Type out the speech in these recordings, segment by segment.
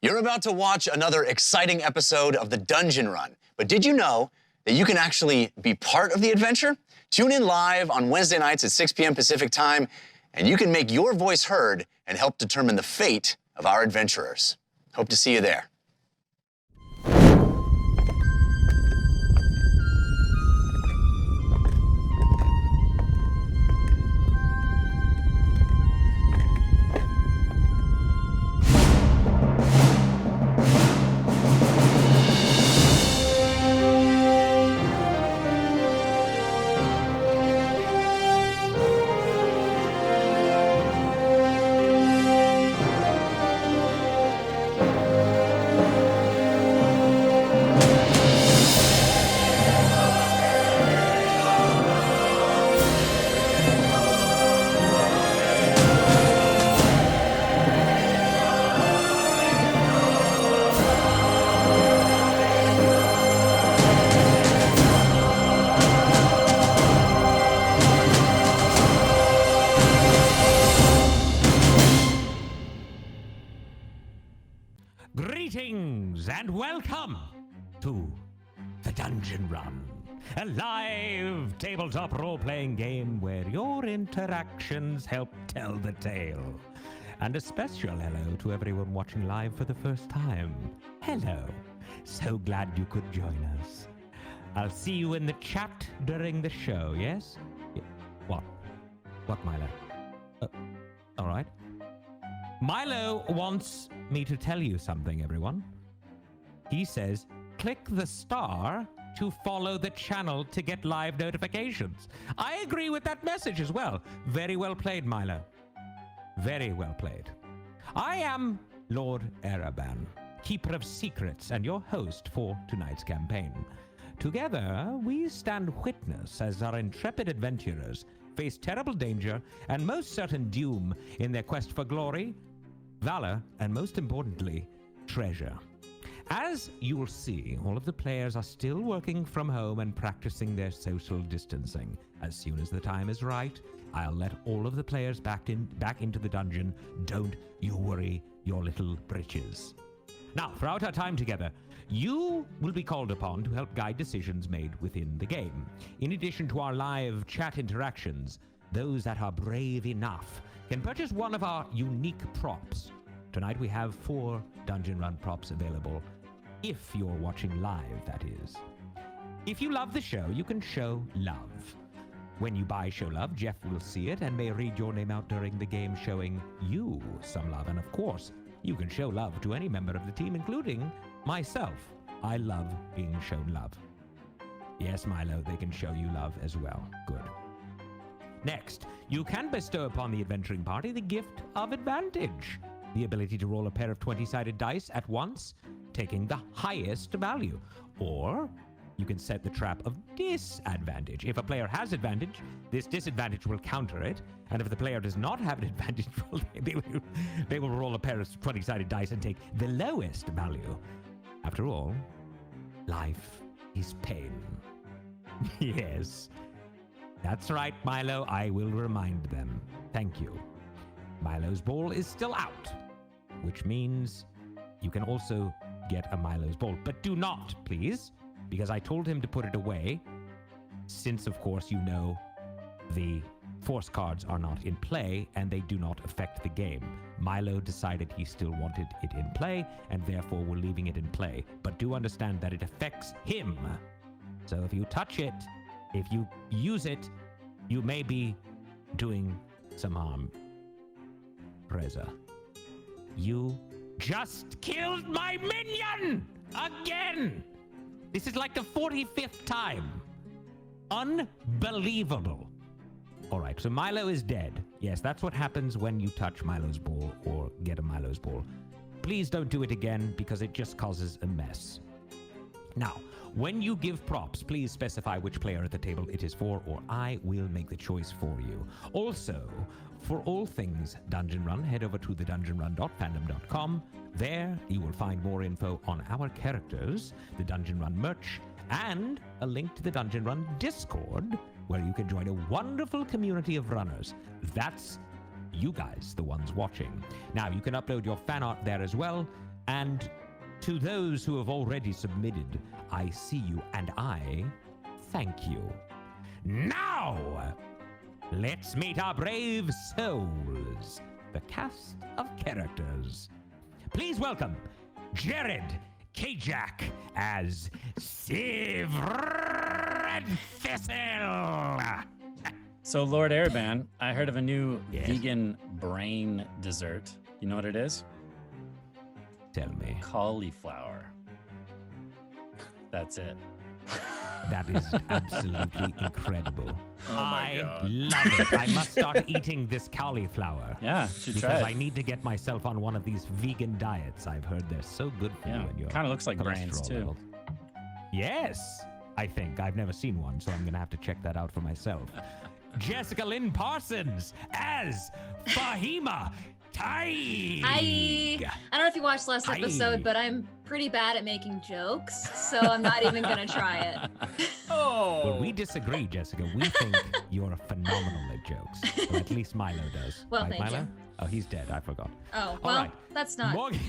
You're about to watch another exciting episode of the Dungeon Run, but did you know that you can actually be part of the adventure? Tune in live on Wednesday nights at 6 p.m. Pacific time, and you can make your voice heard and help determine the fate of our adventurers. Hope to see you there. Greetings and welcome to the Dungeon Run, a live tabletop role-playing game where your interactions help tell the tale. And a special hello to everyone watching live for the first time. Hello. So glad you could join us. I'll see you in the chat during the show, yes? What? What, Milo? All right. Milo wants me to tell you something, everyone. He says, click the star to follow the channel to get live notifications. I agree with that message as well. Very well played, Milo. Very well played. I am Lord Ereban, Keeper of Secrets, and your host for tonight's campaign. Together, we stand witness as our intrepid adventurers face terrible danger and most certain doom in their quest for glory, valor, and most importantly, treasure. As you will see, all of the players are still working from home and practicing their social distancing. As soon as the time is right, I'll let all of the players back into the dungeon. Don't you worry your little britches. Now, throughout our time together, you will be called upon to help guide decisions made within the game. In addition to our live chat interactions, those that are brave enough can purchase one of our unique props. Tonight we have 4 Dungeon Run props available, if you're watching live, that is. If you love the show, you can show love. When you buy Show Love, Jeff will see it and may read your name out during the game, showing you some love. And of course, you can show love to any member of the team, including myself. I love being shown love. Yes, Milo, they can show you love as well. Good. Next, you can bestow upon the adventuring party the gift of advantage. The ability to roll a pair of 20-sided dice at once, taking the highest value. Or you can set the trap of disadvantage. If a player has advantage, this disadvantage will counter it. And if the player does not have an advantage, they will roll a pair of 20-sided dice and take the lowest value. After all, life is pain. Yes. That's right, Milo. I will remind them. Thank you. Milo's ball is still out, which means you can also get a Milo's ball. But do not, please, because I told him to put it away, since, of course, you know the force cards are not in play and they do not affect the game. Milo decided he still wanted it in play, and therefore we're leaving it in play. But do understand that it affects him. So if you touch it, if you use it, you may be doing some harm. Preza, you just killed my minion! Again! This is like the 45th time. Unbelievable. All right, so Milo is dead. Yes, that's what happens when you touch Milo's ball or get a Milo's ball. Please don't do it again because it just causes a mess. Now, when you give props, please specify which player at the table it is for, or I will make the choice for you. Also, for all things Dungeon Run, head over to thedungeonrun.fandom.com. There, you will find more info on our characters, the Dungeon Run merch, and a link to the Dungeon Run Discord, where you can join a wonderful community of runners. That's you guys, the ones watching. Now, you can upload your fan art there as well. And to those who have already submitted, I see you and I thank you. Now, let's meet our brave souls, the cast of characters. Please welcome Jared Kajak as Civ Red Thistle. So, Lord Airban, I heard of a new vegan brain dessert. You know what it is? Tell me. Cauliflower. That's it. That is absolutely incredible. Oh my I God. love it. I must start eating this cauliflower. Yeah, you should Because try I it. need to get myself on one of these vegan diets. I've heard they're so good for you Yeah, and your kind of looks like brains cholesterol too. levels. Yes, I think. I've never seen one, so I'm going to have to check that out for myself. Jessica Lynn Parsons as Fahima Taig. I don't know if you watched last episode, but I'm pretty bad at making jokes, so I'm not even gonna try it. Well, we disagree, Jessica. We think you're phenomenal at jokes. Or at least Milo does. Well, right, thank Milo? you. Oh, he's dead. I forgot. Oh, All well, right. that's not. Morgan.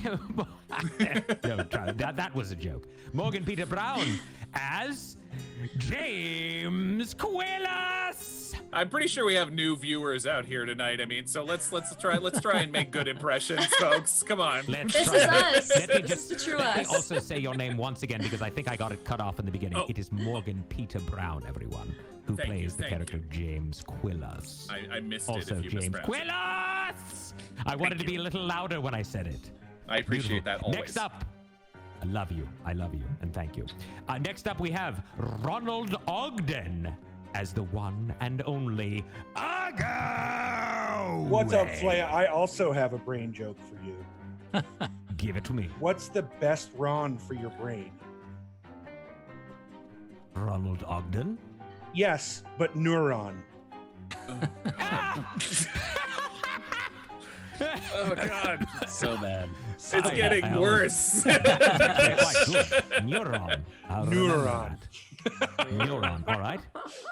No, that was a joke. Morgan Peter Brown as James Quillas. I'm pretty sure we have new viewers out here tonight. I mean, so let's try and make good impressions, folks. Come on. Let's This try is that. us. Let me This just is the true let me us. also say your name once again because I think I got it cut off in the beginning. Oh. It is Morgan Peter Brown, everyone, who Thank you, plays the thank character James Quillas. I missed Also it if you James mispronounced it. Quillas. I wanted to be a little louder when I said it. I appreciate that always. Next up, I love you, and thank you. Next up, we have Ronald Ogden as the one and only Argo. What's up, Flaya? I also have a brain joke for you. Give it to me. What's the best Ron for your brain? Ronald Ogden. Yes, but neuron. Oh God, So bad. it's getting worse. Quite good. Neuron. I'll remember Neuron. that. Neuron. All right.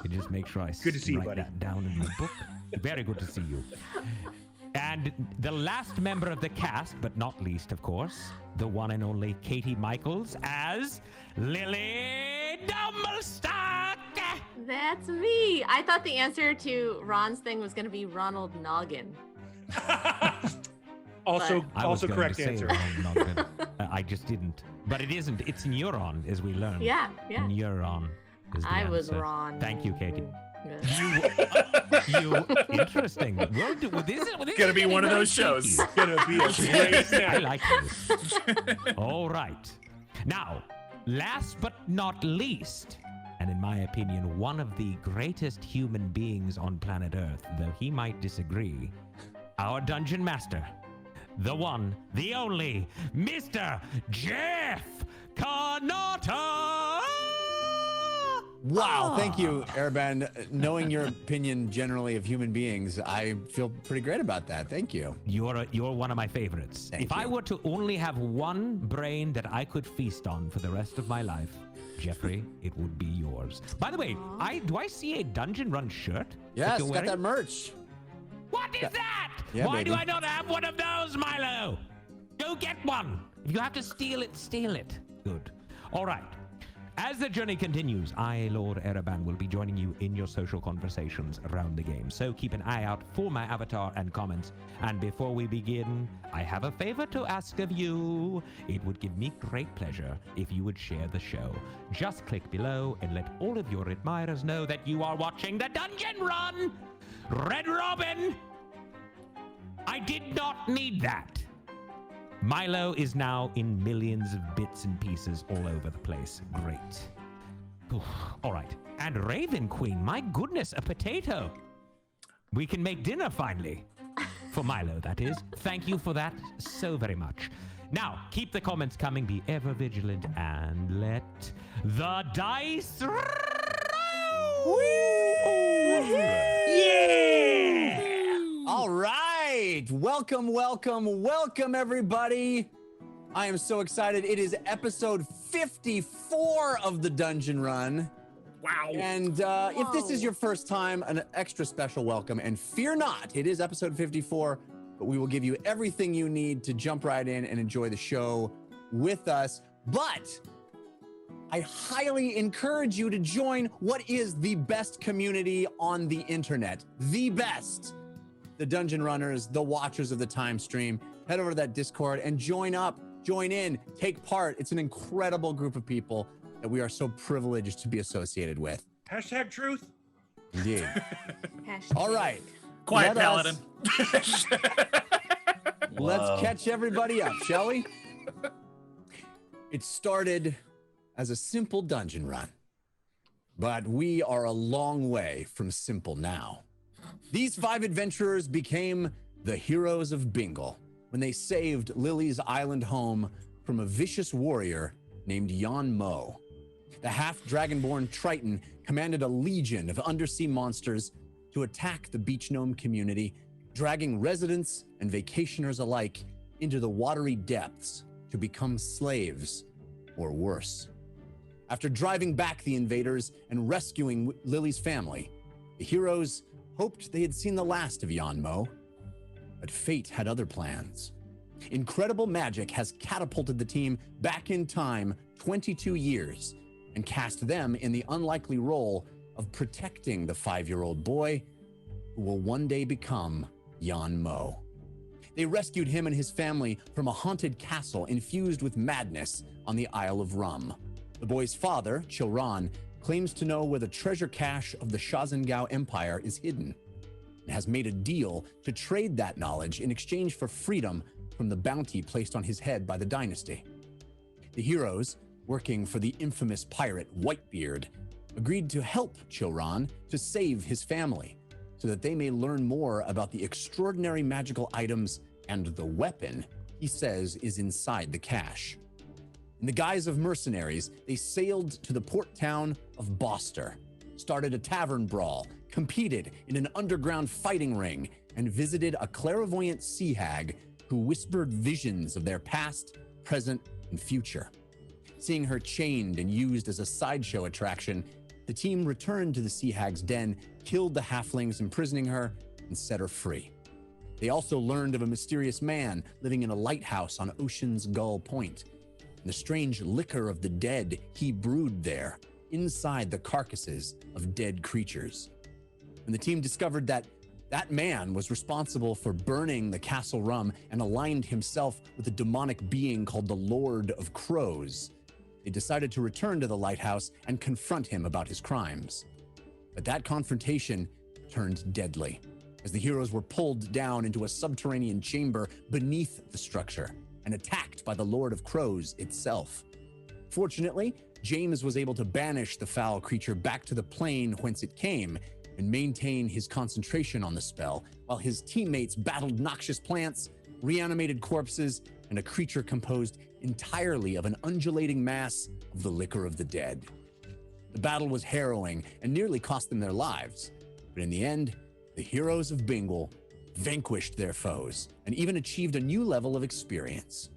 You just make sure I Good to see you, write buddy. that down in the book. Very good to see you. And the last member of the cast, but not least, of course, the one and only Katie Michaels as Lily Dumblestock. That's me. I thought the answer to Ron's thing was going to be Ronald Noggin. Also, I was also going correct to say answer. Ronald Ogden. I just didn't. But it isn't. It's neuron, as we learned. Yeah, yeah. Neuron is the I was answer. Ron. Thank you, Katie. Yeah. You interesting. Well, this is Gonna be one of those very shows. cheeky. Gonna be a great I snack. like this. All right. Now, last but not least, and in my opinion, one of the greatest human beings on planet Earth, though he might disagree, our dungeon master, the one, the only, Mr. Jeff Carnata. Wow, thank you, Airband. Knowing your opinion generally of human beings, I feel pretty great about that. Thank you. You're one of my favorites. Thank if I you. were to only have one brain that I could feast on for the rest of my life, Jeffrey, it would be yours. By the way, do I see a Dungeon Run shirt? that Yes, you're got wearing? that merch. What is that? Yeah, Why do baby. I not have one of those, Milo? Go get one. If you have to steal it, steal it. Good. All right. As the journey continues, I, Lord Ereban, will be joining you in your social conversations around the game. So keep an eye out for my avatar and comments. And before we begin, I have a favor to ask of you. It would give me great pleasure if you would share the show. Just click below and let all of your admirers know that you are watching the Dungeon Run. Red Robin! I did not need that. Milo is now in millions of bits and pieces all over the place. Great. Oof. All right. And Raven Queen, my goodness, a potato. We can make dinner finally. For Milo, that is. Thank you for that so very much. Now, keep the comments coming, be ever vigilant, and let the dice roll! Yeah! All right. Welcome, everybody. I am so excited. It is episode 54 of the Dungeon Run. Wow. And if this is your first time, an extra special welcome. And fear not, it is episode 54, but we will give you everything you need to jump right in and enjoy the show with us. But I highly encourage you to join what is the best community on the internet. The best. The Dungeon Runners, the Watchers of the Time Stream. Head over to that Discord and join up, join in, take part. It's an incredible group of people that we are so privileged to be associated with. Hashtag truth. Indeed. Hashtag. All right. Quiet Let paladin. Let's catch everybody up, shall we? It started as a simple dungeon run, but we are a long way from simple now. These 5 adventurers became the Heroes of Bingle when they saved Lily's island home from a vicious warrior named Jan Mo. The half-dragonborn Triton commanded a legion of undersea monsters to attack the beach gnome community, dragging residents and vacationers alike into the watery depths to become slaves, or worse. After driving back the invaders and rescuing Lily's family, the heroes hoped they had seen the last of Jan Mo, but fate had other plans. Incredible magic has catapulted the team back in time 22 years and cast them in the unlikely role of protecting the 5-year-old boy who will one day become Jan Mo. They rescued him and his family from a haunted castle infused with madness on the Isle of Rum. The boy's father, Choran, claims to know where the treasure cache of the Shazengao Empire is hidden and has made a deal to trade that knowledge in exchange for freedom from the bounty placed on his head by the dynasty. The heroes, working for the infamous pirate Whitebeard, agreed to help Choran to save his family so that they may learn more about the extraordinary magical items and the weapon he says is inside the cache. In the guise of mercenaries, they sailed to the port town of Boster, started a tavern brawl, competed in an underground fighting ring, and visited a clairvoyant sea hag who whispered visions of their past, present, and future. Seeing her chained and used as a sideshow attraction, the team returned to the sea hag's den, killed the halflings imprisoning her, and set her free. They also learned of a mysterious man living in a lighthouse on Ocean's Gull Point, and the strange liquor of the dead he brewed there, inside the carcasses of dead creatures. And the team discovered that that man was responsible for burning the castle rum and aligned himself with a demonic being called the Lord of Crows. They decided to return to the lighthouse and confront him about his crimes. But that confrontation turned deadly, as the heroes were pulled down into a subterranean chamber beneath the structure and attacked by the Lord of Crows itself. Fortunately, James was able to banish the foul creature back to the plane whence it came and maintain his concentration on the spell, while his teammates battled noxious plants, reanimated corpses, and a creature composed entirely of an undulating mass of the liquor of the dead. The battle was harrowing and nearly cost them their lives, but in the end, the Heroes of Bingle vanquished their foes and even achieved a new level of experience.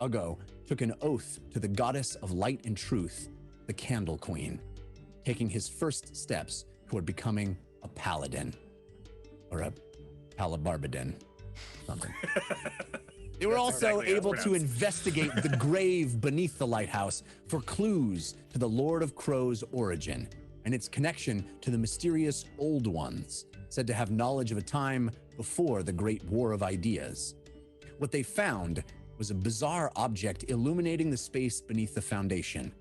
Ugo took an oath to the goddess of light and truth, the Candle Queen, taking his first steps toward becoming a paladin, or a palabarbadin, something. They were also able to investigate the grave beneath the lighthouse for clues to the Lord of Crow's origin and its connection to the mysterious Old Ones, said to have knowledge of a time before the Great War of Ideas. What they found was a bizarre object illuminating the space beneath the foundation,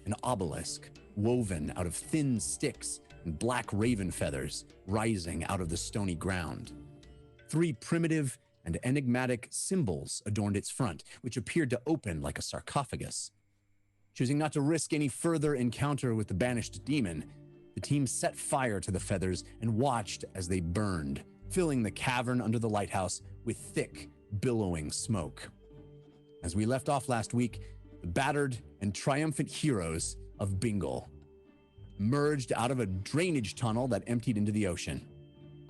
an obelisk woven out of thin sticks and black raven feathers rising out of the stony ground. 3 primitive and enigmatic symbols adorned its front, which appeared to open like a sarcophagus. Choosing not to risk any further encounter with the banished demon, the team set fire to the feathers and watched as they burned, filling the cavern under the lighthouse with thick, billowing smoke. As we left off last week, the battered and triumphant heroes of Bingle emerged out of a drainage tunnel that emptied into the ocean.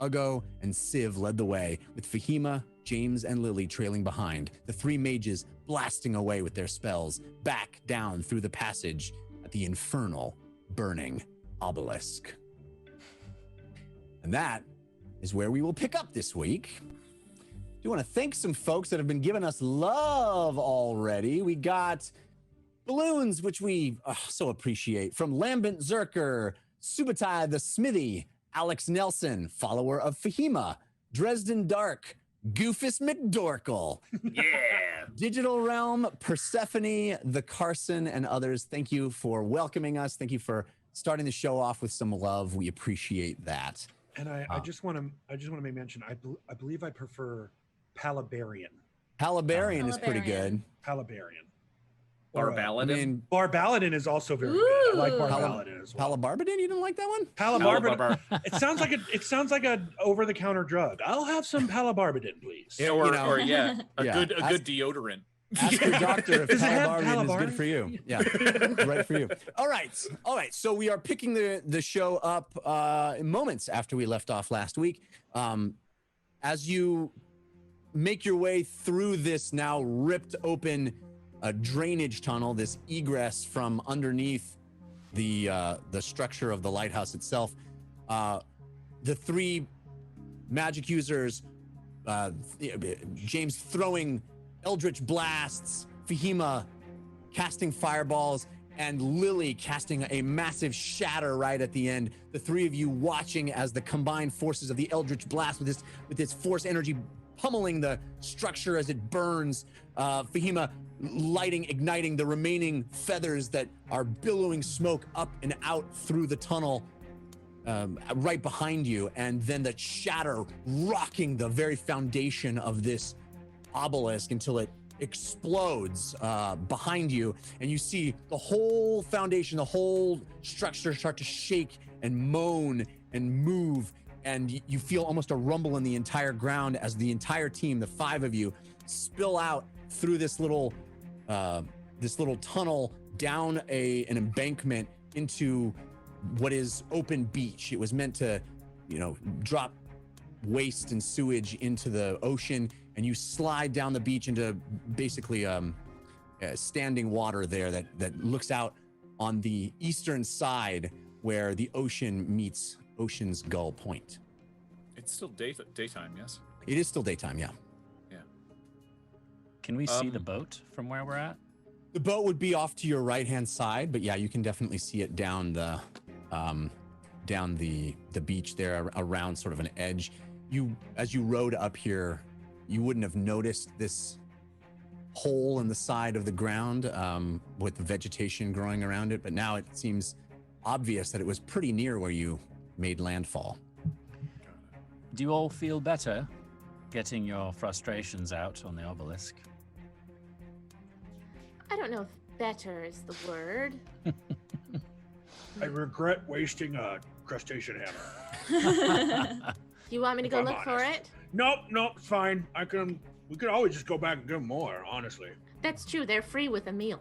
Ugo and Civ led the way, with Fahima, James, and Lily trailing behind, the 3 mages blasting away with their spells back down through the passage at the infernal, burning obelisk. And that is where we will pick up this week, do want to thank some folks that have been giving us love already. We got balloons, which we so appreciate, from Lambent Zerker, Subotai the Smithy, Alex Nelson, follower of Fahima, Dresden Dark, Goofus McDorkle, Yeah. Digital Realm, Persephone, The Carson, and others. Thank you for welcoming us. Thank you for starting the show off with some love. We appreciate that. And I just want to make mention. I believe I prefer Palabarian. Palabarian is pretty good. Palabarian. Barbaladin. Barbaladin is also very good. I like Ooh. Barbaladin as well. Palabarbadin, you didn't like that one? Palabarbadin. It sounds like a over-the-counter drug. I'll have some Palabarbadin, please. Yeah, Or, you know. or yeah, a Yeah. good deodorant. Ask your doctor if Does it have Palabarbadin is good Palabarbadin? for you. Yeah, right for you. All right. So we are picking the show up moments after we left off last week. As you make your way through this now ripped open drainage tunnel, this egress from underneath the structure of the lighthouse itself, the three magic users, James throwing eldritch blasts, Fahima casting fireballs, and Lily casting a massive shatter right at the end. The three of you watching as the combined forces of the eldritch blast with this force energy pummeling the structure as it burns. Fahima igniting the remaining feathers that are billowing smoke up and out through the tunnel right behind you, and then the shatter rocking the very foundation of this obelisk until it explodes behind you, and you see the whole foundation, the whole structure start to shake and moan and move, and you feel almost a rumble in the entire ground as the entire team, the five of you, spill out through this little tunnel down an embankment into what is open beach. It was meant to, drop waste and sewage into the ocean, and you slide down the beach into basically standing water there that looks out on the eastern side where the ocean meets Ocean's Gull Point. It's still daytime, yes? It is still daytime, yeah. Can we see the boat from where we're at? The boat would be off to your right-hand side, but yeah, you can definitely see it down the beach there around sort of an edge. As you rowed up here, you wouldn't have noticed this hole in the side of the ground with the vegetation growing around it, but now it seems obvious that it was pretty near where you made landfall. Do you all feel better getting your frustrations out on the obelisk? I don't know if better is the word. I regret wasting a crustacean hammer. Do you want me to go I'm look for honest. it? Nope, it's fine. We could always just go back and give them more, honestly. That's true. They're free with a meal.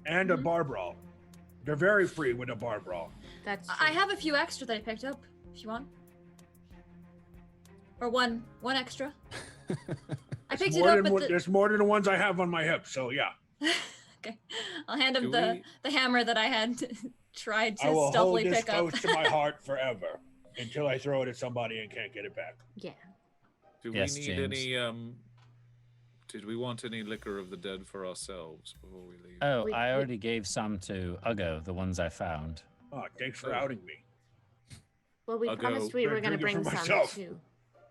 And a bar brawl. They're very free with a bar brawl. That's true. I have a few extra that I picked up, if you want. Or one extra. I picked it up, but There's more than the ones I have on my hip, so yeah. okay. I'll hand him Do the hammer that I had tried I to will hold stealthily this pick up. close to my heart forever until I throw it at somebody and can't get it back. Yeah. Do Yes, we need James. any did we want any liquor of the dead for ourselves before we leave? Oh, We- I we- already gave some to Uggo, the ones I found. Oh, thanks for outing me. Well, we I'll promised go. we were I'll going to drink it bring for some myself. too.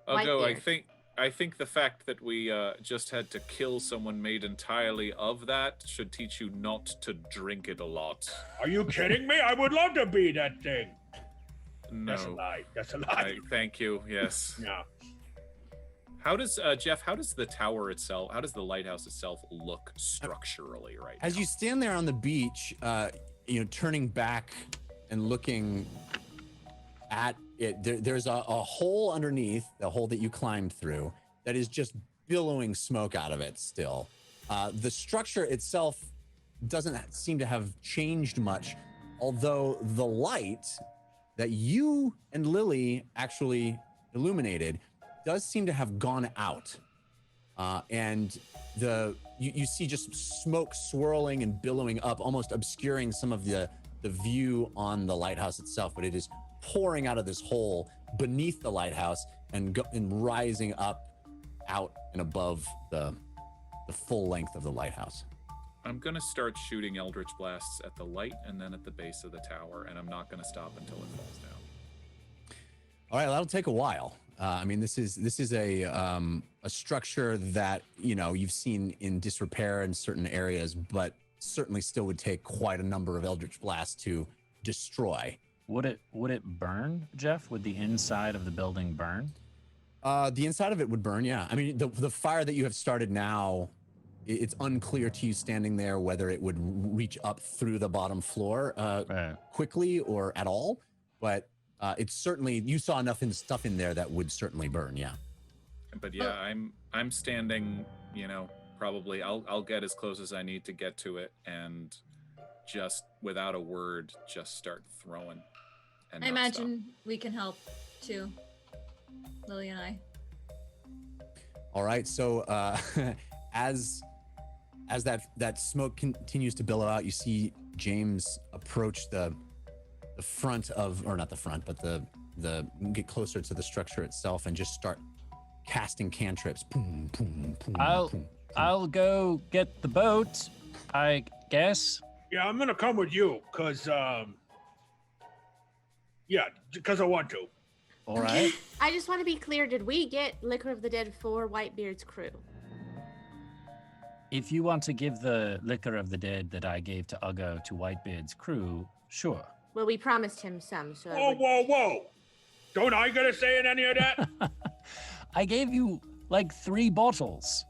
Although Whitebeard. I think the fact that we just had to kill someone made entirely of that should teach you not to drink it a lot. Are you kidding me? I would love to be that thing. That's a No. lie. That's a lie. Thank you. Yes. Yeah. How does Jeff? How does the tower itself? How does the lighthouse itself look structurally right As now? you stand there on the beach, turning back and looking at it, there's a hole underneath, the hole that you climbed through, that is just billowing smoke out of it still. The structure itself doesn't seem to have changed much, although the light that you and Lily actually illuminated does seem to have gone out. And you see just smoke swirling and billowing up, almost obscuring some of the view on the lighthouse itself, but it is pouring out of this hole beneath the lighthouse and rising up out and above the full length of the lighthouse. I'm gonna start shooting Eldritch Blasts at the light and then at the base of the tower, and I'm not gonna stop until it falls down. All right, that'll take a while. I mean, this is a structure that you've seen in disrepair in certain areas, but certainly still would take quite a number of Eldritch Blasts to destroy. Would it burn, Jeff? Would the inside of the building burn? The inside of it would burn, yeah. I mean, the fire that you have started now, it's unclear to you standing there whether it would reach up through the bottom floor quickly or at all. But it's certainly, you saw enough stuff in there that would certainly burn, yeah. But yeah, I'm standing, probably I'll get as close as I need to get to it, and just without a word, just start throwing. And I imagine we can help too, Lily and I. All right, so as that smoke continues to billow out, you see James approach the front of, or not the front, but the get closer to the structure itself and just start casting cantrips. Boom, boom, boom, I'll go get the boat, I guess. Yeah, I'm gonna come with you, because I want to. All right. I just want to be clear. Did we get Liquor of the Dead for Whitebeard's crew? If you want to give the Liquor of the Dead that I gave to Uggo to Whitebeard's crew, sure. Well, we promised him some, so. Whoa! Don't I gotta say in any of that? I gave you like 3 bottles,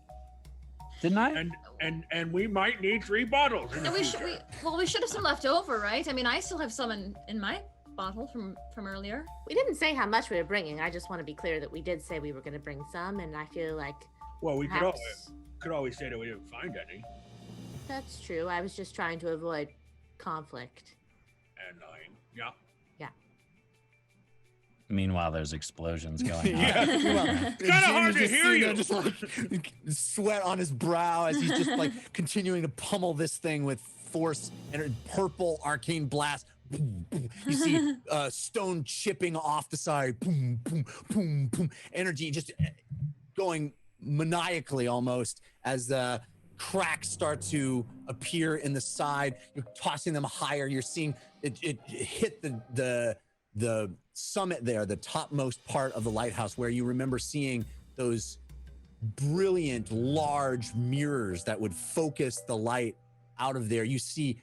didn't I? And we might need 3 bottles. In the we future. we should have some left over, right? I mean, I still have some in my bottle from earlier. We didn't say how much we were bringing. I just want to be clear that we did say we were going to bring some, and I feel like. Well, we perhaps... could always say that we didn't find any. That's true. I was just trying to avoid conflict. And lying. Yeah. Meanwhile, there's explosions going on. It's kind of hard to hear you. Just like sweat on his brow as he's just like continuing to pummel this thing with force and a purple arcane blast. Boom, boom. You see stone chipping off the side. Boom, boom, boom, boom. Energy just going maniacally almost as the cracks start to appear in the side. You're tossing them higher. You're seeing it hit the summit there, the topmost part of the lighthouse, where you remember seeing those brilliant large mirrors that would focus the light out of there. You see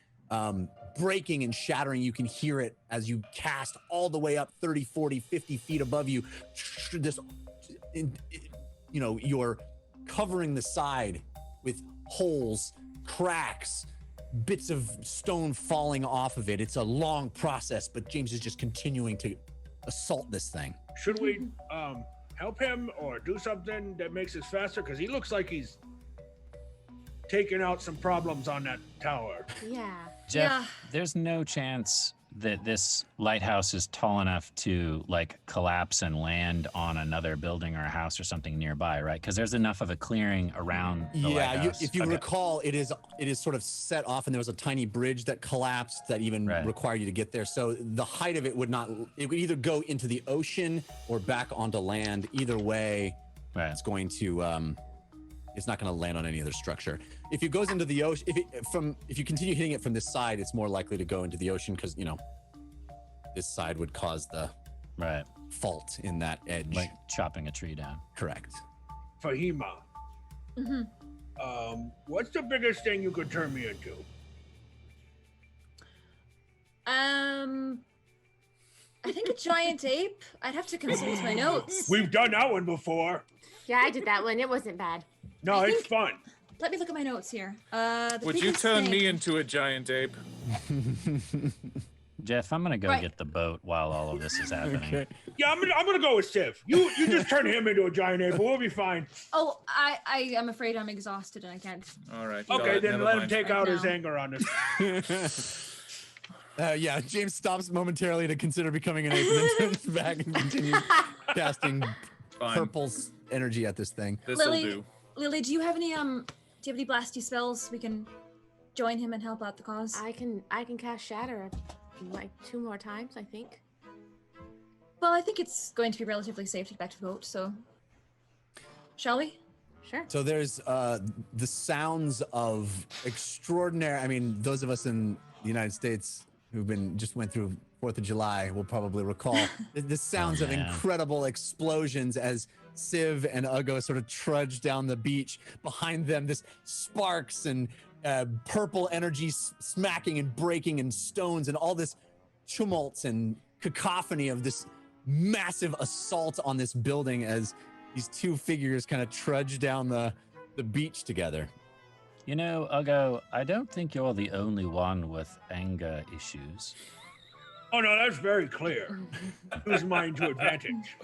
breaking and shattering. You can hear it as you cast all the way up 30, 40, 50 feet above you. You're covering the side with holes, cracks, bits of stone falling off of it. It's a long process, but James is just continuing to assault this thing. Should we help him or do something that makes this faster? Because he looks like he's taking out some problems on that tower. Yeah. Jeff, there's no chance that this lighthouse is tall enough to like collapse and land on another building or a house or something nearby, right? Because there's enough of a clearing around the lighthouse. If you recall, it is sort of set off, and there was a tiny bridge that collapsed that even required you to get there. So the height of it would either go into the ocean or back onto land. Either way, it's going to it's not going to land on any other structure. If it goes into the ocean, if you continue hitting it from this side, it's more likely to go into the ocean because this side would cause the fault in that edge, like chopping a tree down. Correct. Fahima. What's the biggest thing you could turn me into? I think a giant ape. I'd have to consult my notes. We've done that one before. Yeah, I did that one. It wasn't bad. No, it's fun. Let me look at my notes here. Would you turn me into a giant ape? Jeff, I'm gonna go get the boat while all of this is happening. Okay. Yeah, I'm gonna go with Civ. You just turn him into a giant ape. We'll be fine. Oh, I am afraid I'm exhausted and I can't. All right. Okay, then let him take out his anger on us. James stops momentarily to consider becoming an ape and then turns back and continues casting purple energy at this thing. This'll do. Lily, do you have any blasty spells we can join him and help out the cause? I can cast Shatter like 2 more times, I think. Well, I think it's going to be relatively safe to get back to the boat, so shall we? Sure. So there's the sounds of extraordinary. I mean, those of us in the United States who've just went through 4th of July will probably recall the sounds of incredible explosions as Civ and Ugo sort of trudge down the beach. Behind them, this sparks and purple energy smacking and breaking and stones and all this tumult and cacophony of this massive assault on this building as these two figures kind of trudge down the beach together. You know, Ugo, I don't think you're the only one with anger issues. Oh no, that's very clear. Use mine to advantage.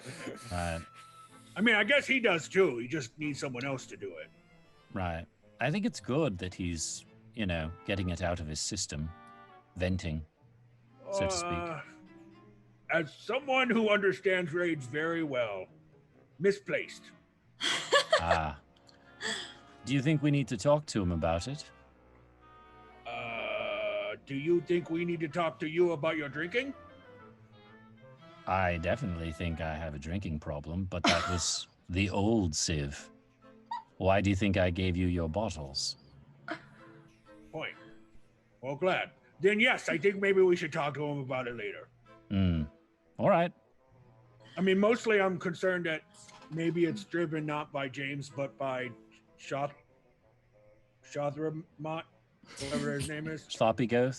Right. I mean, I guess he does too. He just needs someone else to do it. Right. I think it's good that he's, getting it out of his system, venting, so to speak. As someone who understands rage very well, misplaced. Do you think we need to talk to him about it? Do you think we need to talk to you about your drinking? I definitely think I have a drinking problem, but that was the old Civ. Why do you think I gave you your bottles? Point. Well, glad. Then yes, I think maybe we should talk to him about it later. All right. I mean, mostly I'm concerned that maybe it's driven not by James, but by Shothramot, whatever his name is. Sloppy Goat.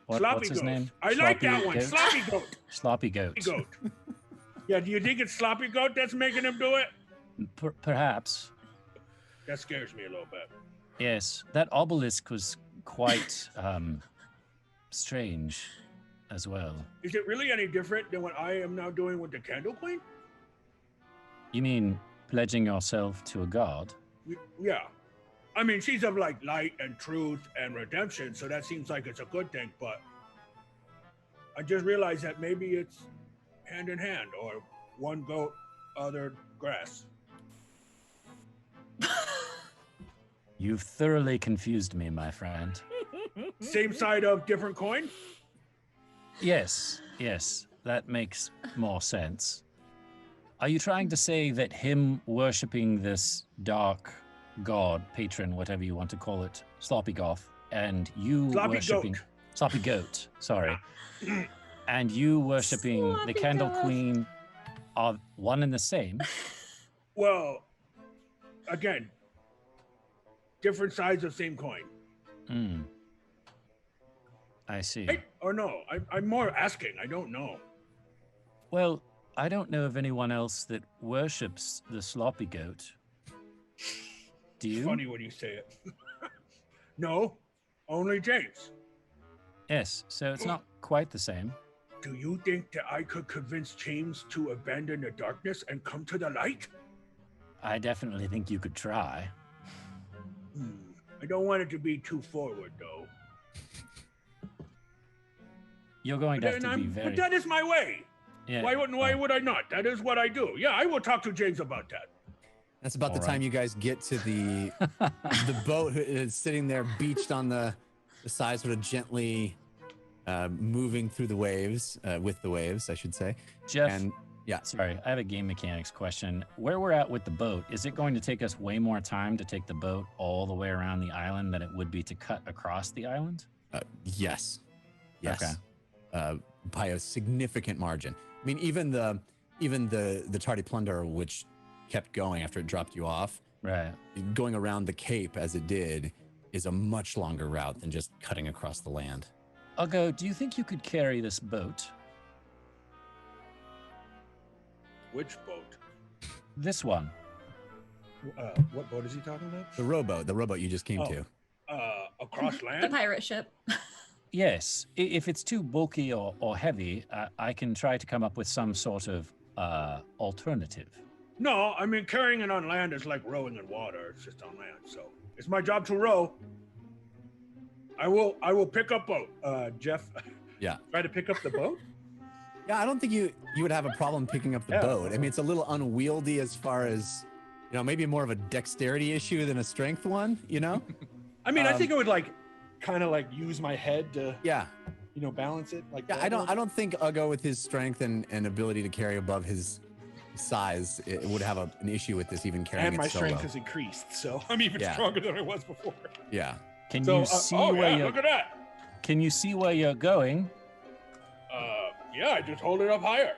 What's his name? I like that one. Sloppy Goat. Sloppy Goat. Goat. Yeah, do you think it's Sloppy Goat that's making him do it? Perhaps. That scares me a little bit. Yes, that obelisk was quite strange as well. Is it really any different than what I am now doing with the Candle Queen? You mean pledging yourself to a god? Yeah. I mean, she's of like light and truth and redemption, so that seems like it's a good thing, but I just realized that maybe it's hand in hand, or one goat, other grass. You've thoroughly confused me, my friend. Same side of different coin? Yes, that makes more sense. Are you trying to say that him worshipping this dark god, patron, whatever you want to call it, Sloppy Goth, and you worshipping Sloppy Goat, sorry, and you worshipping the Candle Queen are one and the same? Well, again, different sides of same coin. I see. Right? Or no, I'm more asking. I don't know. Well, I don't know of anyone else that worships the Sloppy Goat. Do you? It's funny when you say it. No, only James. Yes, so it's not quite the same. Do you think that I could convince James to abandon the darkness and come to the light? I definitely think you could try. I don't want it to be too forward, though. You're going to have to be very... But that is my way. Yeah. Why would I not? That is what I do. Yeah, I will talk to James about that. That's about the time you guys get to the boat is sitting there beached on the side, sort of gently moving through the waves, with the waves, I should say. Jeff, and, yeah. Sorry, I have a game mechanics question. Where we're at with the boat, is it going to take us way more time to take the boat all the way around the island than it would be to cut across the island? Yes. Okay. By a significant margin. I mean, even the tardy plunder, which kept going after it dropped you off, right? Going around the Cape as it did is a much longer route than just cutting across the land. Ugo, do you think you could carry this boat? Which boat? This one. What boat is he talking about? The rowboat you just came to. Across land? The pirate ship. Yes. If it's too bulky or heavy, I can try to come up with some sort of alternative. No, I mean, carrying it on land is like rowing in water. It's just on land. So it's my job to row. I will pick up boat. Jeff. Yeah. Try to pick up the boat? Yeah, I don't think you would have a problem picking up the boat. I mean, it's a little unwieldy as far as, maybe more of a dexterity issue than a strength one, I mean, I think it would kind of use my head to balance it. I don't think Ugo with his strength and ability to carry above his size, it would have an issue with this even carrying And my it solo. strength has increased, so I'm even Yeah. stronger than I was before. Yeah. Can So, you see oh where yeah, you're? look at that. Can you see where you're going? Yeah, I just hold it up higher.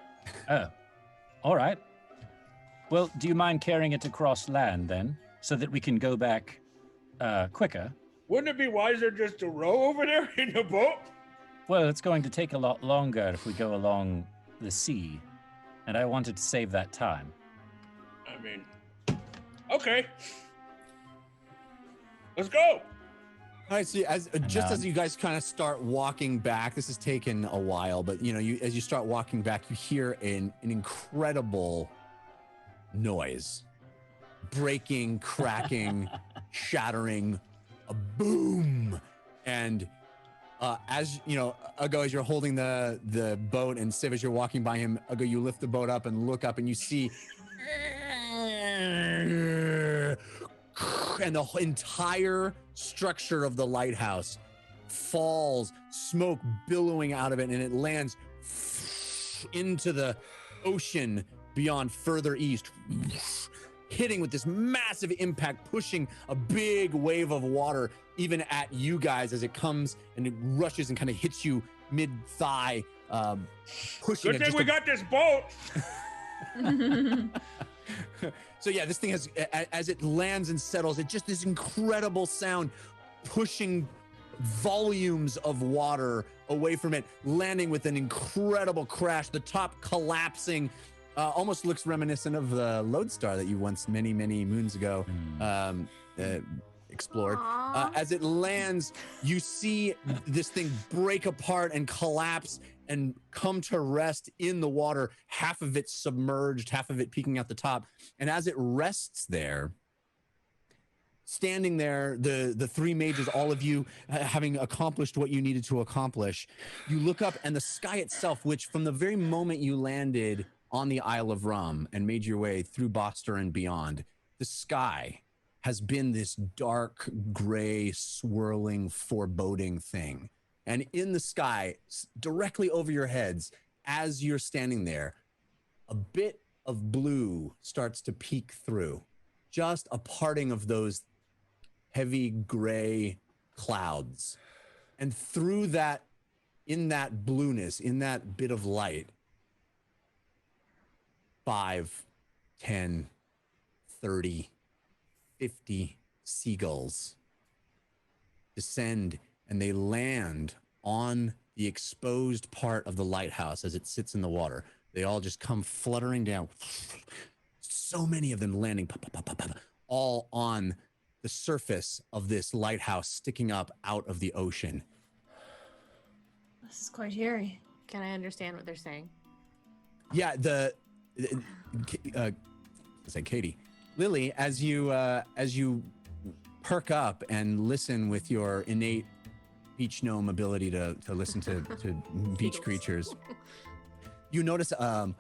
Oh, all right. Well, do you mind carrying it across land then, so that we can go back quicker? Wouldn't it be wiser just to row over there in the boat? Well, it's going to take a lot longer if we go along the sea, and I wanted to save that time. I mean, okay. Let's go. All right, so as you guys kind of start walking back, this has taken a while, but as you start walking back, you hear an incredible noise, breaking, cracking, shattering, a boom, and as Ugo, as you're holding the boat, and Civ, as you're walking by him, Ugo, you lift the boat up and look up, and you see, and the entire structure of the lighthouse falls, smoke billowing out of it, and it lands into the ocean beyond further east, hitting with this massive impact, pushing a big wave of water even at you guys as it comes and it rushes and kind of hits you mid-thigh, pushing Good it. thing we got this boat. So yeah, this thing has, as it lands and settles, it just this incredible sound pushing volumes of water away from it, landing with an incredible crash, the top collapsing, almost looks reminiscent of the Lodestar that you once many moons ago explored. As it lands, you see this thing break apart and collapse and come to rest in the water, half of it submerged, half of it peeking out the top. And as it rests there, standing there, the three mages, all of you having accomplished what you needed to accomplish, you look up and the sky itself, which from the very moment you landed on the Isle of Rum and made your way through Boster and beyond, the sky has been this dark, gray, swirling, foreboding thing. And in the sky, directly over your heads, as you're standing there, a bit of blue starts to peek through. Just a parting of those heavy gray clouds. And through that, in that blueness, in that bit of light, 5, 10, 30, 50 seagulls descend, and they land on the exposed part of the lighthouse as it sits in the water. They all just come fluttering down. So many of them landing, all on the surface of this lighthouse sticking up out of the ocean. This is quite eerie. Can I understand what they're saying? Yeah, Katie, Lily, as you perk up and listen with your innate beach gnome ability to listen to beach creatures, you notice a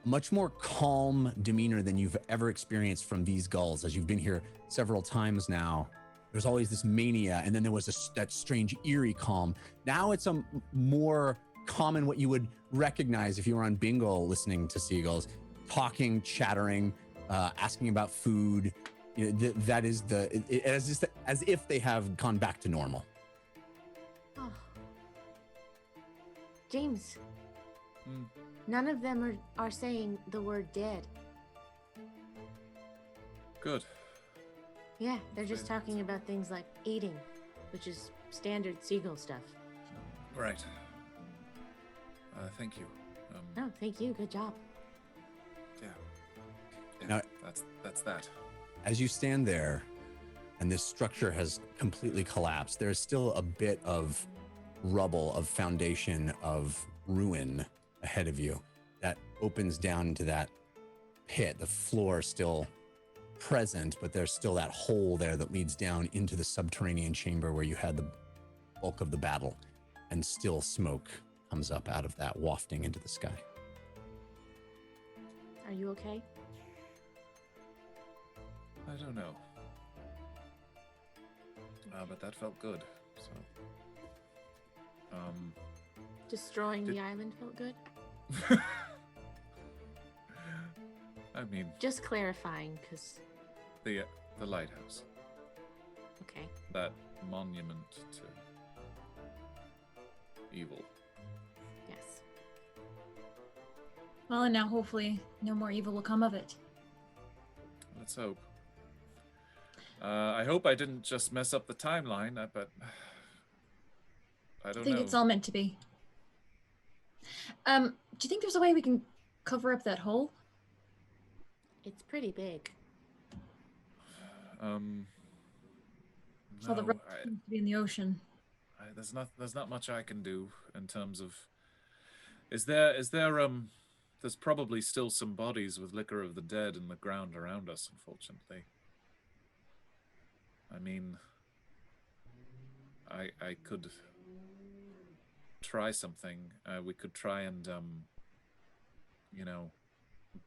much more calm demeanor than you've ever experienced from these gulls. As you've been here several times now, there's always this mania, and then there was that strange eerie calm. Now it's a more common, what you would recognize if you were on Bingle listening to seagulls, talking, chattering, asking about food. That is as if they have gone back to normal. Oh. James, none of them are saying the word dead. Good. Yeah, they're just talking about things like eating, which is standard seagull stuff. Right. Thank you. No, thank you. Good job. Yeah. Now- that's that. As you stand there, and this structure has completely collapsed, there's still a bit of rubble, of foundation, of ruin ahead of you that opens down into that pit. The floor still present, but there's still that hole there that leads down into the subterranean chamber where you had the bulk of the battle, and still smoke comes up out of that, wafting into the sky. Are you okay? I don't know. But that felt good. So. Destroying the island felt good? I mean, Just clarifying, because the lighthouse, okay. that monument to evil. Yes. Well, and now hopefully no more evil will come of it. Let's hope. I hope I didn't just mess up the timeline, but I don't I think know. it's all meant to be. Do you think there's a way we can cover up that hole? It's pretty big. So the No, rest seems to be in the ocean. there's not much I can do in terms of. There's probably still some bodies with liquor of the dead in the ground around us, unfortunately. I mean, I could try something. We could try and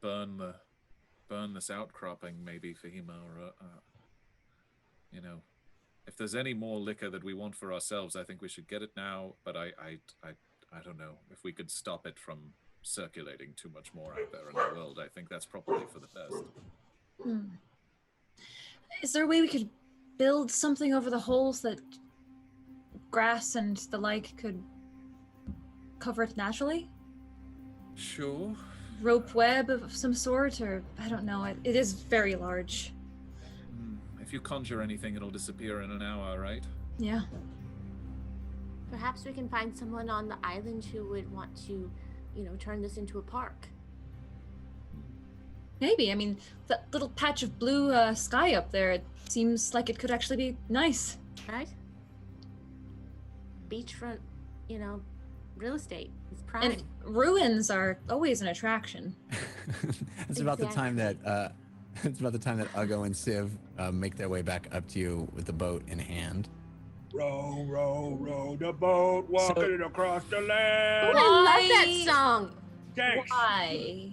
burn this outcropping, maybe, Fahima, or if there's any more liquor that we want for ourselves, I think we should get it now. But I don't know if we could stop it from circulating too much more out there in the world. I think that's probably for the best. Is there a way we could build something over the holes that grass and the like could cover it naturally? Sure. Rope web of some sort, or I don't know. It is very large. If you conjure anything, it'll disappear in an hour, right? Yeah. Perhaps we can find someone on the island who would want to, turn this into a park. Maybe. I mean, that little patch of blue sky up there, it seems like it could actually be nice. Right? Beachfront, real estate is prime. And ruins are always an attraction. It's about the time that Uggo and Civ make their way back up to you with the boat in hand. Row, row, row the boat, walking it across the land. Ooh, I love that song. Thanks. Why?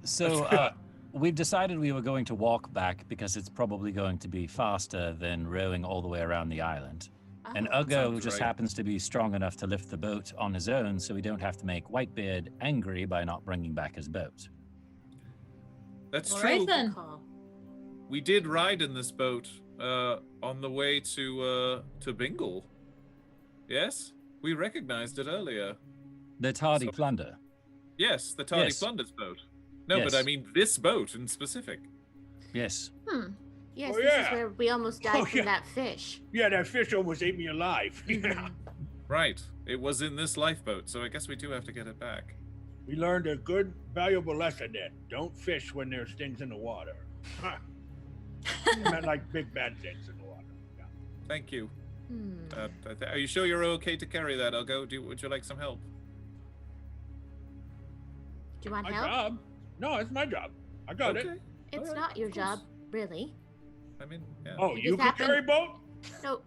So we've decided we were going to walk back because it's probably going to be faster than rowing all the way around the island. And Oh, Uggo sounds just right. happens to be strong enough to lift the boat on his own, so we don't have to make Whitebeard angry by not bringing back his boat. That's All true. right then. Call. We did ride in this boat on the way to Bingle. Yes, we recognized it earlier. The tardy So- plunder. Yes, the Tardy Yes. Plunder's boat. No, Yes. but I mean this boat in specific. Yes. Yes, Oh, this is yeah. where we almost died Oh, from yeah. that fish. Yeah, that fish almost ate me alive. Yeah. Right. It was in this lifeboat, so I guess we do have to get it back. We learned a good, valuable lesson then. Don't fish when there's things in the water. Huh. I meant like big bad things in the water. Yeah. Thank you. Hmm. Are you sure you're okay to carry that? I'll go. Would you like some help? Do you want My help? job? No, it's my job. I got it. It's Alright, not your of course. job, really. I mean, yeah. Oh, You you just can happen- carry boat? No,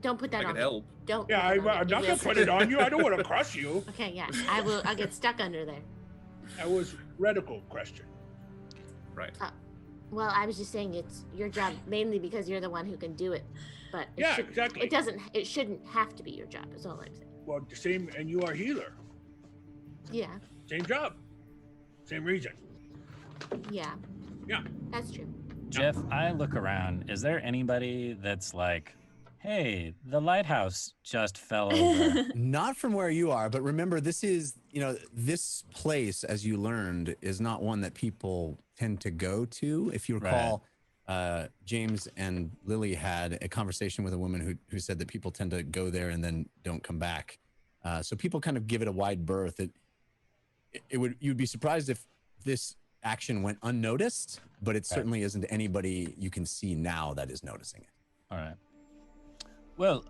don't put I that on can me. help. Don't. Yeah, put it on me. I'm not You gonna will. put it on you. I don't want to crush you. Okay, yeah, I will. I'll get stuck under there. That was radical question. Right. Well, I was just saying it's your job mainly because you're the one who can do it. But it Yeah, shouldn't- exactly. It doesn't. It shouldn't have to be your job. Is all I'm saying. Well, the same, and you are healer. Yeah. Same job. Same reason. Yeah. Yeah. That's true. Jeff, I look around. Is there anybody that's like, hey, the lighthouse just fell over? Not from where you are, but remember, this is, this place, as you learned, is not one that people tend to go to. If you recall, James and Lily had a conversation with a woman who said that people tend to go there and then don't come back. So people kind of give it a wide berth. You'd be surprised if this action went unnoticed, but it certainly isn't anybody you can see now that is noticing it. All right. Well,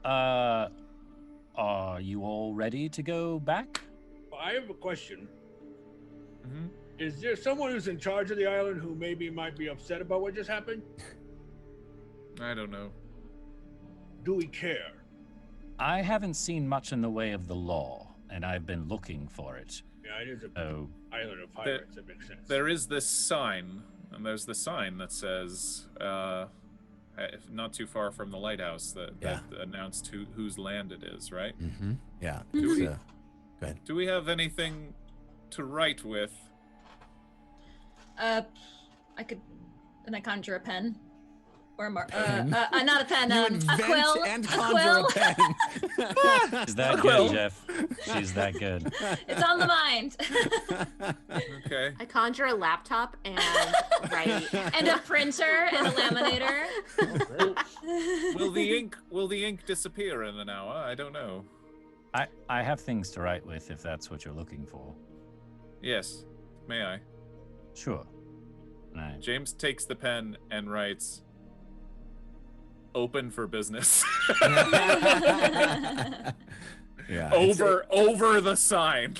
are you all ready to go back? Well, I have a question. Mm-hmm. Is there someone who's in charge of the island who maybe might be upset about what just happened? I don't know. Do we care? I haven't seen much in the way of the law, and I've been looking for it. Yeah, it is a Oh, island of pirates. That makes sense. There is this sign, and there's the sign that says, not too far from the lighthouse, that announced whose land it is, right? Mm-hmm. Yeah. Do we- Go ahead. Do we have anything to write with? And I conjure a pen. Or a Pen? not a pen, You a invent quill. and a conjure quill. a pen. She's that Quill. good, Jeff. She's that good. It's on the mind. Okay. I conjure a laptop and write. And a printer and a laminator. Will the ink disappear in an hour? I don't know. I have things to write with if that's what you're looking for. Yes. May I? Sure. Right. James takes the pen and writes open for business. Yeah. over the sign.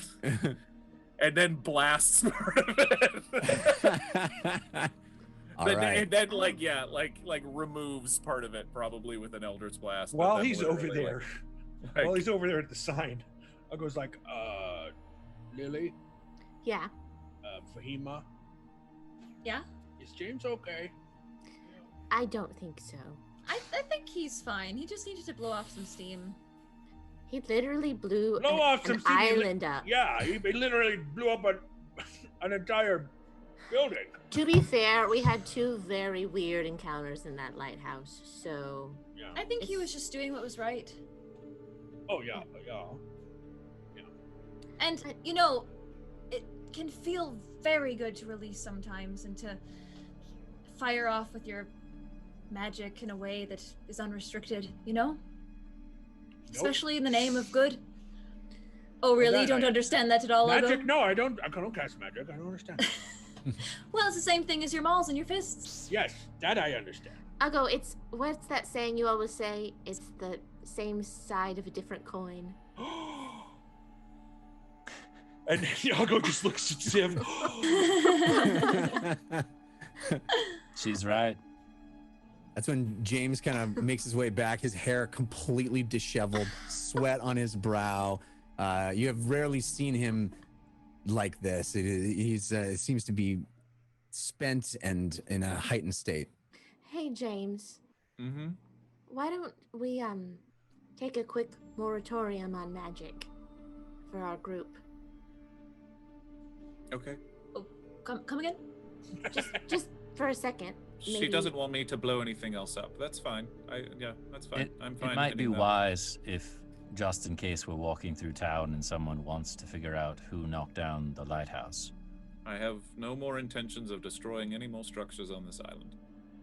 And then blasts part of it. All Then- right. And then like removes part of it probably with an Elder's Blast. but While then he's over literally, there, like- while he's over there at the sign, I goes like, Lily, Yeah. Fahima, Yeah? is James okay? I don't think so. I think he's fine. He just needed to blow off some steam. He literally blew Blow off some an steam, you island up. Yeah, he literally blew up an entire building. To be fair, we had 2 very weird encounters in that lighthouse, so Yeah. I think he was just doing what was right. Oh yeah, yeah. And, it can feel very good to release sometimes and to fire off with your magic in a way that is unrestricted, Nope. Especially in the name of good. Oh, really? You that don't I- understand that at all, Logo? Magic? No, I don't cast magic. I don't understand. Well, it's the same thing as your mauls and your fists. Yes, that I understand. I'll it's what's that saying you always say? It's the same side of a different coin. And Iago just looks at Sim. She's right. That's when James kind of makes his way back, his hair completely disheveled, sweat on his brow. You have rarely seen him like this. It seems to be spent and in a heightened state. Hey James, Mm-hmm. why don't we take a quick moratorium on magic for our group? Okay. Come again? Just for a second. She maybe. doesn't want me to blow anything else up. That's fine. That's fine. I'm fine. It might be hitting that. wise if, just in case we're walking through town and someone wants to figure out who knocked down the lighthouse. I have no more intentions of destroying any more structures on this island.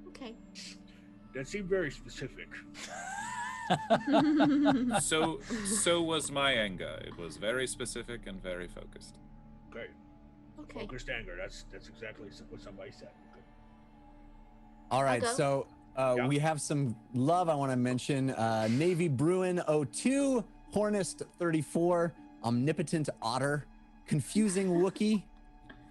Okay. That seemed very specific. So was my anger. It was very specific and very focused. Okay. Okay. Focused anger. That's exactly what somebody said. Okay. All right, Okay. so Yeah. we have some love I want to mention. Navy Bruin 02, Hornist 34, Omnipotent Otter, Confusing Wookie,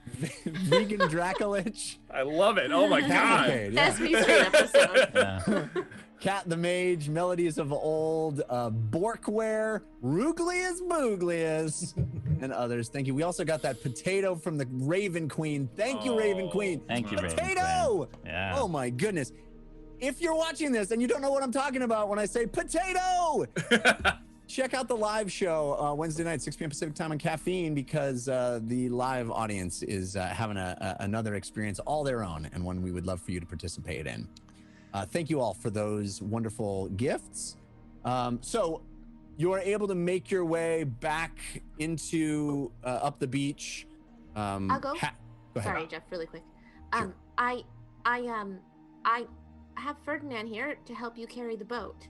Vegan Dracolich, I love it. Oh my god. Cavalcade, yeah. Best Mystery episode. Yeah. Cat the Mage, Melodies of Old, Borkware, Ruglius Booglius, and others. Thank you. We also got that potato from the Raven Queen. Thank you, Raven Queen. Thank you, Raven Potato! Queen. Yeah. Oh my goodness. If you're watching this and you don't know what I'm talking about when I say potato, check out the live show Wednesday night, 6 p.m. Pacific time on Caffeine, because the live audience is having another experience all their own, and one we would love for you to participate in. Thank you all for those wonderful gifts. So you are able to make your way back into up the beach. I'll go. Go ahead. Sorry, Jeff, really quick. Sure. I have Ferdinand here to help you carry the boat.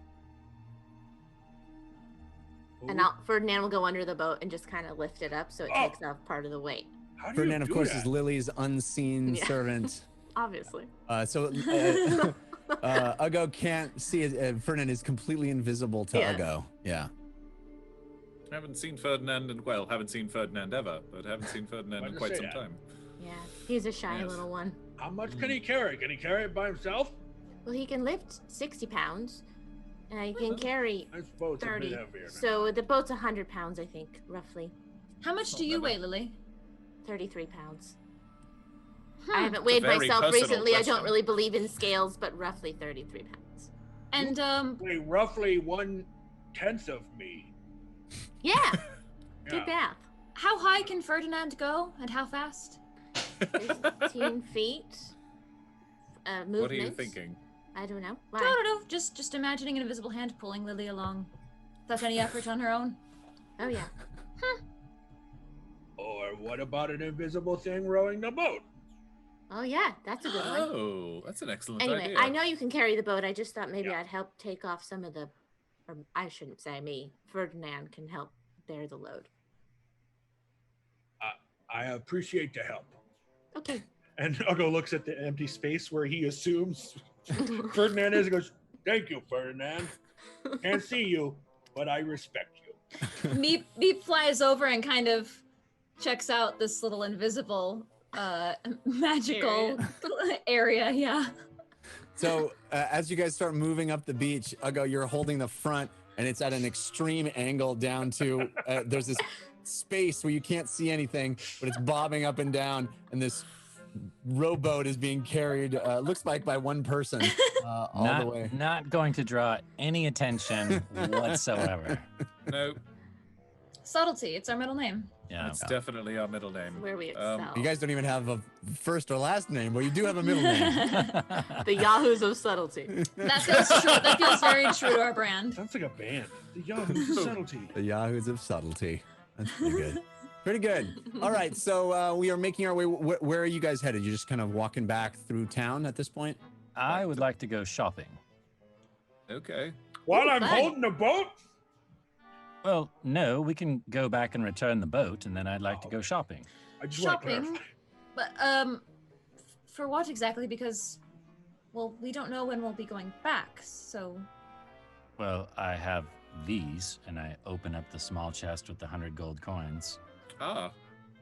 And Ferdinand will go under the boat and just kind of lift it up so it takes off part of the weight. How do Ferdinand, you of do course, that? is Lily's unseen Yeah. servant. Obviously. Ugo can't see it. Ferdinand is completely invisible to Yeah. Ugo. Yeah. Haven't seen Ferdinand haven't seen Ferdinand ever, but haven't seen Ferdinand in Why'd you quite say some that? time. Yeah. He's a shy Yes. little one. How much can he carry? Can he carry it by himself? Well, he can lift 60 pounds. And he can carry I suppose it's a 30. bit heavier. than So the boat's 100 pounds, I think, roughly. How much do Not you that weigh, bad. Lily? 33 pounds. Hmm. I haven't weighed very myself personal recently. I question. don't really believe in scales, but roughly 33 pounds. And Weigh roughly 1/10 of me. Yeah. Yeah. Good math. how high can Ferdinand go, and how fast? 15 feet. movement. What are you thinking? I don't know. No, Why? no, no. Just imagining an invisible hand pulling Lily along without any effort on her own. Oh yeah. Or what about an invisible thing rowing the boat? Oh yeah, that's a good one. Oh, that's an excellent Anyway, idea. I know you can carry the boat. I just thought maybe Yeah. I'd help take off some of the, or I shouldn't say me. Ferdinand can help bear the load. I appreciate the help. Okay. And Ugo looks at the empty space where he assumes Ferdinand is and goes, "Thank you, Ferdinand. Can't see you, but I respect you." Meep flies over and kind of checks out this little invisible magical area. Yeah. So as you guys start moving up the beach, Ugo, you're holding the front, and it's at an extreme angle down to there's this space where you can't see anything, but it's bobbing up and down, and this rowboat is being carried, looks like by one person all the way. Not going to draw any attention whatsoever. No, Subtlety. It's our middle name. Yeah. it's definitely our middle name. Where we excel. You guys don't even have a first or last name, but you do have a middle name. The Yahoos of Subtlety. That feels true. That feels very true to our brand. Sounds like a band. The Yahoos of Subtlety. The Yahoos of Subtlety. That's pretty good. Pretty good. All right, so we are making our way. Where are you guys headed? You're just kind of walking back through town at this point? I would like to go shopping. Okay. While Ooh, I'm fun. holding the boat? Well, no, we can go back and return the boat, and then I'd like to go shopping. I just want to Shopping. clarify. But for what exactly? Because, well, we don't know when we'll be going back. So Well, I have these, and I open up the small chest with the 100 gold coins. Ah,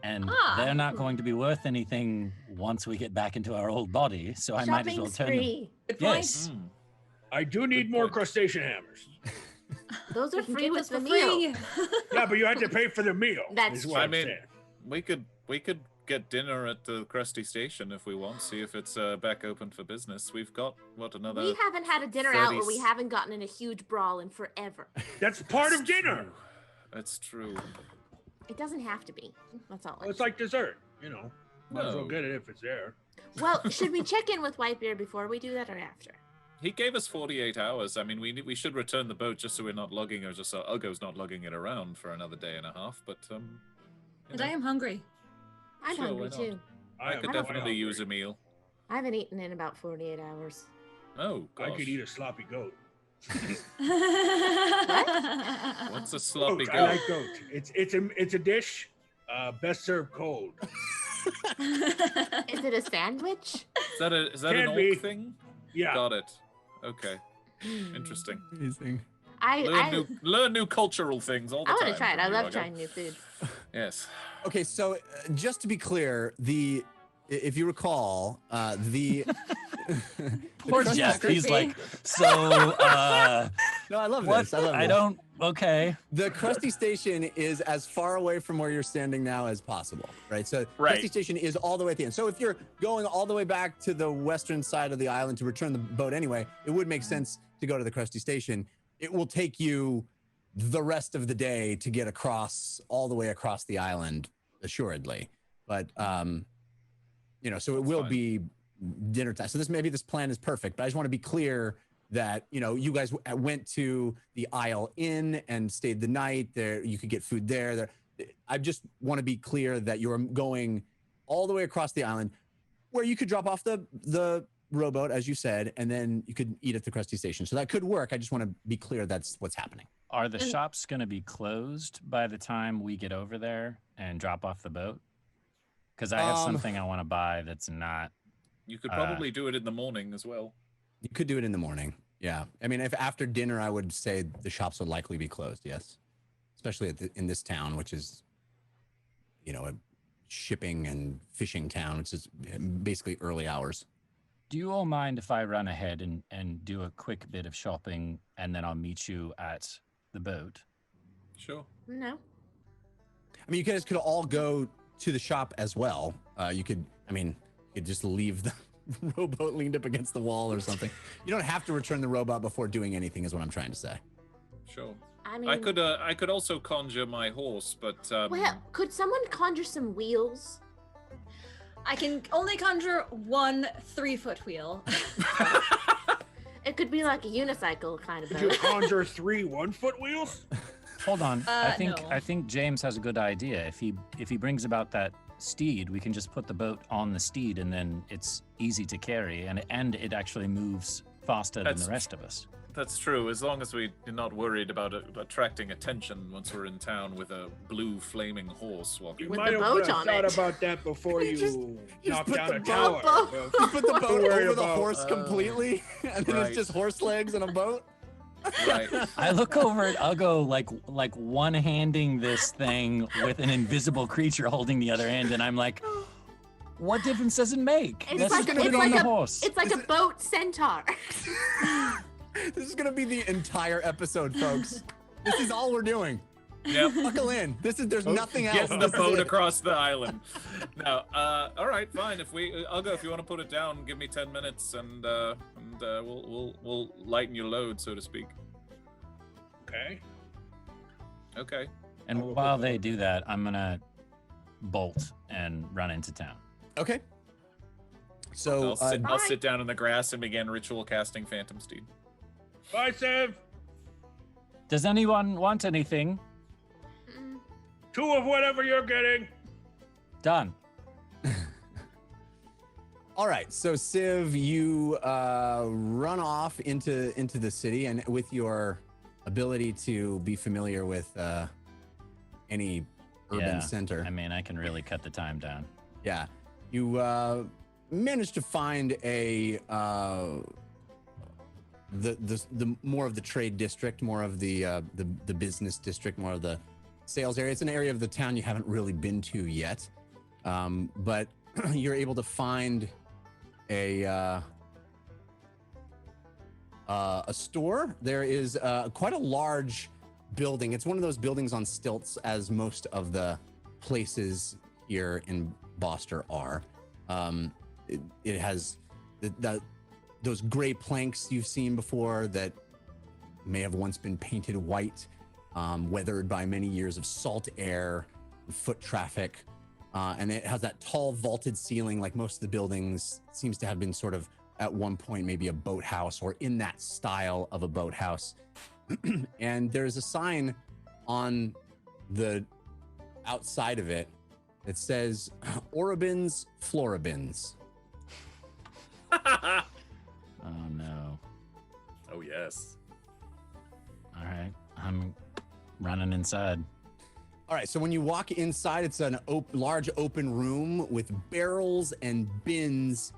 And Ah. they're not going to be worth anything once we get back into our old body, so I might as well Shopping's turn them. free. good point. Yes. I do need Good more point. crustacean hammers. Those are You can free get with those the for meal. free. Yeah, but you had to pay for the meal. That's is what true. I'm I mean, saying. we could get dinner at the Krusty Station if we want. See if it's back open for business. We've got another. We haven't had a dinner out where we 30s. haven't gotten in a huge brawl in forever. That's part of dinner. That's true. It doesn't have to be. That's all. Well, it's like dessert, you know. Might as well No. get it if it's there. Well, should we check in with Whitebeard before we do that or after? He gave us 48 hours. I mean, we should return the boat just so we're not lugging, or just so Ugo's not lugging it around for another day and a half. But you And know, I am hungry. I'm Sure, hungry why not? too. I am could quite definitely use a hungry. meal. I haven't eaten in about 48 hours. Oh I gosh, could eat a sloppy goat. what's a sloppy Goat, goat? I like goat. It's a dish, best served cold. Is it a sandwich? Is that an Can orc be. thing? Yeah. Got it. Okay. Interesting. Amazing. Learn new cultural things all the I time. want to try it. from I you, love Ugo. trying new food. Yes. Okay, so just to be clear, if you recall, the Poor the Jeff. Krusty- He's like, so, No, I love what? this. I love I this. don't, okay. The Krusty Station is as far away from where you're standing now as possible, right? So Right. Krusty Station is all the way at the end. So if you're going all the way back to the western side of the island to return the boat anyway, it would make sense to go to the Krusty Station. It will take you the rest of the day to get across, all the way across the island, assuredly. But, you know, so it will fine. be dinner time. So this plan is perfect, but I just want to be clear that, you know, you guys went to the Isle Inn and stayed the night there. You could get food there. I just want to be clear that you're going all the way across the island where you could drop off the rowboat, as you said, and then you could eat at the Krusty Station. So that could work. I just want to be clear that's what's happening. Are the shops going to be closed by the time we get over there and drop off the boat? Because I have something I want to buy that's not. You could probably do it in the morning as well. You could do it in the morning. Yeah. I mean, if after dinner, I would say the shops would likely be closed. Yes. Especially in this town, which is, you know, a shipping and fishing town, which is basically early hours. Do you all mind if I run ahead and do a quick bit of shopping, and then I'll meet you at the boat? Sure. No. I mean, you guys could all go to the shop as well. You could just leave the rowboat leaned up against the wall or something. You don't have to return the robot before doing anything, is what I'm trying to say. Sure. I mean, I could also conjure my horse, but well, could someone conjure some wheels? I can only conjure 1 3-foot wheel. It could be like a unicycle kind of Did you boat. conjure 3 1-foot wheels? Hold on. I No. think James has a good idea. If he brings about that steed, we can just put the boat on the steed, and then it's easy to carry, and it actually moves faster than the rest of us. That's true, as long as we're not worried about attracting attention once we're in town with a blue flaming horse walking. You With might the have boat on thought it. about that before you knocked put down the a boat- tower. You put the boat worry over the about- horse completely, and then Right. it's just horse legs and a boat. Right. I look over it. I'll go like one-handing this thing with an invisible creature holding the other end, and I'm like, "What difference does it make? It's Let's like, put it's it on like the a horse." it's like a boat centaur. This is gonna be the entire episode, folks. This is all we're doing. Yep. Buckle in. There's nothing else. Getting the This is boat it. across the island. No, all right, fine. I'll go if you want to put it down. Give me 10 minutes, and we'll lighten your load, so to speak. Okay. Okay. And while they do that, I'm gonna bolt and run into town. Okay. So I'll sit down in the grass and begin ritual casting Phantom Steed. Bye, Sev. Does anyone want anything? 2 of whatever you're getting. Done. all right. So Civ, you run off into the city, and with your ability to be familiar with any urban center. I mean, I can really cut the time down. Yeah, you managed to find a the more of the trade district, more of the business district, more of the sales area. It's an area of the town you haven't really been to yet, but you're able to find a store. There is quite a large building. It's one of those buildings on stilts, as most of the places here in Boster are. It has those gray planks you've seen before that may have once been painted white, weathered by many years of salt air, foot traffic, and it has that tall vaulted ceiling like most of the buildings. Seems to have been sort of at one point maybe a boathouse or in that style of a boathouse. And there's a sign on the outside of it that says Orabins Florabins. Oh no. Oh yes. All right, I'm running inside. All right, so when you walk inside, it's an large open room with barrels and bins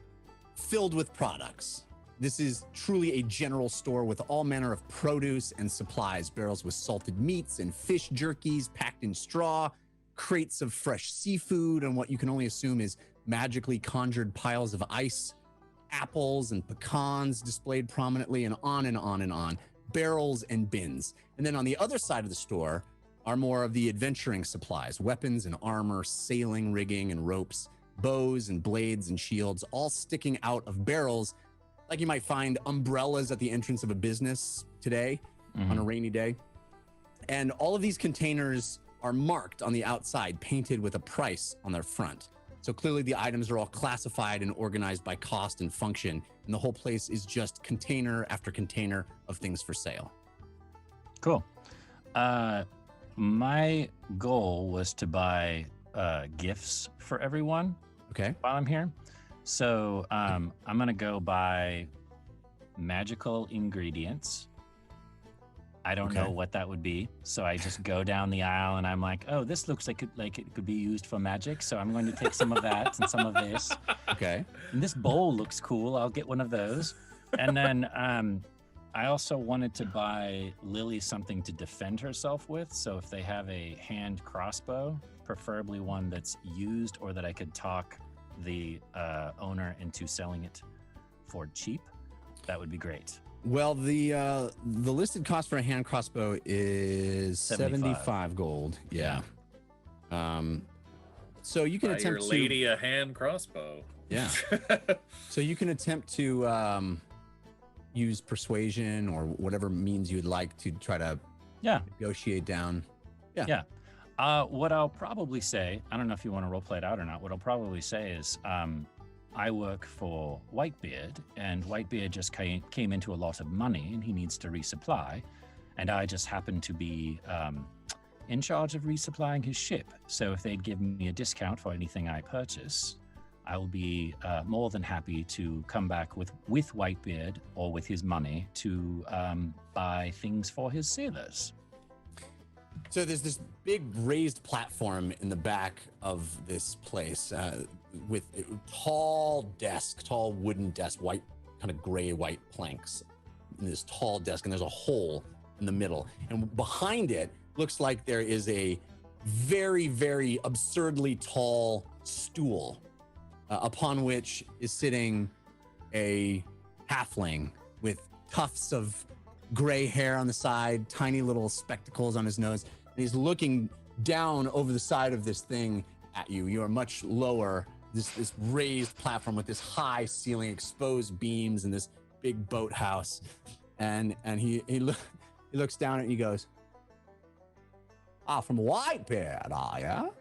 filled with products. This is truly a general store with all manner of produce and supplies, barrels with salted meats and fish jerkies packed in straw, crates of fresh seafood, and what you can only assume is magically conjured piles of ice, apples and pecans displayed prominently, and on and on and on, barrels and bins. And then on the other side of the store are more of the adventuring supplies, weapons and armor, sailing rigging and ropes, bows and blades and shields, all sticking out of barrels like you might find umbrellas at the entrance of a business today on a rainy day. And all of these containers are marked on the outside, painted with a price on their front. So clearly the items are all classified and organized by cost and function, and the whole place is just container after container of things for sale. Cool. My goal was to buy gifts for everyone. Okay. While I'm here. So I'm gonna go buy magical ingredients. I don't know what that would be, so I just go down the aisle and I'm like, oh, this looks like it could be used for magic, so I'm going to take some of that and some of this. Okay. And this bowl looks cool. I'll get one of those. And then I also wanted to buy Lily something to defend herself with. So if they have a hand crossbow, preferably one that's used or that I could talk the owner into selling it for cheap, that would be great. Well, the listed cost for a hand crossbow is 75 gold. Yeah. So you can Buy attempt your lady a hand crossbow. Yeah. So you can attempt to use persuasion or whatever means you'd like to try to negotiate down. Yeah. Yeah. What I'll probably say, I don't know if you want to roleplay it out or not. What I'll probably say is, I work for Whitebeard, and Whitebeard just came into a lot of money, and he needs to resupply. And I just happen to be in charge of resupplying his ship. So if they'd give me a discount for anything I purchase, I will be more than happy to come back with Whitebeard or with his money to buy things for his sailors. So there's this big raised platform in the back of this place with tall wooden desk, white, kind of gray white planks in this tall desk, and there's a hole in the middle. And behind it looks like there is a very, very absurdly tall stool upon which is sitting a halfling with tufts of gray hair on the side, tiny little spectacles on his nose. And he's looking down over the side of this thing at you. You are much lower, this raised platform with this high ceiling, exposed beams, and this big boathouse. And he looks down at you and he goes, from Whitebeard, are you?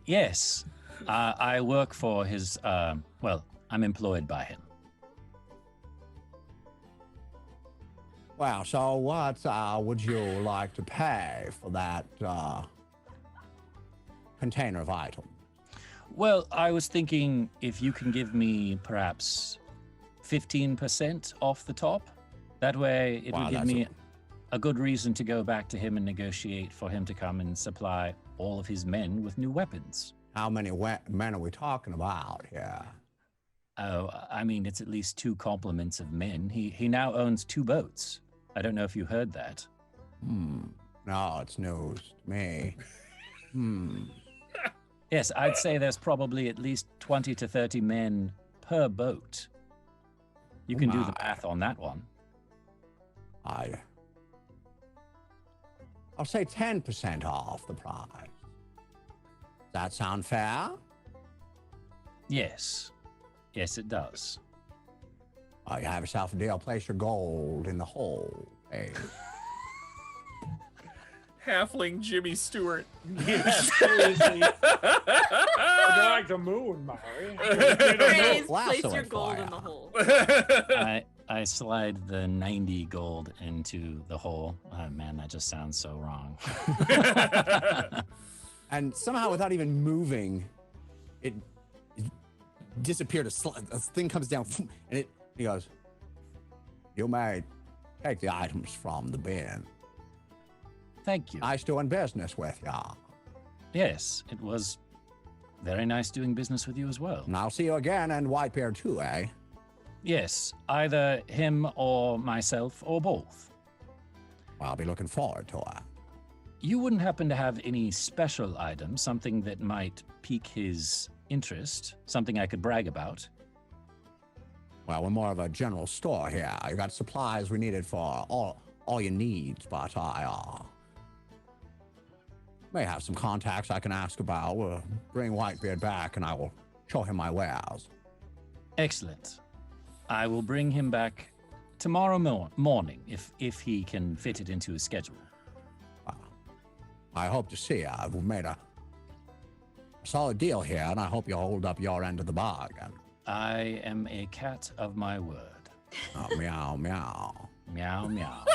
Yes, I work for his, well, I'm employed by him. Well, so what would you like to pay for that container of items? Well, I was thinking if you can give me perhaps 15% off the top. That way it would give me a good reason to go back to him and negotiate for him to come and supply all of his men with new weapons. How many men are we talking about here? Oh, I mean, it's at least 2 complements of men. He now owns 2 boats. I don't know if you heard that. No, it's news to me. Yes, I'd say there's probably at least 20 to 30 men per boat. You can do the math on that one. I'll say 10% off the price. Does that sound fair? Yes. Yes, it does. You have yourself a deal. Place your gold in the hole. Hey. Halfling Jimmy Stewart. Yes, seriously. They're like the moon, Mari. Place your gold in the hole. I slide the 90 gold into the hole. Oh, man, that just sounds so wrong. And somehow, without even moving, it disappeared. A thing comes down, and he goes, "You may take the items from the bin. Thank you. Nice doing business with ya." Yes, it was very nice doing business with you as well. And I'll see you again in Whitebeard too, eh? Yes, either him or myself or both. Well, I'll be looking forward to it. You wouldn't happen to have any special items, something that might pique his interest, something I could brag about? Well, we're more of a general store here. You got supplies we needed for all your needs, but I may have some contacts I can ask about. We'll bring Whitebeard back, and I will show him my wares. Excellent. I will bring him back tomorrow morning if he can fit it into his schedule. I hope to see you. We've made a solid deal here, and I hope you hold up your end of the bargain. I am a cat of my word. Oh, meow, meow. Meow, meow.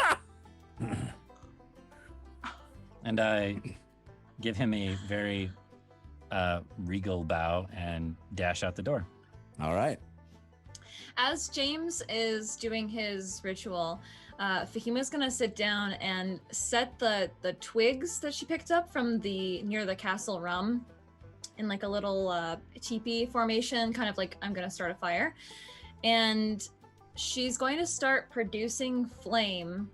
And I give him a very regal bow and dash out the door. All right. As James is doing his ritual, Fahima's gonna sit down and set the twigs that she picked up from near the castle rum in like a little teepee formation, kind of like I'm gonna start a fire. And she's going to start producing flame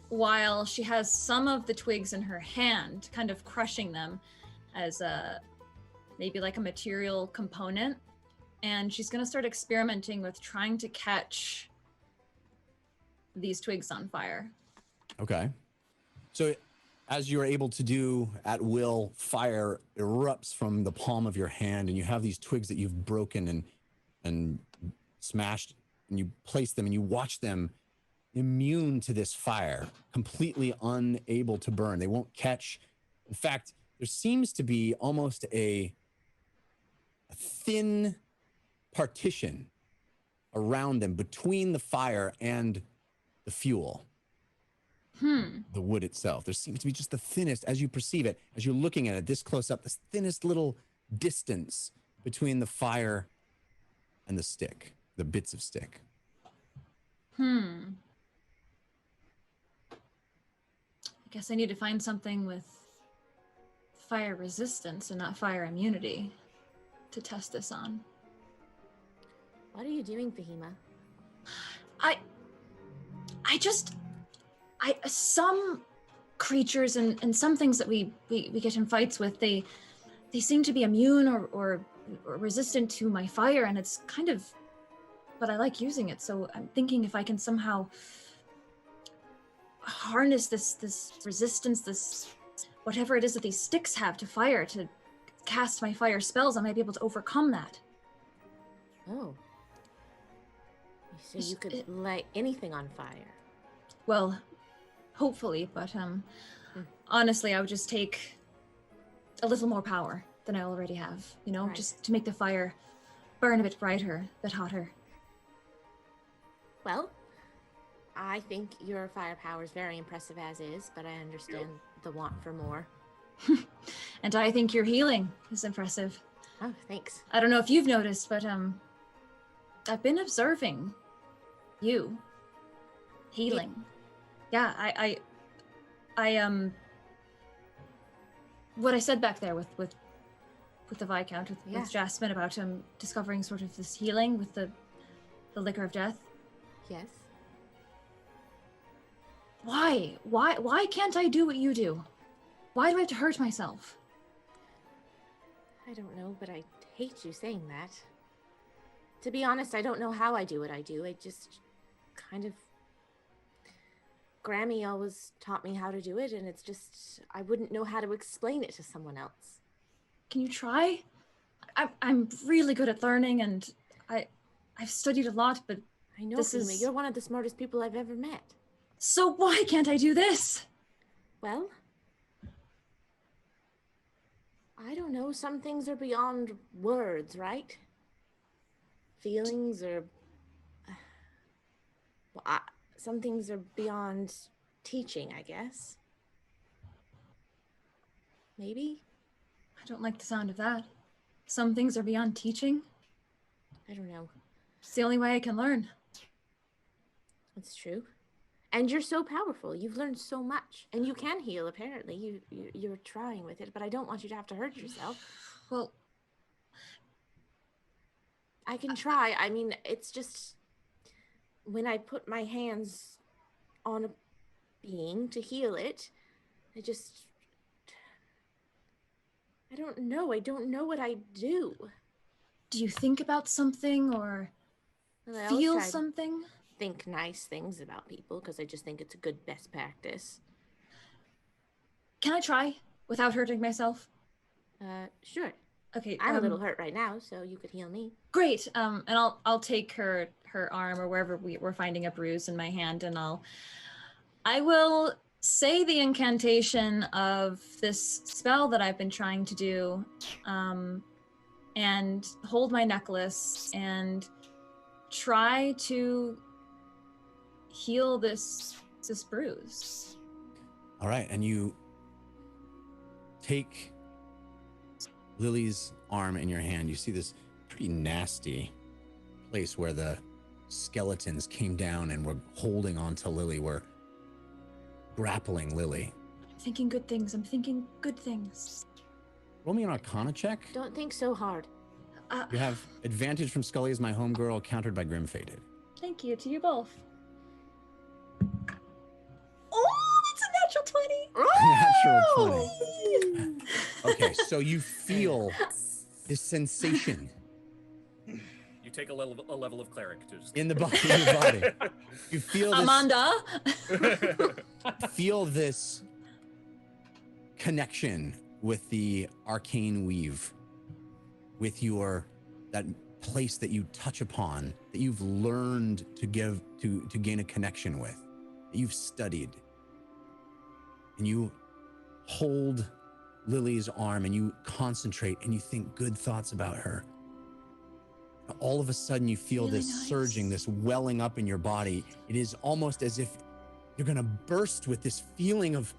while she has some of the twigs in her hand, kind of crushing them as maybe like a material component. And she's going to start experimenting with trying to catch these twigs on fire. Okay. So as you're able to do at will, fire erupts from the palm of your hand, and you have these twigs that you've broken and smashed, and you place them and you watch them immune to this fire, completely unable to burn. They won't catch. In fact, there seems to be almost a thin partition around them between the fire and the fuel. The wood itself. There seems to be just the thinnest, as you perceive it, as you're looking at it this close up, this thinnest little distance between the fire and the stick, the bits of stick. I guess I need to find something with fire resistance and not fire immunity to test this on. What are you doing, Fahima? Some creatures and some things that we get in fights with, they seem to be immune or resistant to my fire, and it's kind of, but I like using it, so I'm thinking if I can somehow harness this resistance, this whatever it is that these sticks have to fire, to cast my fire spells, I might be able to overcome that. Oh. So you could light anything on fire. Well, hopefully, but honestly, I would just take a little more power than I already have, you know, Right. just to make the fire burn a bit brighter, a bit hotter. Well, I think your firepower is very impressive as is, but I understand the want for more. And I think your healing is impressive. Oh, thanks. I don't know if you've noticed, but I've been observing you healing. Yeah, I what I said back there with the Viscount, with Jasmine about discovering sort of this healing with the liquor of death. Yes. Why can't I do what you do? Why do I have to hurt myself? I don't know, but I hate you saying that. To be honest, I don't know how I do what I do. I just kind of... Grammy always taught me how to do it, and it's just... I wouldn't know how to explain it to someone else. Can you try? I'm really good at learning, and I've studied a lot, but I know, this Fahima, is... you're one of the smartest people I've ever met. So why can't I do this? Well... I don't know, some things are beyond words, right? Feelings are... Well, some things are beyond teaching, I guess. Maybe? I don't like the sound of that. Some things are beyond teaching. I don't know. It's the only way I can learn. It's true. And you're so powerful. You've learned so much. And you can heal, apparently. You're trying with it, but I don't want you to have to hurt yourself. Well... I can try. I mean, it's just... When I put my hands on a being to heal it, I just... I don't know. I don't know what I do. Do you think about something or Well, I feel always try to something? think nice things about people because I just think it's a good best practice. Can I try without hurting myself? Sure. Okay. I'm a little hurt right now, so you could heal me. Great. And I'll take her arm or wherever we're finding a bruise in my hand, and I will say the incantation of this spell that I've been trying to do, and hold my necklace and try to heal this bruise. All right, and you take Lily's arm in your hand. You see this pretty nasty place where the skeletons came down and were holding on to Lily, were grappling Lily. I'm thinking good things. I'm thinking good things. Roll me an Arcana check. Don't think so hard. You have advantage from Scully as my homegirl, countered by Grim Fated. Thank you to you both. Oh, that's a natural 20. Natural 20. Okay, so you feel this sensation You take a level of cleric to just in the body. In your body. You feel this, Amanda. feel this connection with the arcane weave, with that place that you touch upon, that you've learned to gain a connection with. that you've studied. And you hold Lily's arm and you concentrate and you think good thoughts about her. All of a sudden you feel Really this nice. surging, this welling up in your body. It is almost as if you're gonna burst with this feeling of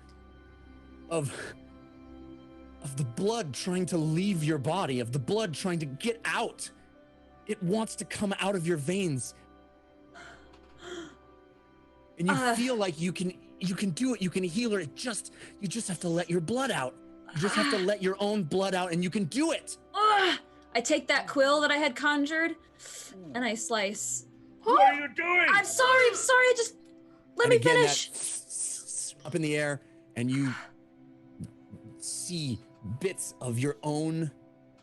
the blood trying to leave your body, of the blood trying to get out. It wants to come out of your veins. And you feel like you can do it, you can heal her. You just have to let your blood out. You just have to let your own blood out and you can do it. I take that quill that I had conjured and I slice. What are you doing? I'm sorry. Just let me again, finish. Up in the air, and you see bits of your own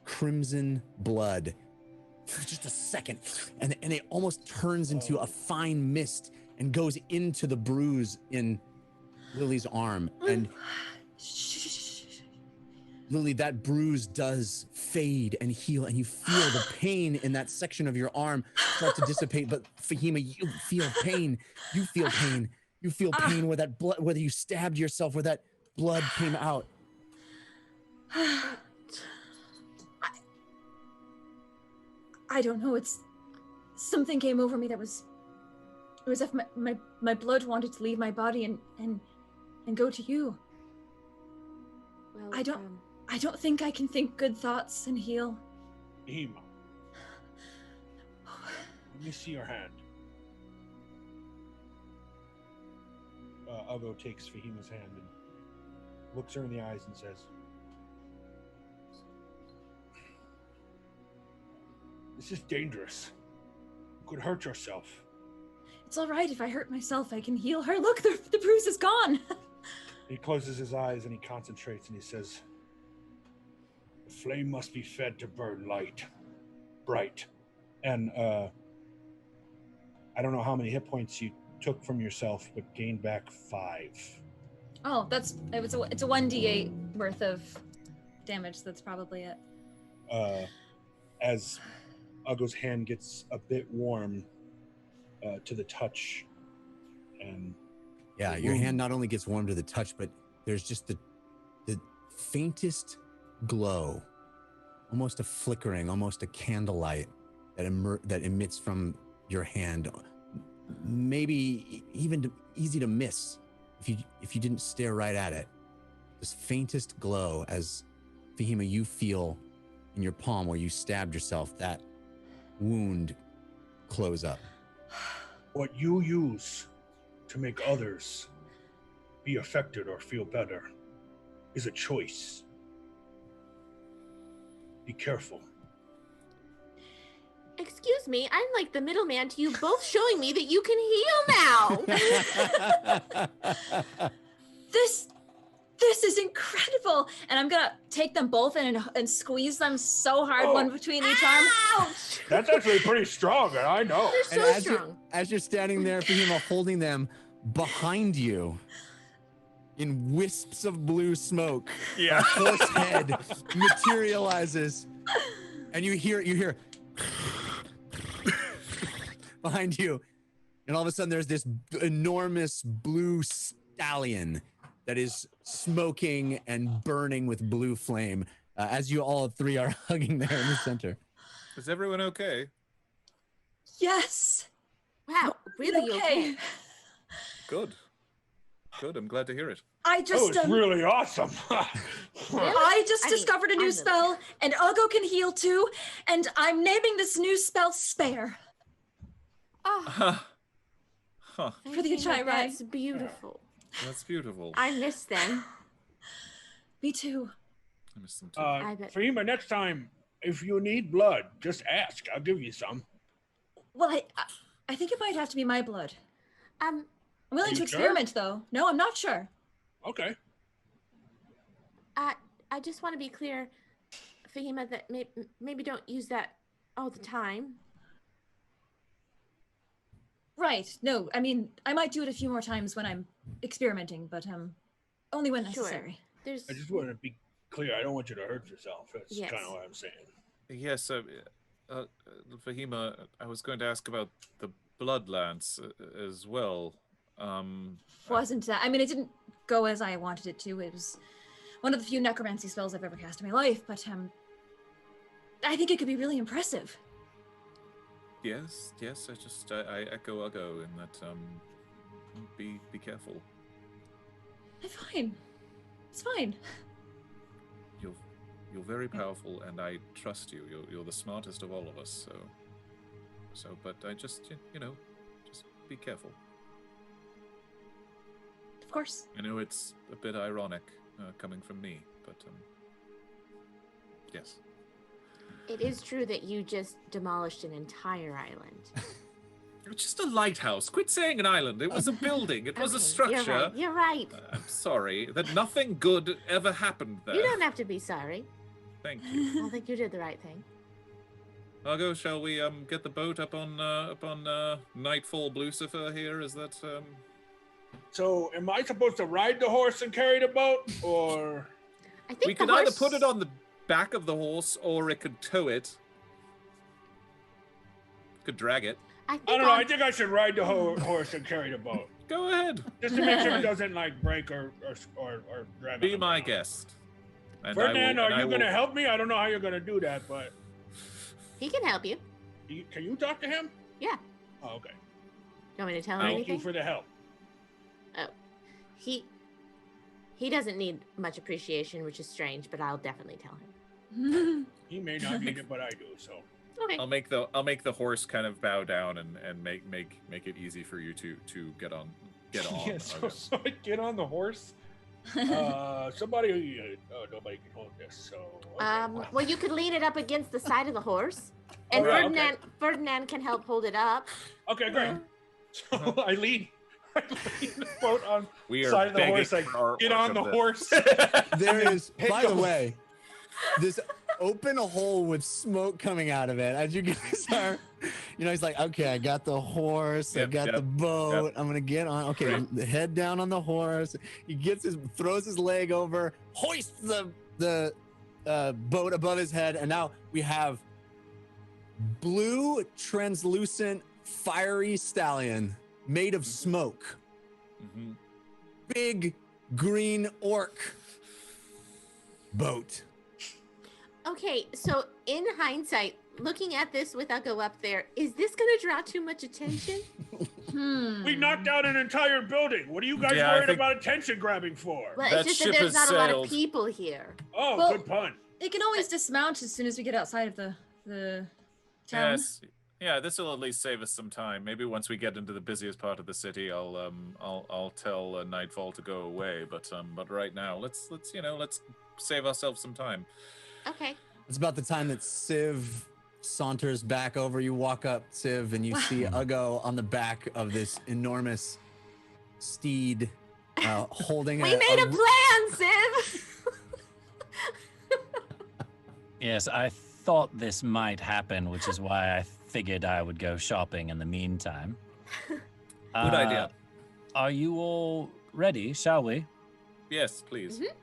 crimson blood for just a second, and it almost turns into a fine mist and goes into the bruise in Lily's arm. And Lily, that bruise does fade and heal, and you feel the pain in that section of your arm start to dissipate. But Fahima, you feel pain. You feel pain. You feel pain where that blood, whether you stabbed yourself, where that blood came out. I don't know. It's something came over me that was. It was as if my blood wanted to leave my body and go to you. Well, I don't think I can think good thoughts and heal. Fahima, let me see your hand. Ugo takes Fahima's hand and looks her in the eyes and says, "This is dangerous. You could hurt yourself." It's all right. If I hurt myself, I can heal her. Look, the bruise is gone. He closes his eyes and he concentrates and he says, "The flame must be fed to burn bright. And I don't know how many hit points you took from yourself, but gained back 5. Oh, it's a 1d8 worth of damage. That's probably it. As Ugo's hand gets a bit warm to the touch, and yeah, your hand not only gets warm to the touch, but there's just the faintest glow, almost a flickering, almost a candlelight that emits from your hand. Maybe even easy to miss if you didn't stare right at it. This faintest glow as Fahima, you feel in your palm where you stabbed yourself, that wound close up. What you use to make others be affected or feel better is a choice. Be careful. Excuse me, I'm like the middleman to you both, showing me that you can heal now. This is incredible. And I'm gonna take them both and squeeze them so hard, one between each arm. Ouch! That's actually pretty strong, and I know. They're so strong. As you're standing there, Fahima, holding them behind you, in wisps of blue smoke, a horse head materializes, and you hear behind you, and all of a sudden there's this enormous blue stallion that is smoking and burning with blue flame, as you all three are hugging there in the center. Is everyone okay? Yes. Wow, really okay. Good. I'm glad to hear it. It's really awesome. I just discovered a new spell, and Ugo can heal too, and I'm naming this new spell Spare. Oh, For the entire ride. That's beautiful. That's beautiful. I miss them. Me too. I miss them too. I bet. Fahima, next time, if you need blood, just ask. I'll give you some. Well, I think it might have to be my blood. I'm willing Are to you sure? experiment, though. No, I'm not sure. Okay. I just want to be clear, Fahima, that maybe don't use that all the time. Right. No, I mean, I might do it a few more times when I'm experimenting, but only when necessary. Sure. I just want to be clear. I don't want you to hurt yourself. That's Yes. kind of what I'm saying. Yes, Fahima, I was going to ask about the blood lance as well. Wasn't that? I mean, it didn't go as I wanted it to. It was one of the few necromancy spells I've ever cast in my life, but I think it could be really impressive. Yes. I echo in that. Be careful. I'm fine. It's fine. You're very powerful, and I trust you. You're the smartest of all of us. But I just just be careful. Of course. I know it's a bit ironic coming from me, but yes. It is true that you just demolished an entire island. It was just a lighthouse. Quit saying an island. It was a building. It was a structure. You're right. I'm sorry that nothing good ever happened there. You don't have to be sorry. Thank you. I think you did the right thing. Argo, shall we get the boat up on Nightfall Lucifer here? Is that So, am I supposed to ride the horse and carry the boat, or? I think we could either put it on the back of the horse, or it could tow it. Could drag it. I don't know. I think I should ride the horse and carry the boat. Go ahead. Just to make sure it doesn't break or drag. Be my guest. And Ferdinand, are you going to help me? I don't know how you're going to do that, but he can help you. Can you talk to him? Yeah. Oh, okay. You want me to tell him Thank anything? you for the help. Oh, he doesn't need much appreciation, which is strange, but I'll definitely tell him. He may not need it, but I do. So. Okay. I'll make the horse kind of bow down and make it easy for you to get on. Yeah, so I get on the horse. Somebody, nobody can hold this. So. Okay. Well, you could lean it up against the side of the horse, and Ferdinand can help hold it up. Okay, great. So I lean the boat on the side of the horse. Like, get on the horse. There is, by the way, this open hole with smoke coming out of it. As you guys are, he's like, okay, I got the horse, I got the boat, I'm gonna get on. Okay, the head down on the horse. He throws his leg over, hoists the boat above his head, and now we have blue, translucent, fiery stallion made of smoke. Mm-hmm. Big green orc boat. Okay, so in hindsight, looking at this with Uggo up there, is this going to draw too much attention? We knocked out an entire building. What are you guys worried about attention grabbing for? Well, it's just that there's not a lot of people here. Oh, Well, good pun. It can always dismount as soon as we get outside of the town. Yes. Yeah, this will at least save us some time. Maybe once we get into the busiest part of the city, I'll tell Nightfall to go away. But right now, let's save ourselves some time. Okay. It's about the time that Civ saunters back over. You walk up, Civ, and you see Uggo on the back of this enormous steed holding We made a plan, Civ! Yes, I thought this might happen, which is why I figured I would go shopping in the meantime. Good idea. Are you all ready, shall we? Yes, please. Mm-hmm.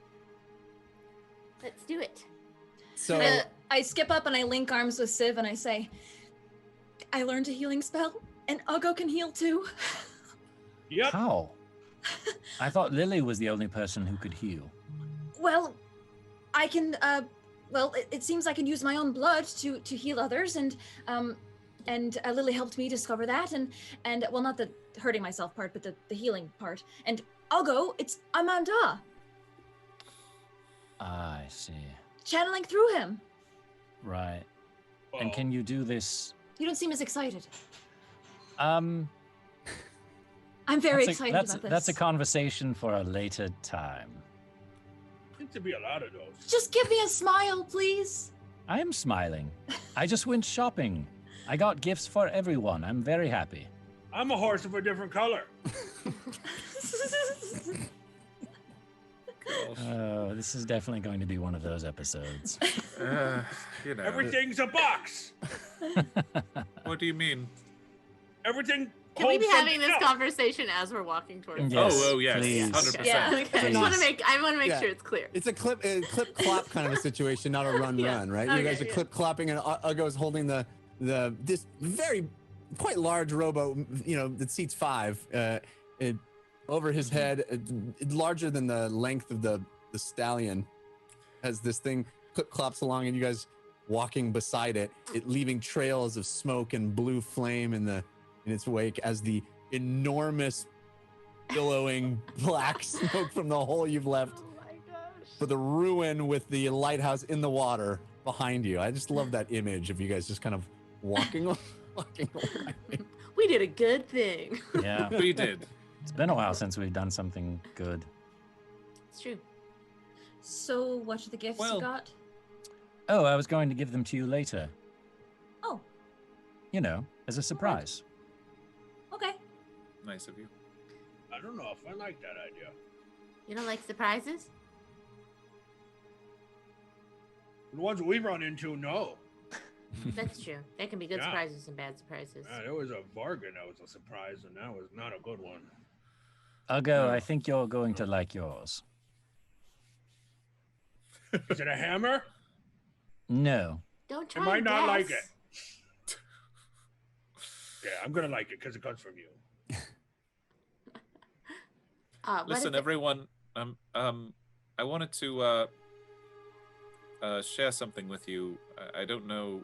Let's do it. So I skip up and I link arms with Civ and I say, I learned a healing spell and Uggo can heal too. Yep. How? I thought Lily was the only person who could heal. Well, I can, it seems I can use my own blood to heal others, and Lily helped me discover that, and well, not the hurting myself part, but the healing part. And Uggo, it's Amanda. I see. Channeling through him. Right. And can you do this? You don't seem as excited. I'm very excited about this. That's a conversation for a later time. Seems to be a lot of those. Just give me a smile, please. I am smiling. I just went shopping. I got gifts for everyone. I'm very happy. I'm a horse of a different color. Oh, this is definitely going to be one of those episodes. Everything's a box. What do you mean? Everything. Can we be holds having this something up. conversation as we're walking towards? Yes, oh yes, please. 100%. Yeah. Okay. I want to make Yeah. sure it's clear. it's a clip clop kind of a situation, not a run, right? You guys are clip clopping, and Uggo's holding this very quite large rowboat, that seats 5. over his head, larger than the length of the stallion, as this thing clip-clops along, and you guys walking beside it, leaving trails of smoke and blue flame in its wake as the enormous billowing black smoke from the hole you've left for the ruin with the lighthouse in the water behind you. I just love that image of you guys just kind of walking away. We did a good thing. Yeah, We did. it's been a while since we've done something good. It's true. So, what are the gifts Well- you got? Oh, I was going to give them to you later. Oh, You know, as a surprise. okay. Nice of you. I don't know if I like that idea. You don't like surprises? The ones we run into, no. That's true. There can be good Yeah. surprises and bad surprises. There was a bargain that was a surprise, and that was not a good one. I'll go. I think you're going to like yours. Is it a hammer? No. Don't try. I might and not like guess. it. Yeah, I'm gonna like it because it comes from you. What is Listen, it? everyone. I wanted to share something with you. I don't know.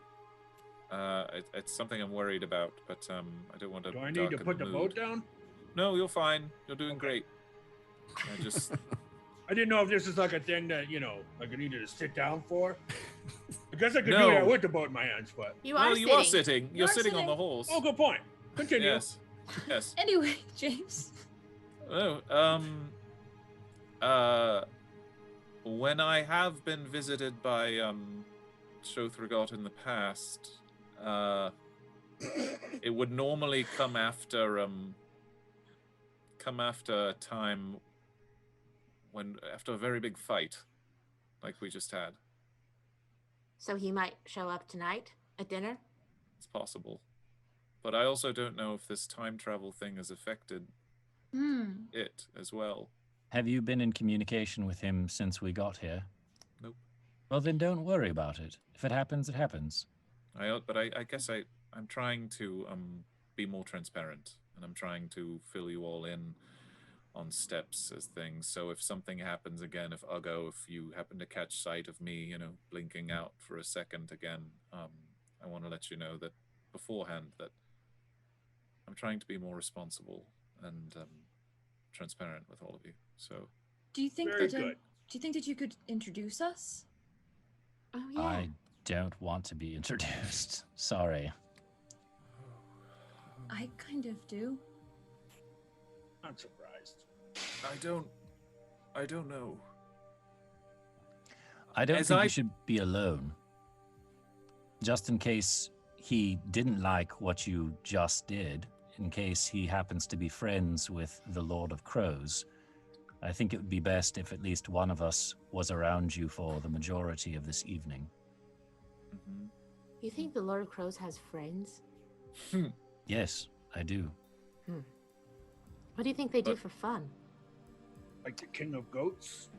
It's something I'm worried about, but I don't want to. Do I need to put the boat down? No, you're fine. You're doing great. I just. I didn't know if this is like a thing that, like I needed to sit down for. I guess I could No. do that with the boat in my hands, but. You are No, sitting. you are sitting. You're You're sitting on sitting. the horse. Oh, good point. Continue. Yes. Yes. Anyway, James. Oh, when I have been visited by Shothragot in the past, it would normally come after a time after a very big fight, like we just had. So he might show up tonight at dinner? It's possible, but I also don't know if this time travel thing has affected it as well. Have you been in communication with him since we got here? Nope. Well, then don't worry about it. If it happens, it happens. But I guess I'm trying to be more transparent, and I'm trying to fill you all in on steps as things. So if something happens again, if you happen to catch sight of me, blinking out for a second again, I want to let you know that beforehand that I'm trying to be more responsible and transparent with all of you. So Do you think Very that good. do you think that you could introduce us? Oh, yeah. I don't want to be introduced. Sorry. I kind of do. Not surprised. I don't know. I don't As think I- you should be alone. Just in case he didn't like what you just did, in case he happens to be friends with the Lord of Crows, I think it would be best if at least one of us was around you for the majority of this evening. Mm-hmm. You think the Lord of Crows has friends? Yes, I do. What do you think they do But- for fun? Like the king of goats?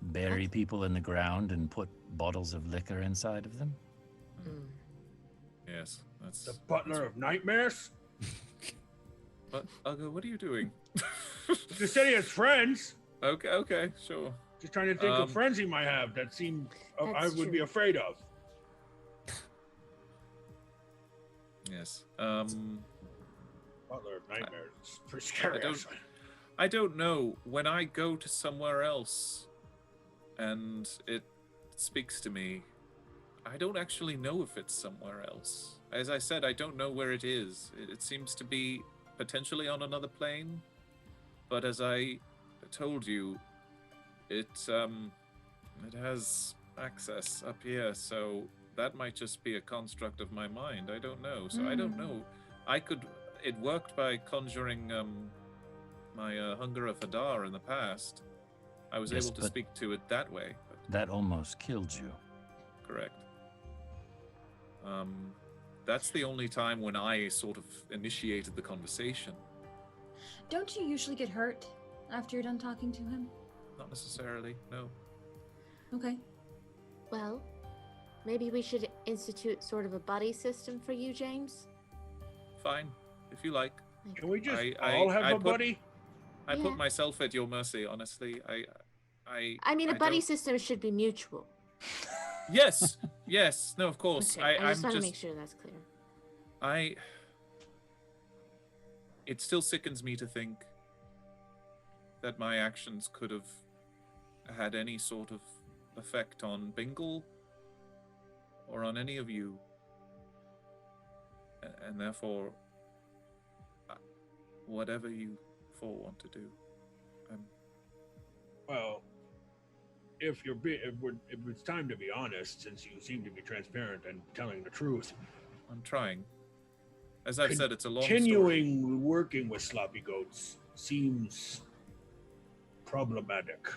Bury people in the ground and put bottles of liquor inside of them? Mm. Yes, that's The butler of nightmares? But Ugo, what are you doing? Just said he has friends. Okay, sure. Just trying to think Um, of friends he might have that seem I That's would be true. afraid of. Yes. Butler of nightmares. It's pretty scary. actually. I don't know. When I go to somewhere else and it speaks to me, I don't actually know if it's somewhere else. As I said, I don't know where it is. It seems to be potentially on another plane, but as I told you, it has access up here, so that might just be a construct of my mind. I don't know. So I don't know. It worked by conjuring my Hunger of Hadar in the past. I was Yes, able to but- speak to it that way. But That almost killed you. correct. That's the only time when I sort of initiated the conversation. Don't you usually get hurt after you're done talking to him? Not necessarily, no. Okay. Well, maybe we should institute sort of a buddy system for you, James. Fine, if you like. Can we just I all have I a put- buddy? I Yeah. put myself at your mercy, honestly. I mean, a buddy don't- system should be mutual. Yes, yes, no, of course. Okay, I I'm just want to just make sure that's clear. It still sickens me to think that my actions could have had any sort of effect on Bingle or on any of you. And therefore, whatever you four want to do. Well, if it's time to be honest, since you seem to be transparent and telling the truth, I'm trying. As I've said, it's a long story. continuing working with sloppy goats seems problematic.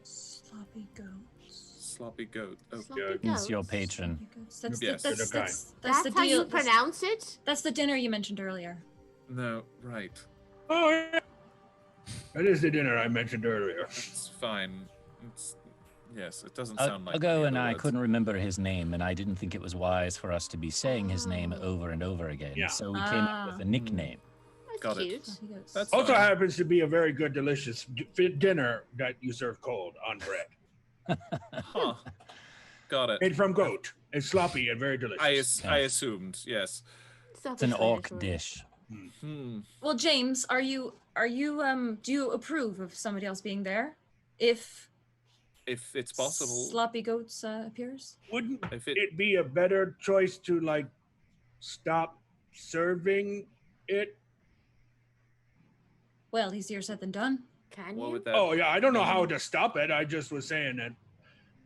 Sloppy goats. Sloppy goat. Oh, Sloppy yeah. He's your goats. patron. Sloppy goats. That's Yes. the, that's, The guy. that's, That's the how deal. you pronounce it? That's the dinner you mentioned earlier. no, right. Oh, yeah. That is the dinner I mentioned earlier. It's fine. Yes, it doesn't A- sound like Ago any and other I words. couldn't remember his name, and I didn't think it was wise for us to be saying his name over and over again. Yeah. So we came up with a nickname. That's Got it. cute. Sloppy goats. That's Also fine. happens to be a very good, delicious dinner that you serve cold on bread. Huh. Got it. Made from goat. It's sloppy and very delicious. I assumed, yes. It's an Self-explanatory. orc dish. Well, James, do you approve of somebody else being there if If it's possible. Sloppy Goats appears? Wouldn't If it be a better choice to like stop serving it? Well, easier said than done. Can What you? would that? Oh yeah, I don't know how mean? to stop it. I just was saying that.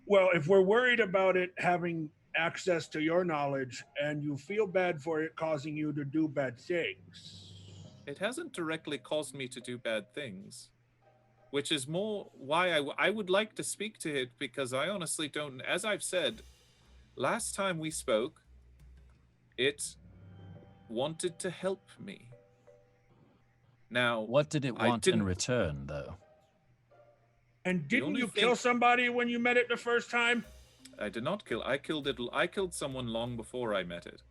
Well, if we're worried about it having access to your knowledge and you feel bad for it causing you to do bad things. It hasn't directly caused me to do bad things, which is more why I would like to speak to it, because I honestly don't. As I've said, last time we spoke, it wanted to help me. Now, What did it I want in didn't- return, though? And didn't only you thing- kill somebody when you met it the first time? I did not kill. I killed it. I killed someone long before I met it.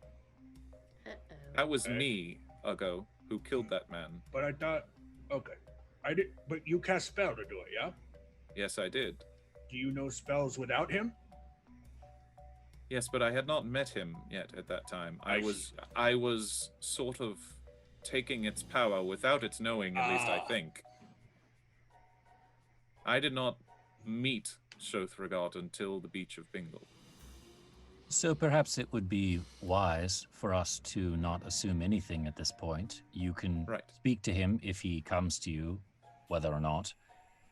Uh-oh. That was Okay. me, Ugo, who killed that man. But I thought, okay, I did. But you cast spell to do it, yeah? Yes, I did. Do you know spells without him? Yes, but I had not met him yet at that time. I I was sort of taking its power without its knowing, at least I Ah. think. I did not meet Shothregard until the beach of Bingle. So perhaps it would be wise for us to not assume anything at this point. You can Right. speak to him if he comes to you, whether or not,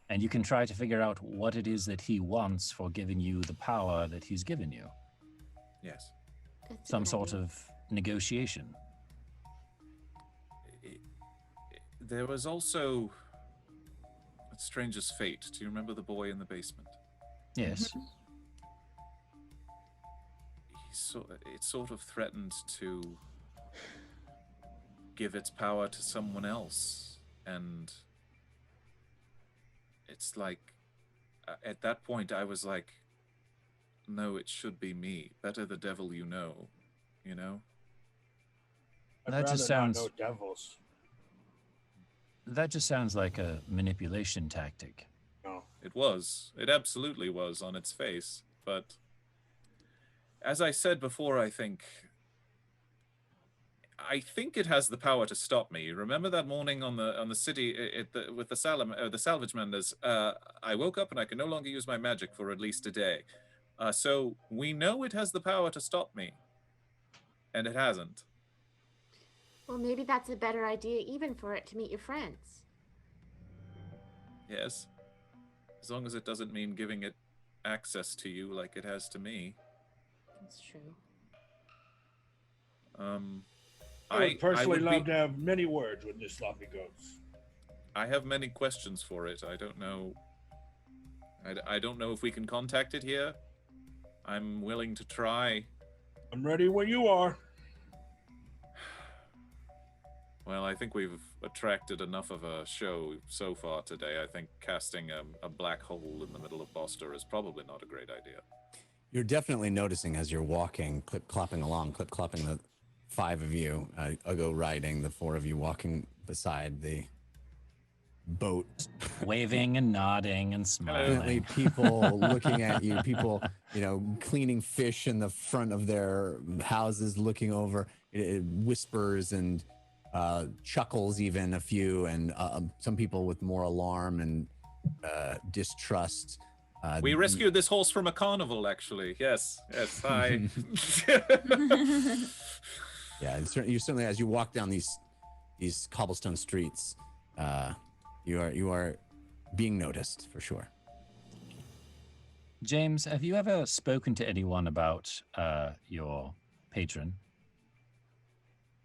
and you can try to figure out what it is that he wants for giving you the power that he's given you. Yes. That's a Some good sort idea. of negotiation. There was also a strangest fate. Do you remember the boy in the basement? Yes. It sort of threatened to give its power to someone else, and it's like at that point I was like, no, it should be me. Better the devil you know, you know? I'd That just rather not sounds- know devils. That just sounds like a manipulation tactic. No. It absolutely was on its face, but as I said before, I think it has the power to stop me. Remember that morning on the city with the salvage menders? I woke up and I can no longer use my magic for at least a day. So we know it has the power to stop me, and it hasn't. Well, maybe that's a better idea, even for it to meet your friends. Yes, as long as it doesn't mean giving it access to you like it has to me. That's true. I would personally would love be- to have many words with this sloppy goats. I have many questions for it. I don't know. I don't know if we can contact it here. I'm willing to try. I'm ready when you are. Well, I think we've attracted enough of a show so far today. I think casting a black hole in the middle of Boster is probably not a great idea. You're definitely noticing as you're walking, clip-clopping along, clip-clopping the five of you, Ugo riding, the four of you walking beside the boat. Waving and nodding and Definitely smiling. people looking at you, people, cleaning fish in the front of their houses, looking over. It whispers and chuckles, even a few, and some people with more alarm and distrust. We rescued this horse from a carnival, actually. Yes, hi. Yeah, and you certainly, as you walk down these cobblestone streets, you are being noticed for sure. James, have you ever spoken to anyone about your patron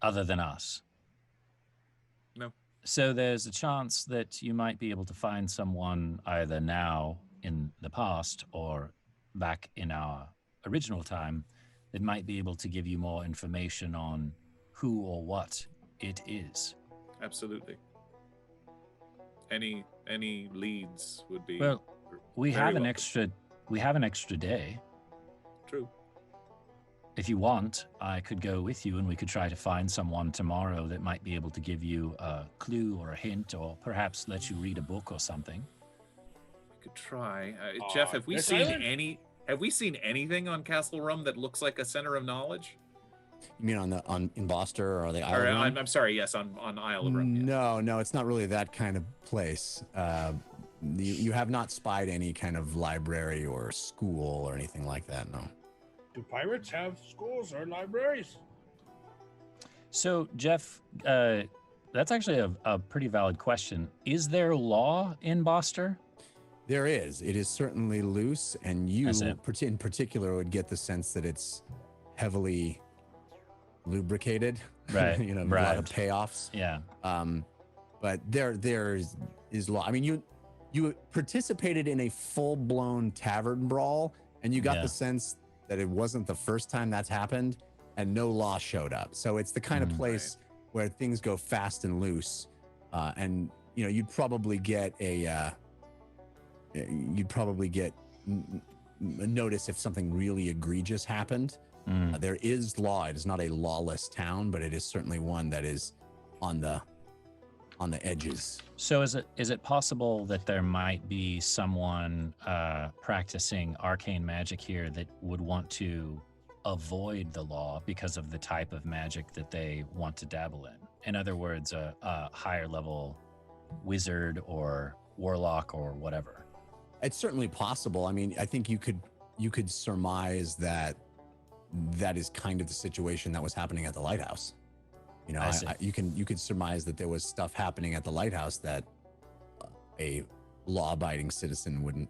other than us? No. So there's a chance that you might be able to find someone either now in the past or back in our original time that might be able to give you more information on who or what it is. Absolutely. Any leads would be Well, we very have an welcome. extra day. True. If you want, I could go with you and we could try to find someone tomorrow that might be able to give you a clue or a hint or perhaps let you read a book or something. We could try. Jeff, have we seen anything on Castle Rum that looks like a center of knowledge? You mean in Boston or the Isle of Rum? I'm sorry, yes, on Isle of Rum. Yes. No, it's not really that kind of place. You have not spied any kind of library or school or anything like that, no. Do pirates have schools or libraries? So, Jeff, that's actually a pretty valid question. Is there law in Boston? There is. It is certainly loose, and you Is it? in particular would get the sense that it's heavily Right. lubricated. A lot of payoffs. Yeah. But there is law. I mean, you participated in a full-blown tavern brawl, and you got the sense that it wasn't the first time that's happened, and no law showed up. So it's the kind of place where things go fast and loose, and you'd probably get a notice if something really egregious happened. There is law. It is not a lawless town, but it is certainly one that is on the edges. So is it possible that there might be someone practicing arcane magic here that would want to avoid the law because of the type of magic that they want to dabble in? In other words, a higher level wizard or warlock or whatever. It's certainly possible. I mean, I think you could surmise that is kind of the situation that was happening at the Lighthouse. You could surmise that there was stuff happening at the Lighthouse that a law-abiding citizen wouldn't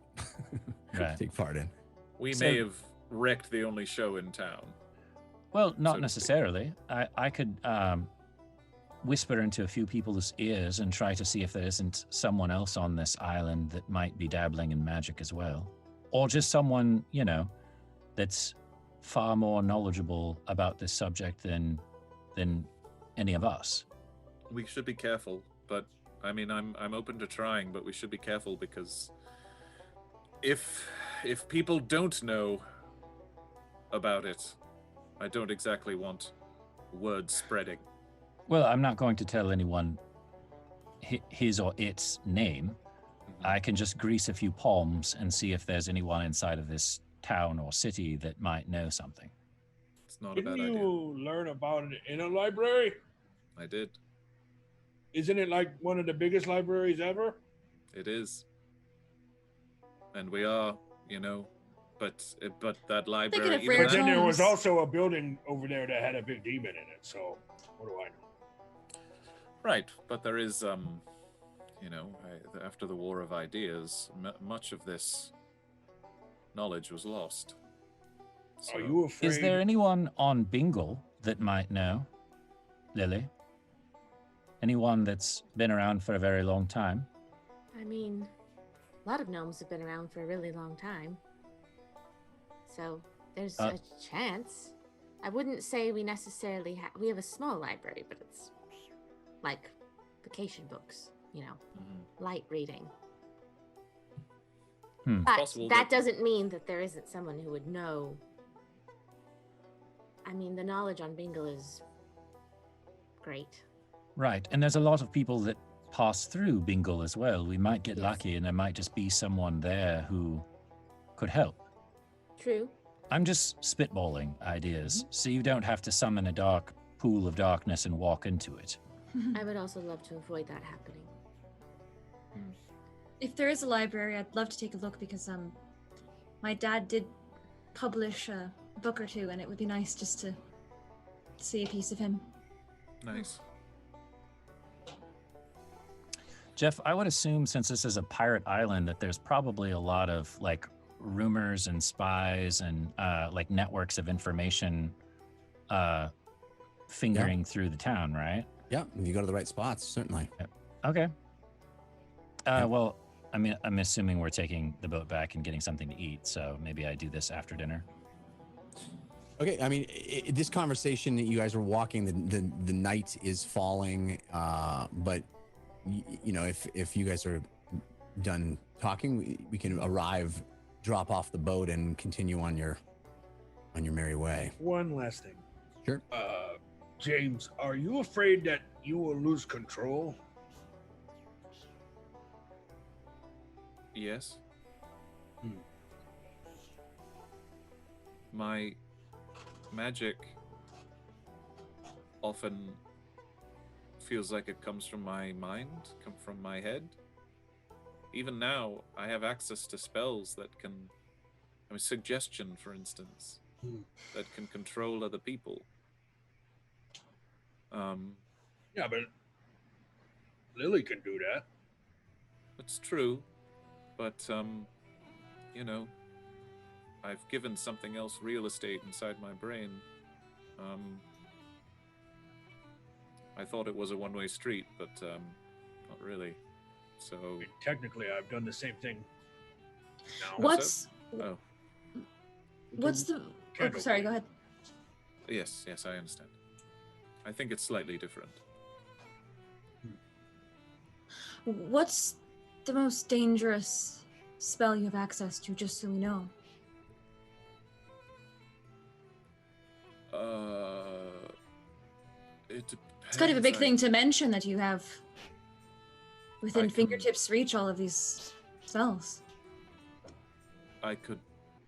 take part in. We may have wrecked the only show in town. Well, not necessarily. I could whisper into a few people's ears and try to see if there isn't someone else on this island that might be dabbling in magic as well. Or just someone, that's far more knowledgeable about this subject than any of us. We should be careful, but I mean, I'm open to trying, but we should be careful because if people don't know about it, I don't exactly want word spreading. Well, I'm not going to tell anyone his or its name. I can just grease a few palms and see if there's anyone inside of this town or city that might know something. It's not a bad Didn't idea. you learn about it in a library? I did. Isn't it like one of the biggest libraries ever? It is. And we are, but that library. Thinking of even rare But then there was Tomes. also a building over there that had a big demon in it. So what do I know? Right, but there is, after the War of Ideas, much of this knowledge was lost. So, Are you afraid? Is there anyone on Bingle that might know, Lily? Anyone that's been around for a very long time? I mean, a lot of gnomes have been around for a really long time. So there's a chance. I wouldn't say we necessarily we have a small library, but it's like vacation books, light reading. But possible that that- doesn't mean that there isn't someone who would know. I mean, the knowledge on Bingle is great. Right, and there's a lot of people that pass through Bingle as well. We might get lucky and there might just be someone there who could help. True. I'm just spitballing ideas, so you don't have to summon a dark pool of darkness and walk into it. I would also love to avoid that happening. If there is a library, I'd love to take a look because my dad did publish a book or two, and it would be nice just to see a piece of him. Nice. Jeff, I would assume since this is a pirate island that there's probably a lot of like rumors and spies and like networks of information fingering through the town, right? Yeah, if you go to the right spots, certainly. Okay. Well, I mean, I'm assuming we're taking the boat back and getting something to eat, so maybe I do this after dinner. Okay, I mean, this conversation that you guys were walking, the night is falling, but you know, if you guys are done talking, we can arrive, drop off the boat, and continue on your merry way. One last thing. Sure. James, are you afraid that you will lose control? Yes. My magic often feels like it comes from my mind, come from my head. Even now, I have access to spells that can, I mean, suggestion, for instance, that can control other people. Yeah, but Lily can do that. That's true, but you know, I've given something else real estate inside my brain. I thought it was a one-way street, but not really. So I mean, technically, I've done the same thing. Now. What's oh the? Oh, sorry, go ahead. yes, I understand. I think it's slightly different. What's the most dangerous spell you have access to, just so we know? It depends. It's kind of a big thing to mention that you have within fingertips reach all of these spells. I could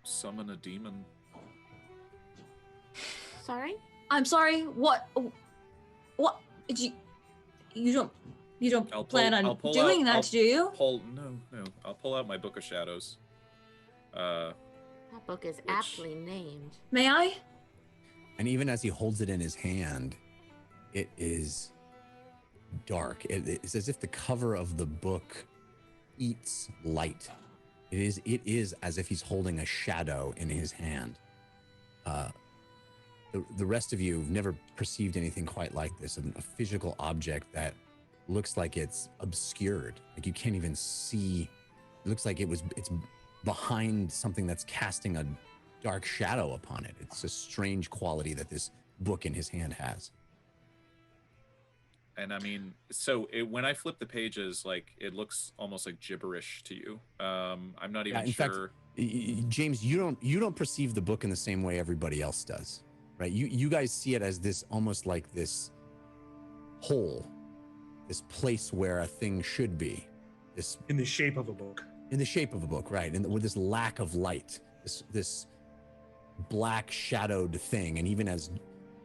summon a demon. Sorry? I'm sorry. What? You don't plan on doing that, do you? No. I'll pull out my Book of Shadows. That book is aptly named. May I? And even as he holds it in his hand, it is dark. It's as if the cover of the book eats light. It is as if he's holding a shadow in his hand. The rest of you have never perceived anything quite like this, a physical object that looks like it's obscured. Like you can't even see. It looks like it's behind something that's casting a dark shadow upon it. It's a strange quality that this book in his hand has. And I mean, so when I flip the pages, like it looks almost like gibberish to you. I'm not even sure. Fact, James, you don't perceive the book in the same way everybody else does, right? You guys see it as this almost like this hole, this place where a thing should be. This In the shape of a book. in the shape of a book, right? And with this lack of light, this black shadowed thing. And even as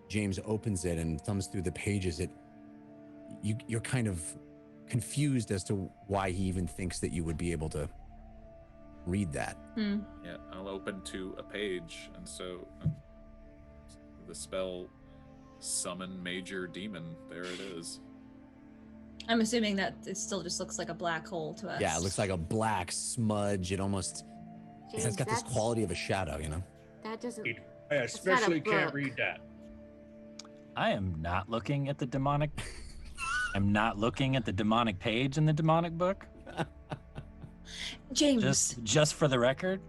James opens it and thumbs through the pages, you're kind of confused as to why he even thinks that you would be able to read that. Yeah, I'll open to a page, and so the spell summon major demon. There it is. I'm assuming that it still just looks like a black hole to us. Yeah, it looks like a black smudge. It almost James, it's got this quality of a shadow, you know? That doesn't. I especially can't book. read that. I am not looking at the demonic. I'm not looking at the demonic page in the demonic book. James, Just for the record,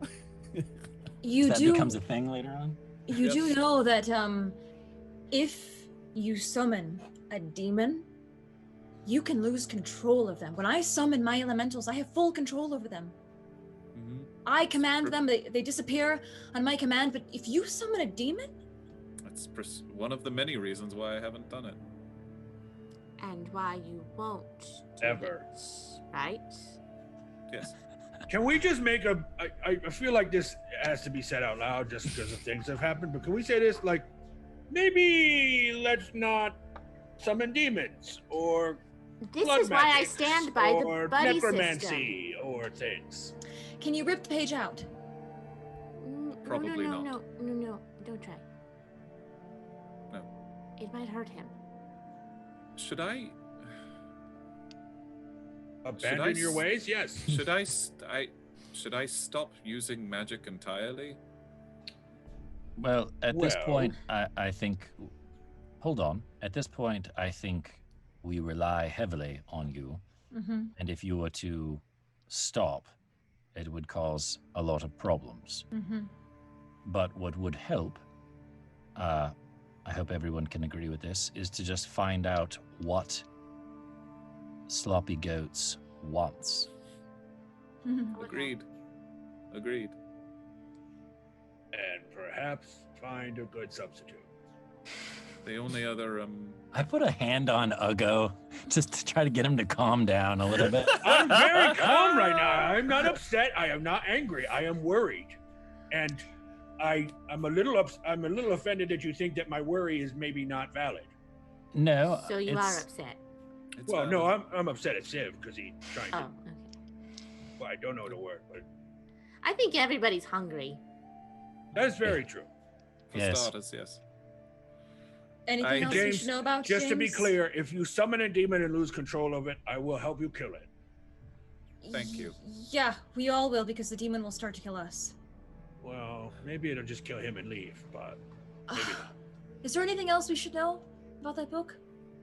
you that do becomes a thing later on. you do know that if you summon a demon, you can lose control of them. When I summon my elementals, I have full control over them. Mm-hmm. I command them, they disappear on my command, but if you summon a demon, That's one of the many reasons why I haven't done it. and why you won't do Ever. it, right? Yes. Can we just make I feel like this has to be said out loud just because of things that have happened, but can we say this, like, maybe let's not summon demons or This blood is why I magics stand by or the buddy necromancy or things. Can you rip the page out? system. Probably no, not. No, don't try. No. It might hurt him. Should I? Abandon your ways? Yes. Should I stop using magic entirely? Well, at this Well- point, I think. Hold on. At this point, I think we rely heavily on you. Mm-hmm. And if you were to stop, it would cause a lot of problems. Mm-hmm. But what would help, I hope everyone can agree with this, is to just find out what Sloppy Goats wants. Mm-hmm. Agreed. Agreed. And perhaps find a good substitute. The only other I put a hand on Ugo just to try to get him to calm down a little bit. I'm very calm right now. I'm not upset. I am not angry. I am worried, and I'm a little offended that you think that my worry is maybe not valid. No. So you it's- are upset. it's Well, no, valid. I'm upset at Civ because he's trying Oh, to. okay. Well, I don't know the word, but I think everybody's hungry. that's very true. For Yes. starters, yes. Anything else we James, should know about? just to be James? clear, if you summon a demon and lose control of it, I will help you kill it. Thank you. Yeah, we all will because the demon will start to kill us. Well, maybe it'll just kill him and leave, but maybe not. Is there anything else we should know about that book?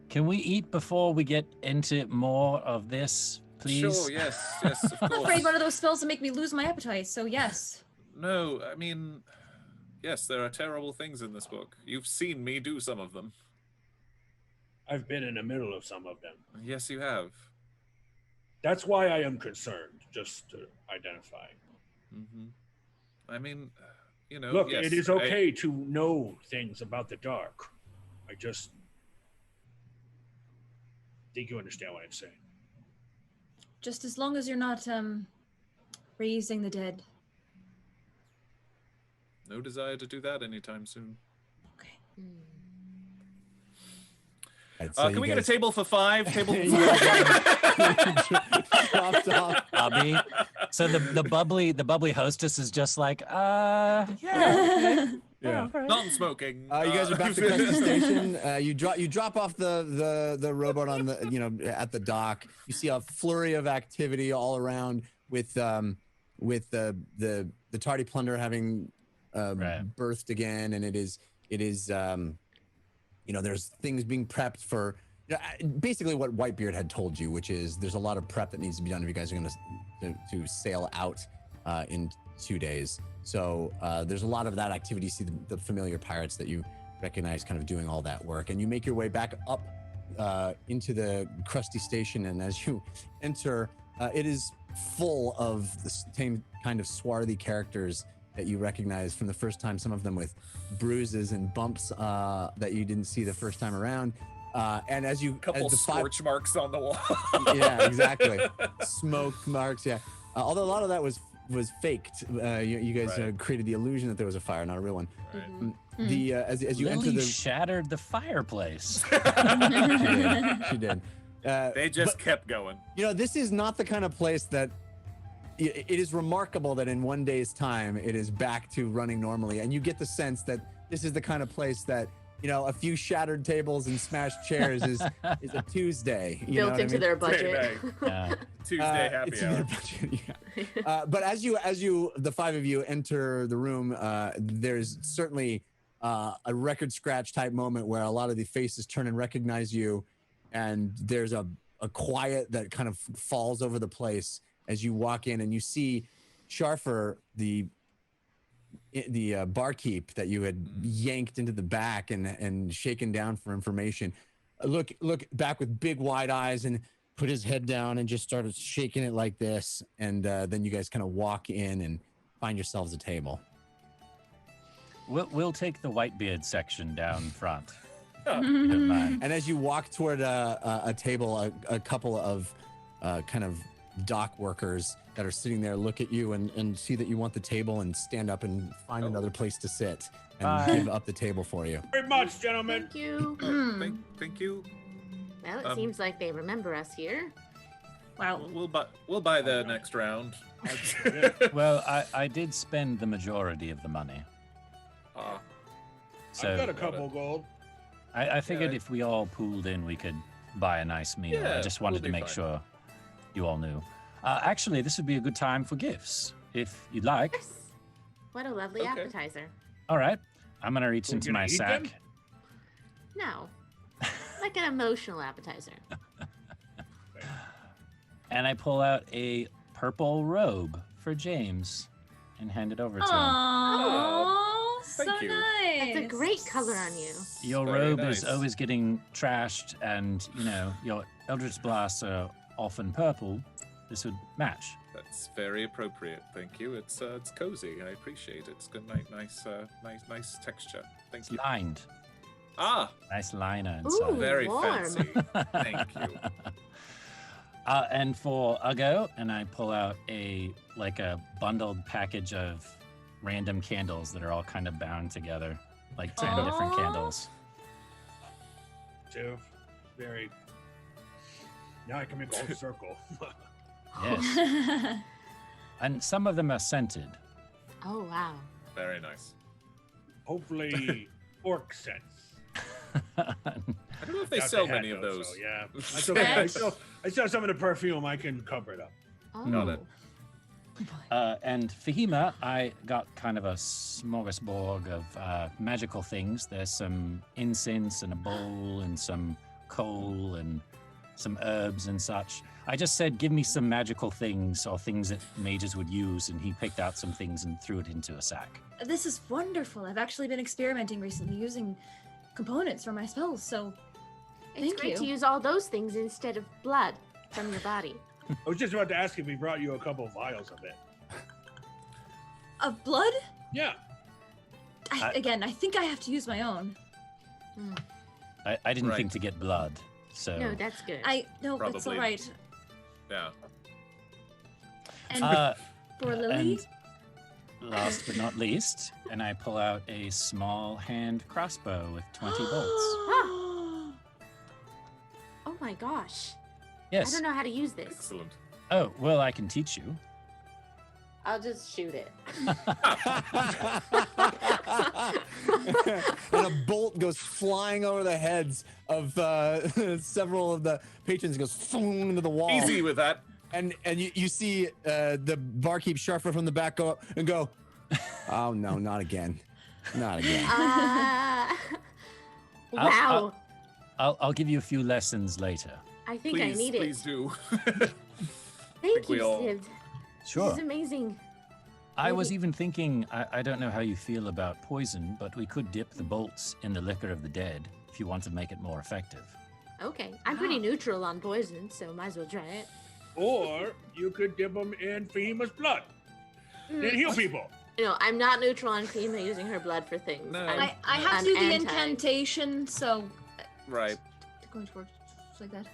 Can we eat before we get into more of this, please? Sure, yes, yes, of I'm course. afraid one of those spells will make me lose my appetite, so yes. No, I mean, yes, there are terrible things in this book. You've seen me do some of them. I've been in the middle of some of them. Yes, you have. That's why I am concerned, just to identify. Hmm. I mean, you know, Look, yes, it is okay to know things about the dark. I just think you understand what I'm saying. Just as long as you're not raising the dead. No desire to do that anytime soon. Okay. I'd say Can you we get a guys- table for 5? Table for You 5. dropped off. Bobby. So the bubbly hostess is just like, yeah. Yeah. Non-smoking. You guys are back to Coast Station. You drop off the rowboat on the at the dock. You see a flurry of activity all around with the tardy plunder having Right. birthed again, and it is there's things being prepped for basically what Whitebeard had told you, which is there's a lot of prep that needs to be done if you guys are going to sail out in 2 days. So there's a lot of that activity. You see the familiar pirates that you recognize kind of doing all that work, and you make your way back up into the crusty station. And as you enter, it is full of the same kind of swarthy characters that you recognize from the first time, some of them with bruises and bumps that you didn't see the first time around. And as you, Couple as the scorch marks on the wall. yeah, exactly, smoke marks, yeah. Although a lot of that was faked. You guys Right. created the illusion that there was a fire, not a real one. Right. The as you enter Lily the, shattered the fireplace. she did. They just kept going. This is not the kind of place that. It is remarkable that in 1 day's time it is back to running normally, and you get the sense that this is the kind of place that a few shattered tables and smashed chairs is a Tuesday. You know Built what I into mean? their budget. Payday. Yeah. Tuesday happy It's in their hour. budget, yeah. But as you the five of you enter the room, there's certainly a record scratch type moment where a lot of the faces turn and recognize you, and there's a quiet that kind of falls over the place as you walk in, and you see Sharfer, the barkeep that you had yanked into the back and shaken down for information, look back with big wide eyes and put his head down and just started shaking it like this. And then you guys kind of walk in and find yourselves a table. We'll take the Whitebeard section down front. Don't mind. And as you walk toward a table, a couple of kind of dock workers that are sitting there look at you and see that you want the table and stand up and find another place to sit and give up the table for you. Very much, gentlemen. Thank you. Thank you. Well, it seems like they remember us here. Wow. We'll buy the next round. Well, I did spend the majority of the money. So I've got a couple gold. I figured Yeah. if we all pooled in, we could buy a nice meal. I Yeah, just wanted we'll to be make fine. sure you all knew. Actually, this would be a good time for gifts, if you'd like. Yes. What a lovely Okay. appetizer. All right. I'm going to reach We're into gonna my eat sack. them? No. Like an emotional appetizer. And I pull out a purple robe for James and hand it over to him. Aww, so Thank you. nice. That's a great color on you. Your Very robe nice. is always getting trashed, and, you know, your Eldritch Blasts are often purple. This would match. That's very appropriate. Thank you. It's cozy. I appreciate it. It's good, nice texture. Thank It's you. lined. Ah, Nice liner Ooh. inside. very warm. fancy. Thank you. And for Uggo, and I pull out a bundled package of random candles that are all kind of bound together, like 10 different Aw. candles. Too. Very. Now I can make a whole circle. Yes. And some of them are scented. Oh, wow. Very nice. Hopefully, orc sense. I don't know if they Got sell the hat, many of though, those. So, yeah. I still have some of the perfume. I can cover it up. Oh. Got it. And for Hema, I got kind of a smorgasbord of magical things. There's some incense and a bowl and some coal and some herbs and such. I just said, give me some magical things or things that mages would use, and he picked out some things and threw it into a sack. This is wonderful. I've actually been experimenting recently using components for my spells, so It's Thank great you. to use all those things instead of blood from your body. I was just about to ask if he brought you a couple vials of it. of blood? Yeah. Again, I think I have to use my own. I didn't Right. think to get blood, so. No, that's good. No, it's all Probably. right. Yeah. And for Lily, And last but not least, and I pull out a small hand crossbow with 20 bolts. Oh my gosh. I Yes. don't know how to use this. Excellent. Oh, well, I can teach you. I'll just shoot it. And a bolt goes flying over the heads of several of the patrons. It goes thong into the wall. Easy with that. And you see the barkeep Sharfer from the back go up and go, oh no, not again. Not again. Wow. I'll give you a few lessons later. I think Please, I need please it. do. Thank we you, all- Sid. Sure. This is amazing. I was Maybe- even thinking, I don't know how you feel about poison, but we could dip the bolts in the liquor of the dead if you want to make it more effective. Okay. I'm pretty neutral on poison, so might as well try it. Or you could dip them in Fahima's blood. Then heal people. No, I'm not neutral on Fema using her blood for things. No. I'm- I have I'm to do the anti. incantation, so Right. going to work just like that.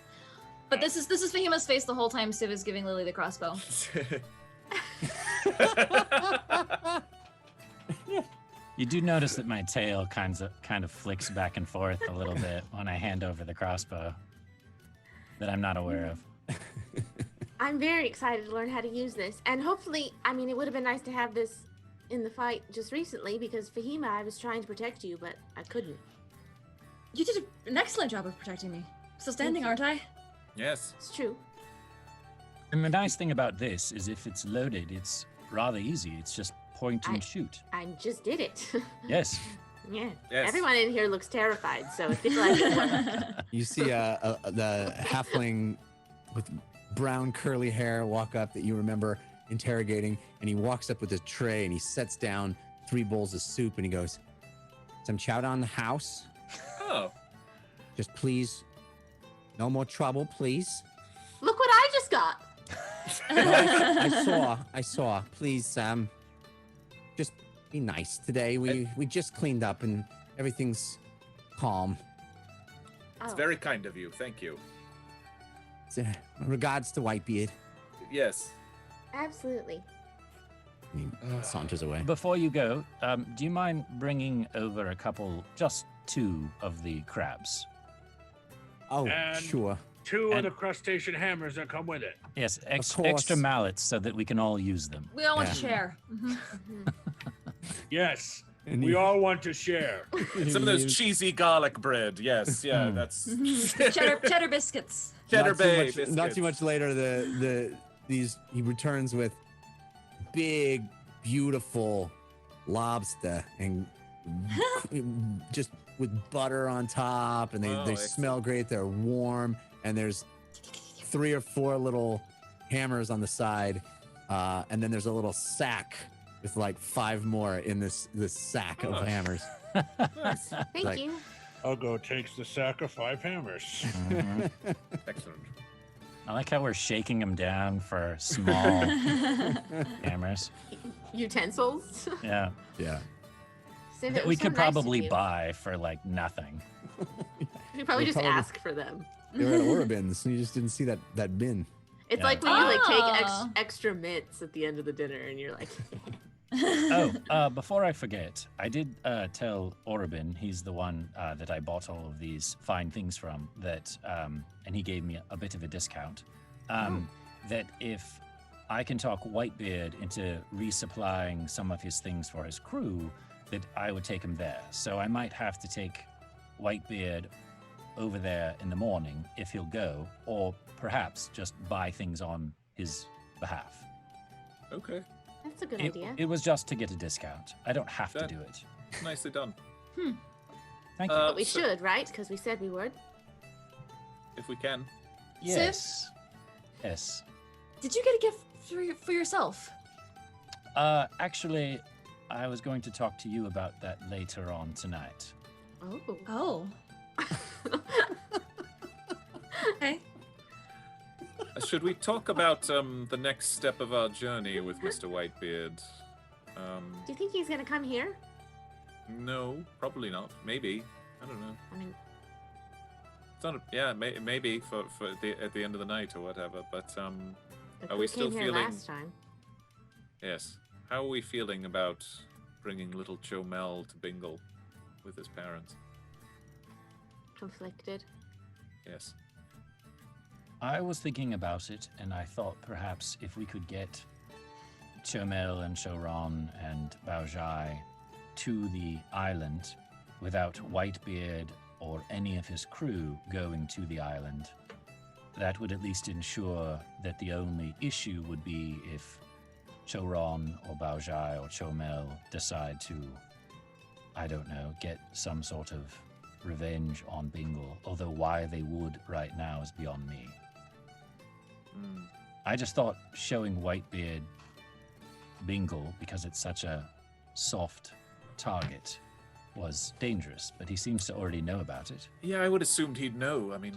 But this is Fahima's face the whole time Civ is giving Lily the crossbow. You do notice that my tail kind of flicks back and forth a little bit when I hand over the crossbow that I'm not aware of. I'm very excited to learn how to use this. And hopefully, I mean, it would have been nice to have this in the fight just recently because Fahima, I was trying to protect you, but I couldn't. You did an excellent job of protecting me. Still standing, aren't I? Yes. It's true. And the nice thing about this is if it's loaded, it's rather easy. It's just point and shoot. I just did it. Yes. Yeah. Yes. Everyone in here looks terrified, so I feel like it worked. You see the halfling with brown curly hair walk up that you remember interrogating, and he walks up with a tray and he sets down 3 bowls of soup and he goes, some chowder on the house. Oh. Just please, no more trouble, please. Look what I just got. I saw. Please, just be nice today. We just cleaned up and everything's calm. It's very kind of you. Thank you. Regards to Whitebeard. Yes. Absolutely. He saunters away. Before you go, do you mind bringing over a couple, just 2 of the crabs? Oh, And- sure. 2 of And- the crustacean hammers that come with it. Yes, course. extra mallets so that we can all use them. We all want Yeah. to share. Mhm. Yes, And we he- all want to share. And some of those cheesy garlic bread. Yes, yeah, that's cheddar biscuits. cheddar not too bay much, biscuits. Not too much later, he returns with big, beautiful lobster and just with butter on top, and they Oh, smell excellent. great. They're warm, and there's 3 or 4 little hammers on the side, and then there's a little sack with like 5 more in this sack of Oh. hammers. Thank Like- you. Ugo takes the sack of 5 hammers. Excellent. I like how we're shaking them down for small hammers. Utensils. Yeah. Yeah. Save That it we was so could nice of probably you. buy for like nothing. You probably We'll just probably- ask for them. They were at Orabins, and you just didn't see that bin. It's Yeah. like when you like take Oh. extra mints at the end of the dinner, and you're like, Oh, before I forget, I did tell Orabin, he's the one that I bought all of these fine things from, that, and he gave me a bit of a discount, that if I can talk Whitebeard into resupplying some of his things for his crew, that I would take him there. So I might have to take Whitebeard over there in the morning if he'll go, or perhaps just buy things on his behalf. Okay, "That's a good It, idea." it was just to get a discount. I don't have to That- do it. nicely done. Thank you. But we so- should, right? Because we said we would. if we can. Yes. Yes. Did you get a gift for yourself? Actually, I was going to talk to you about that later on tonight. Oh. Oh. Okay. Should we talk about the next step of our journey with Mr. Whitebeard? Do you think he's gonna come here? No, probably not. Maybe. I don't know. I mean, It's not. Maybe for at the end of the night or whatever. But the Are crew we still came here feeling- last time? yes. How are we feeling about bringing little Chomel to Bingle with his parents? Conflicted. Yes. I was thinking about it, and I thought perhaps if we could get Chomel and Choron and Baojai to the island without Whitebeard or any of his crew going to the island, that would at least ensure that the only issue would be if Choron or Baojai or Chomel decide to, I don't know, get some sort of revenge on Bingle, although why they would right now is beyond me. Mm. I just thought showing Whitebeard Bingle, because it's such a soft target, was dangerous, but he seems to already know about it. Yeah, I would assumed he'd know. I mean,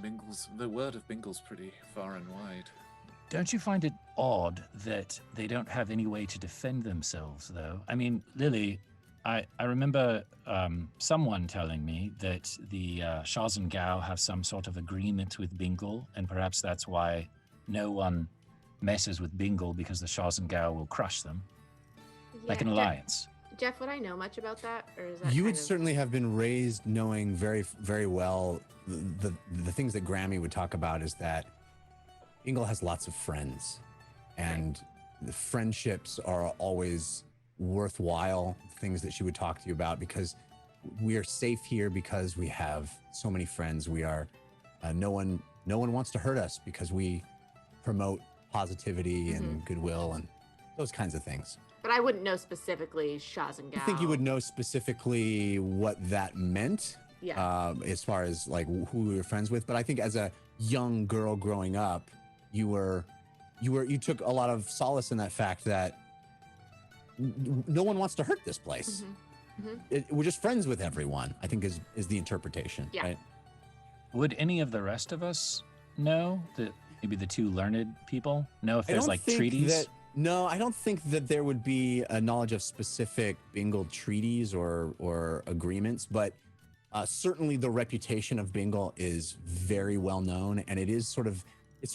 the word of Bingle's pretty far and wide. Don't you find it odd that they don't have any way to defend themselves, though? I mean, Lily, I remember someone telling me that the Shaz and Gao have some sort of agreement with Bingle, and perhaps that's why no one messes with Bingle, because the Shaz and Gao will crush them, like an Yeah, alliance. Jeff, would I know much about that, or is that You kind would of- certainly have been raised knowing very, very well the things that Grammy would talk about is that Bingle has lots of friends, and the friendships are always worthwhile things that she would talk to you about, because we are safe here because we have so many friends. We are no one wants to hurt us because we promote positivity and goodwill and those kinds of things. But I wouldn't know specifically Shaz and Gao. I think you would know specifically what that meant. Yeah. As far as like who we were friends with, but I think as a young girl growing up, you took a lot of solace in that fact that no one wants to hurt this place. We're just friends with everyone, I think is the interpretation. Yeah. Right? Would any of the rest of us know, that maybe the two learned people know if I there's don't like think treaties? No, I don't think that there would be a knowledge of specific Bingle treaties or agreements, but Certainly the reputation of Bingle is very well known, and it's sort of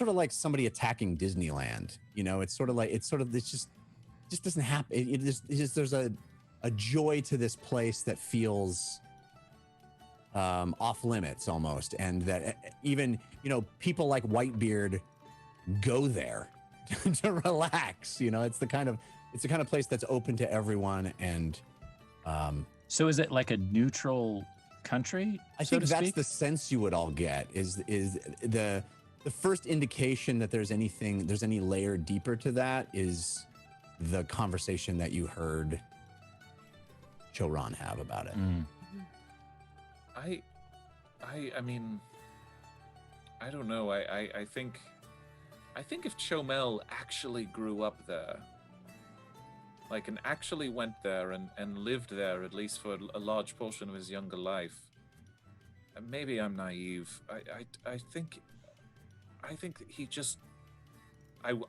like somebody attacking Disneyland. You know, it's just doesn't happen. It just there's a joy to this place that feels off limits almost, and that even, you know, people like Whitebeard go there to relax. You know, it's the kind of place that's open to everyone. And so is it like a neutral country? I so think to that's speak? the sense you would all get is the first indication that there's any layer deeper to that is the conversation that you heard Choron have about it. I mean, I don't know. I think if Chomel actually grew up there, like, and actually went there and lived there at least for a large portion of his younger life, and maybe I'm naive. I think he just.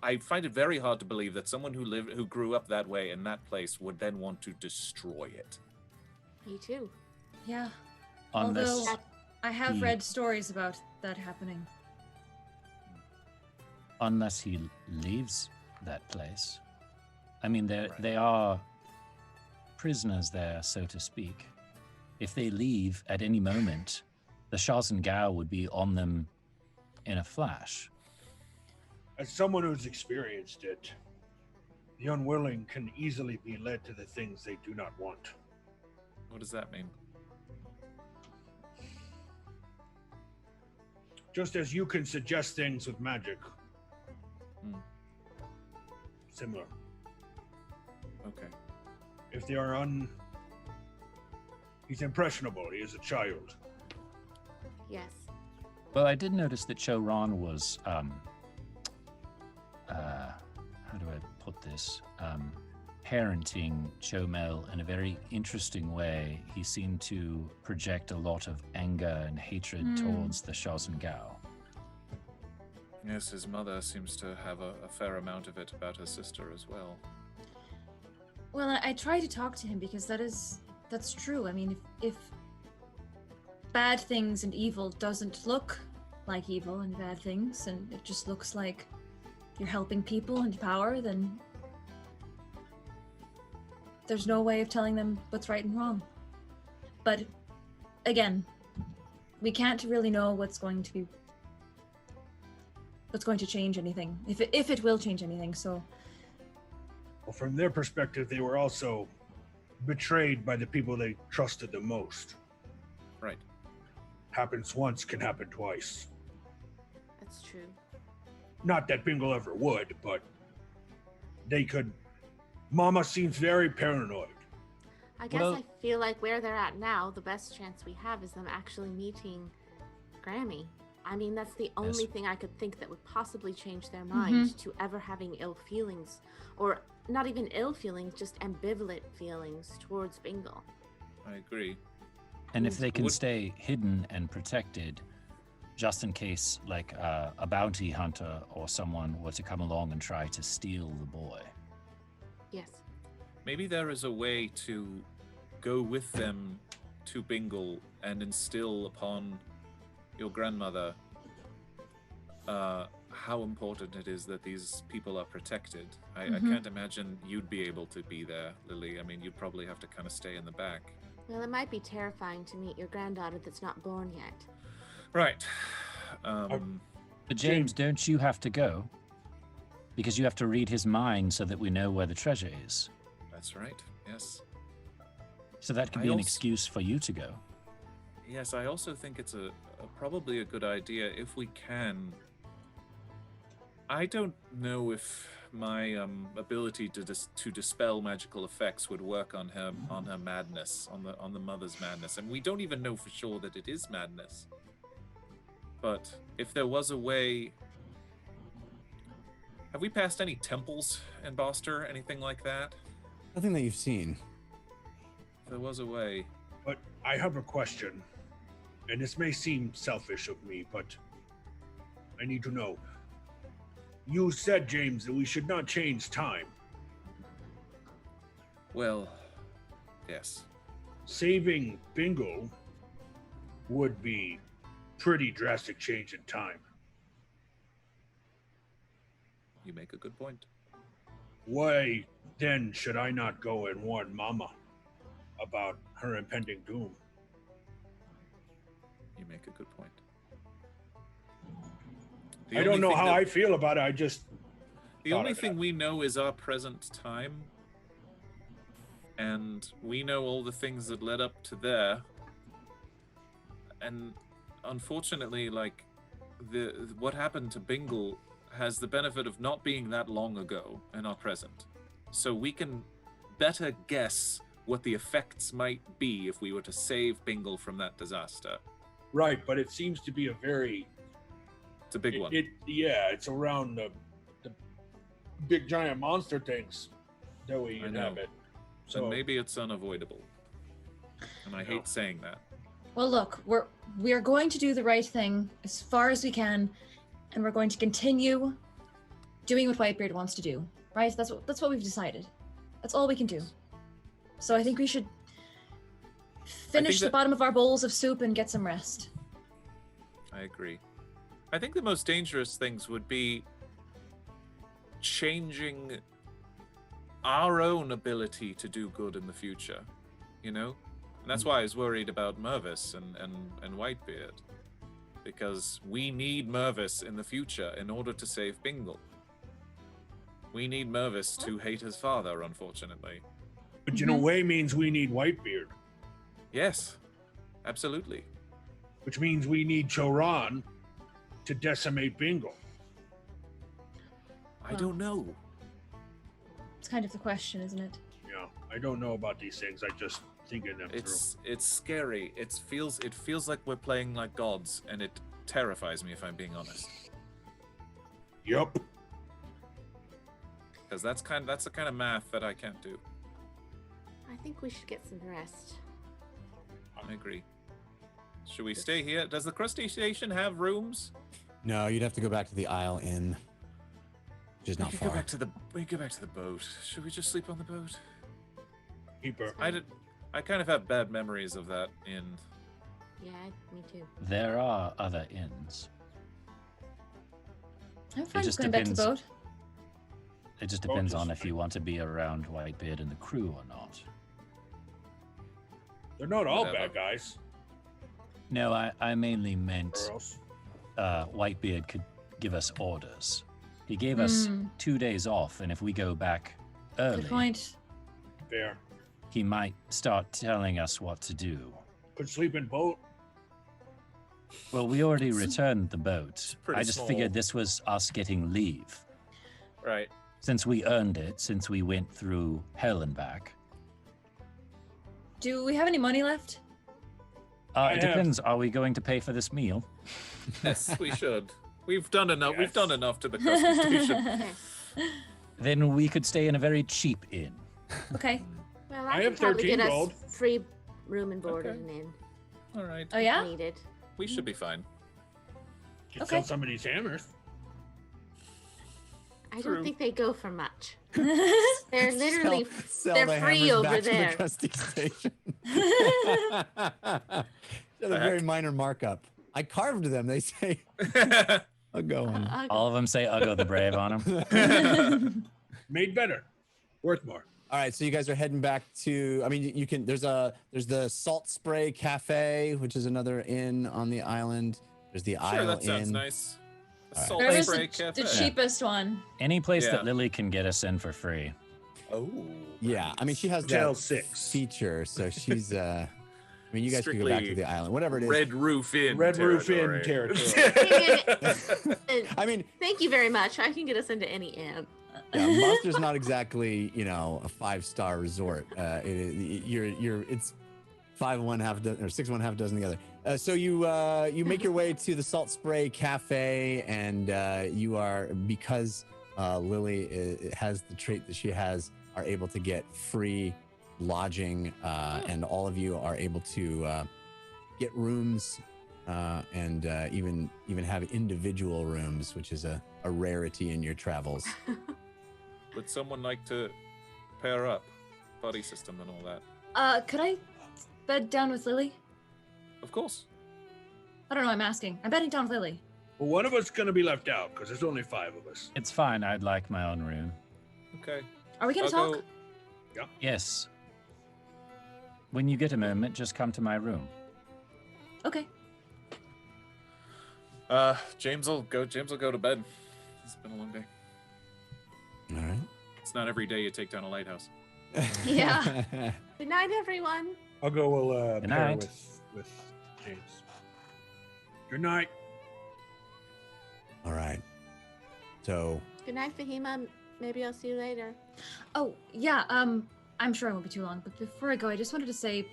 I find it very hard to believe that someone who grew up that way in that place would then want to destroy it. Me too. Yeah. Unless Although I have he- read stories about that happening. unless he leaves that place. I mean, Right. they are prisoners there, so to speak. If they leave at any moment, the Shazengao would be on them in a flash. As someone who's experienced it, the unwilling can easily be led to the things they do not want. What does that mean? Just as you can suggest things with magic. Similar. Okay. If they are he's impressionable, he is a child. Yes. Well, I did notice that Choron was, how do I put this? Parenting Chomel in a very interesting way. He seemed to project a lot of anger and hatred towards the Shazengao. Yes, his mother seems to have a fair amount of it about her sister as well. Well, I try to talk to him because that's true. I mean, if bad things and evil doesn't look like evil and bad things, and it just looks like you're helping people and power, then there's no way of telling them what's right and wrong. But again, we can't really know what's going to change anything, if it will change anything. So, Well, from their perspective, they were also betrayed by the people they trusted the most. Right. Happens once, can happen twice. That's true. Not that Bingle ever would, but they could. Mama seems very paranoid. I guess Well- I feel like where they're at now, the best chance we have is them actually meeting Grammy. I mean, that's the only thing I could think that would possibly change their mind to ever having ill feelings, or not even ill feelings, just ambivalent feelings towards Bingle. I agree. And if they can Would- stay hidden and protected, just in case, like, a bounty hunter or someone were to come along and try to steal the boy. Yes. Maybe there is a way to go with them to Bingle and instill upon your grandmother how important it is that these people are protected. I can't imagine you'd be able to be there, Lily. I mean, you'd probably have to kind of stay in the back. Well, it might be terrifying to meet your granddaughter that's not born yet. Right. But James, don't you have to go? Because you have to read his mind so that we know where the treasure is. That's right. Yes. So that could I be an also- excuse for you to go. Yes, I also think it's probably a good idea if we can. I don't know if my ability to dispel magical effects would work on her madness, on the mother's madness, and we don't even know for sure that it is madness. But if there was a way, have we passed any temples in Boster, anything like that? Nothing that you've seen. If there was a way. But I have a question, and this may seem selfish of me, but I need to know. You said, James, that we should not change time. Well, yes. Saving Bingle would be pretty drastic change in time. You make a good point. Why then should I not go and warn Mama about her impending doom? You make a good point. I don't know how I feel about it. I just The only thing we know is our present time, and we know all the things that led up to there. And unfortunately, like what happened to Bingle has the benefit of not being that long ago in our present, so we can better guess what the effects might be if we were to save Bingle from that disaster. right, but it seems to be a very It's a big one. It's around the big giant monster things that we I inhabit. So So maybe it's unavoidable, and I hate saying that. Well, look, we're going to do the right thing as far as we can, and we're going to continue doing what Whitebeard wants to do. Right? That's what we've decided. That's all we can do. So I think we should finish the bottom of our bowls of soup and get some rest. I agree. I think the most dangerous things would be changing our own ability to do good in the future, you know? And that's why I was worried about Mervis and Whitebeard, because we need Mervis in the future in order to save Bingle. We need Mervis to hate his father, unfortunately. which in a way means we need Whitebeard, Yes, absolutely. which means we need Choran to decimate Bingle. I don't know. It's kind of the question, isn't it? Yeah, I don't know about these things. I just thinking them It's scary. It feels like we're playing like gods, and it terrifies me if I'm being honest. through. Yep. Because that's the kind of math that I can't do. I think we should get some rest. I agree. Should we stay here? Does the Krusty Station have rooms? No, you'd have to go back to the Isle Inn, which is not We far. go back to the boat. Should we just sleep on the boat? Keep her. I kind of have bad memories of that inn. Yeah, me too. There are other inns. I'm fine just going back to the boat. It just Boat depends is on if fine. you want to be around Whitebeard and the crew or not. They're not all Whatever. bad guys. No, I mainly meant Or else. Whitebeard could give us orders. He gave us 2 days off, and if we go back early, Good point. Fair. he might start telling us what to do. Could sleep in boat. Well, we already returned the boat. pretty I just small. figured this was us getting leave. Right. Since we earned it, since we went through hell and back. Do we have any money left? I It have- depends. Are we going to pay for this meal? Yes, we should. We've done enough. We've Yes. done enough to the Krusty Station. Okay. Then we could stay in a very cheap inn. Okay. Well, I I have could probably 13 get gold. us free room and board Okay. at an inn All right. Oh if yeah? needed. We should be fine. Could Okay. sell some of these hammers. I True. don't think they go for much. Oh, They're literally Sell they're the free hammers over back there. to the Krusty Station. At a The very heck? minor markup. I carved them. They say I'll go on. All of them say Uggo the Brave on them. Made better. Worth more. All right, so you guys are heading back to. I mean, you can. There's the Salt Spray Cafe, which is another inn on the island. There's the Sure, Isle that sounds Inn. nice. The All right. Salt Whatever's Spray the Cafe. cheapest one. Any place Yeah. that Lily can get us in for free. Oh. Yeah, I mean, she has Hotel that 6. feature, so she's. I mean, you guys can go back to Strictly the island, whatever it is. Red Roof Inn. Red Roof Inn territory. I mean, Thank you very much. I can get us into any inn. yeah, Monster's not exactly, a 5-star resort. It's 5 1 half dozen or 6 1 half dozen together. So you make your way to the Salt Spray Cafe, and you are, because Lily has the trait that she has, are able to get free lodging, and all of you are able to get rooms, and even have individual rooms, which is a rarity in your travels. Would someone like to pair up? Buddy system and all that. Could I bed down with Lily? Of course. I don't know. I'm asking. I'm betting down Lily. Well, one of us is going to be left out because there's only 5 of us. It's fine. I'd like my own room. Okay. Are we gonna I'll talk? go- Yes. When you get a moment, just come to my room. Okay. James will go to bed. It's been a long day. All right. It's not every day you take down a lighthouse. Yeah. Good night, everyone. I'll go Good pair night. with James. Good night. All right. So, Good night, Fahima. Maybe I'll see you later. Oh, yeah. I'm sure I won't be too long. But before I go, I just wanted to say,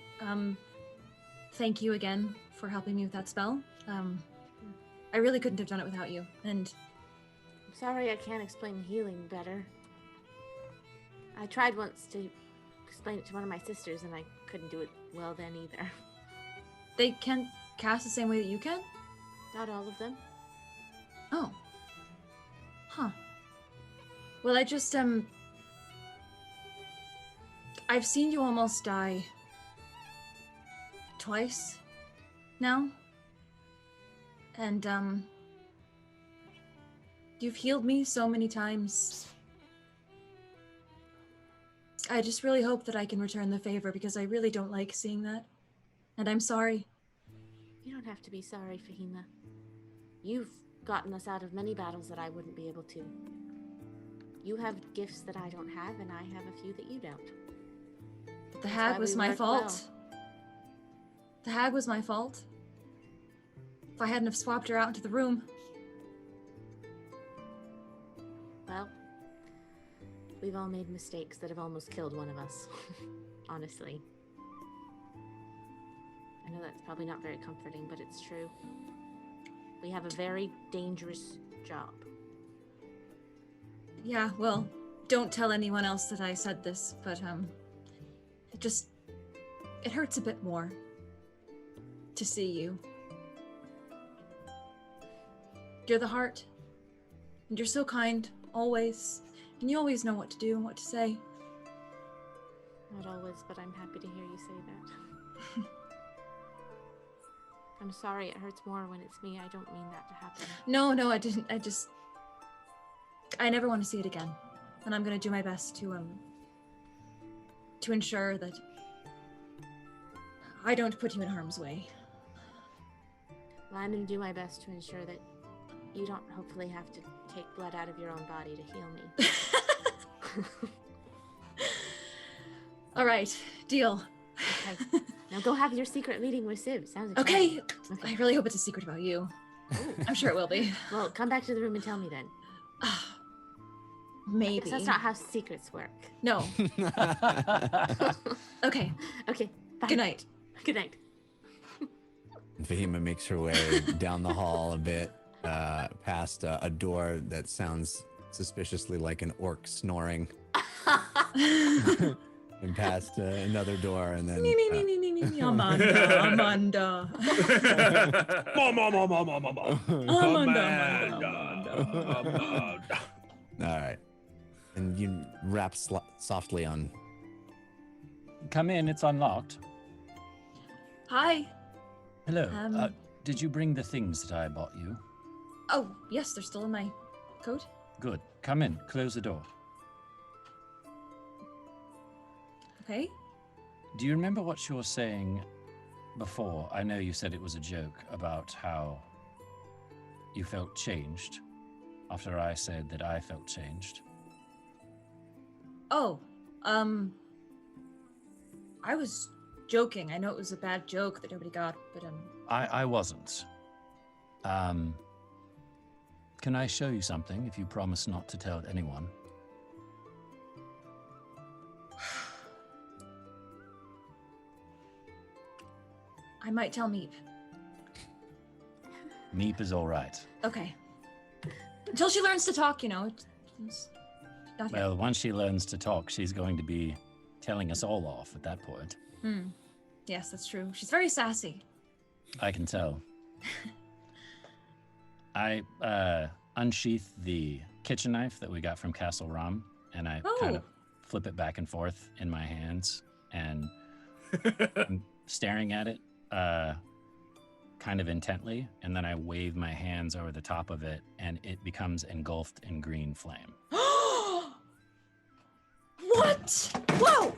thank you again for helping me with that spell. I really couldn't have done it without you. And I'm sorry I can't explain healing better. I tried once to explain it to one of my sisters, and I couldn't do it well then either. they can't cast the same way that you can? Not all of them. Oh. Huh. Well, I just, I've seen you almost die twice now. And, you've healed me so many times. I just really hope that I can return the favor because I really don't like seeing that. And I'm sorry. You don't have to be sorry, Fahima. You've gotten us out of many battles that I wouldn't be able to. You have gifts that I don't have, and I have a few that you don't. The That's hag why was we my work fault. The hag was my fault. If I hadn't have swapped her out into the room. Well, we've all made mistakes that have almost killed one of us. Honestly. I know that's probably not very comforting, but it's true. We have a very dangerous job. Yeah, well, don't tell anyone else that I said this, but, it hurts a bit more to see you. You're the heart, and you're so kind, always, and you always know what to do and what to say. Not always, but I'm happy to hear you say that. I'm sorry it hurts more when it's me. I don't mean that to happen. No, I didn't. I never want to see it again. And I'm gonna do my best to ensure that I don't put you in harm's way. Well, I'm going to do my best to ensure that you don't hopefully have to take blood out of your own body to heal me. All right, deal. Okay. Now go have your secret meeting with Sib. Sounds Okay. exciting. I really hope it's a secret about you. I'm sure it will be. Well, come back to the room and tell me then. Maybe. Because that's not how secrets work. No. Okay. Okay. Bye. Good night. Good night. Fahima makes her way down the hall a bit, past a door that sounds suspiciously like an orc snoring, and past another door, and then Amanda. Amanda. all right, and you rap softly on. Come in, it's unlocked. Hi. Hello. Um, Did you bring the things that I bought you? Oh, yes, they're still in my coat. Good. Come in, close the door. Okay. Do you remember what you were saying before? I know you said it was a joke about how you felt changed after I said that I felt changed. Oh, I was joking. I know it was a bad joke that nobody got, but I wasn't. Can I show you something if you promise not to tell anyone? I might tell Meep. Meep is all right. Okay. Until she learns to talk, you know. It's not yet. Well, once she learns to talk, she's going to be telling us all off at that point. Yes, that's true. She's very sassy. I can tell. I unsheath the kitchen knife that we got from Castle Rum, and I kind of flip it back and forth in my hands, and I'm staring at it. kind of intently, and then I wave my hands over the top of it, and it becomes engulfed in green flame. What? Whoa!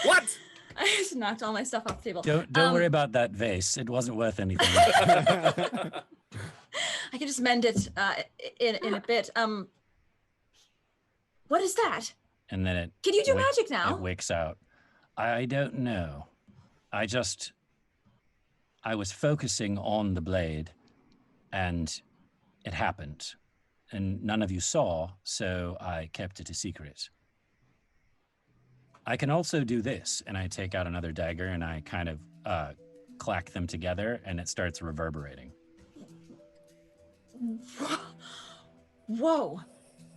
What? I just knocked all my stuff off the table. Don't worry about that vase. It wasn't worth anything. I can just mend it in a bit. What is that? And then it. Can you do magic now? It wicks out. I don't know. I was focusing on the blade, and it happened, and none of you saw, so I kept it a secret. I can also do this, and I take out another dagger, and I kind of clack them together, and it starts reverberating. Whoa!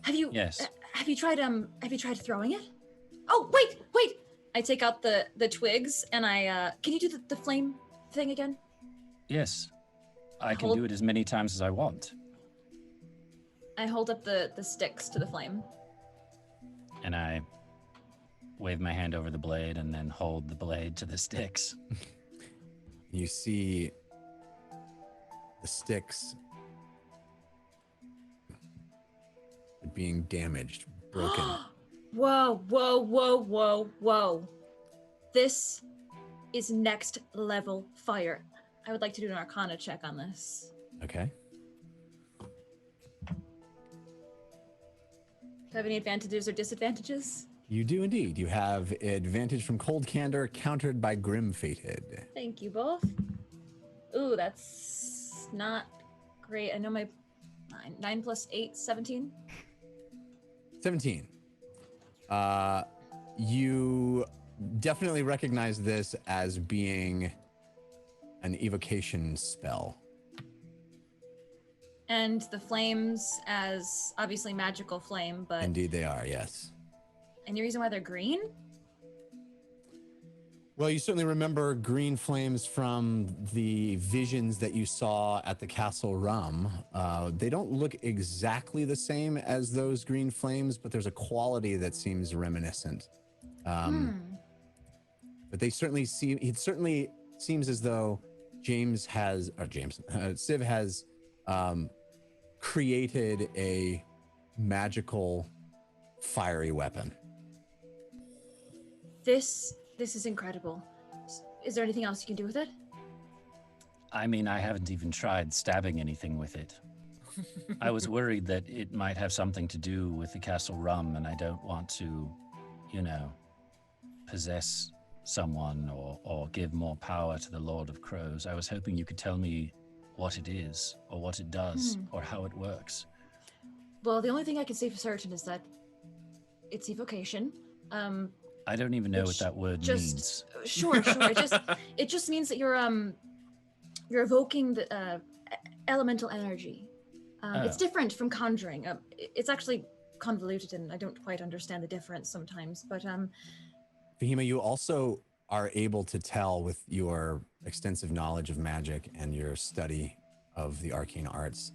Have you? Yes. Have you tried throwing it? Oh, wait! I take out the twigs, and I can you do the flame thing again? Yes. I can do it as many times as I want. I hold up the sticks to the flame. And I wave my hand over the blade and then hold the blade to the sticks. You see the sticks being damaged, broken. Whoa. This is next level fire. I would like to do an Arcana check on this. Okay. Do I have any advantages or disadvantages? You do indeed. You have advantage from Cold Candor, countered by Grim Fated. Thank you both. Ooh, that's not great. I know my 9 plus 8, 17. 17. You definitely recognize this as being an evocation spell. And the flames as obviously magical flame, but Indeed they are, yes. any reason why they're green? Well, you certainly remember green flames from the visions that you saw at the Castle Rum. They don't look exactly the same as those green flames, but there's a quality that seems reminiscent. But they certainly seem, it certainly seems as though Civ has created a magical fiery weapon. This is incredible. Is there anything else you can do with it? I mean, I haven't even tried stabbing anything with it. I was worried that it might have something to do with the Castle Rum, and I don't want to, possess someone or give more power to the Lord of Crows. I was hoping you could tell me what it is, or what it does, or how it works. Well, the only thing I can say for certain is that it's evocation. I don't even know what that word means. Sure. It just means that you're evoking the elemental energy. It's different from conjuring. It's actually convoluted, and I don't quite understand the difference sometimes. But Fahima, you also are able to tell with your extensive knowledge of magic and your study of the arcane arts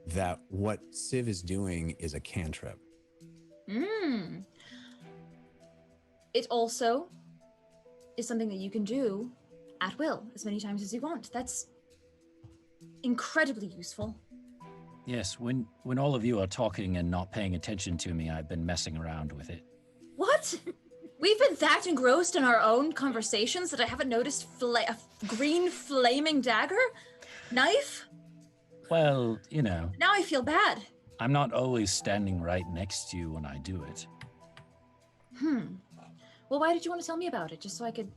that what Civ is doing is a cantrip. It also is something that you can do at will, as many times as you want. That's incredibly useful. Yes, when all of you are talking and not paying attention to me, I've been messing around with it. What? We've been that engrossed in our own conversations that I haven't noticed a green flaming dagger? Knife? Well, Now I feel bad. I'm not always standing right next to you when I do it. Well, why did you want to tell me about it? Just so I could...